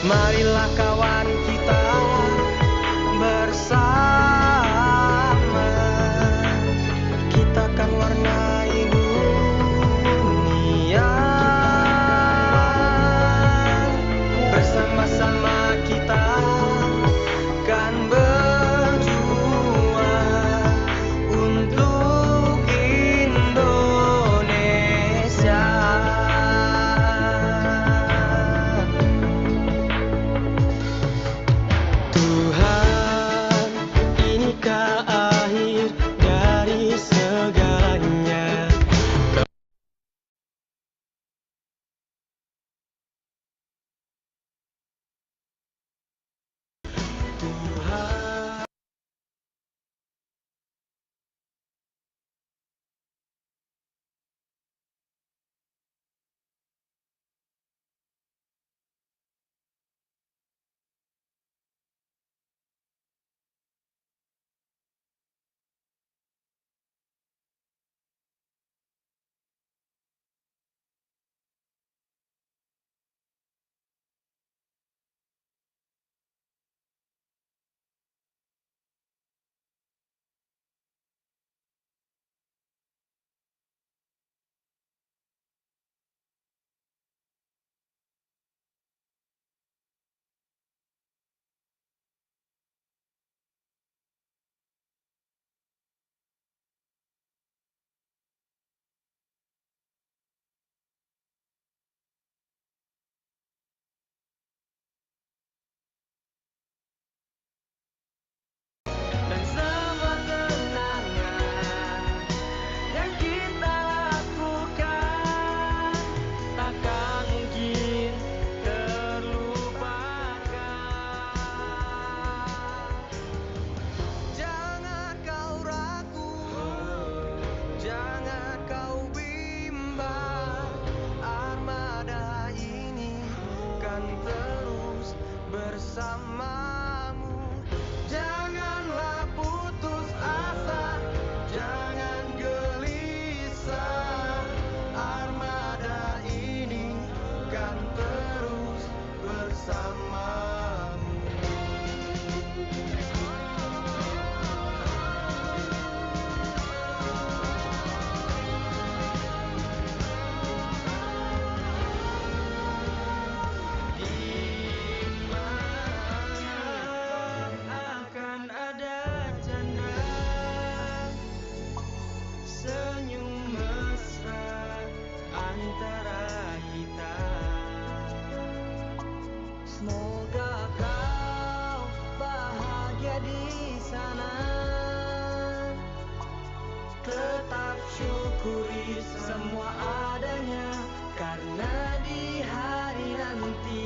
Speaker 12: Marilah kawan kita bersama, kita akan warnai dunia. Bersama-sama kita akan berjuang untuk Indonesia.
Speaker 9: syukuri semua adanya, karena di hari nanti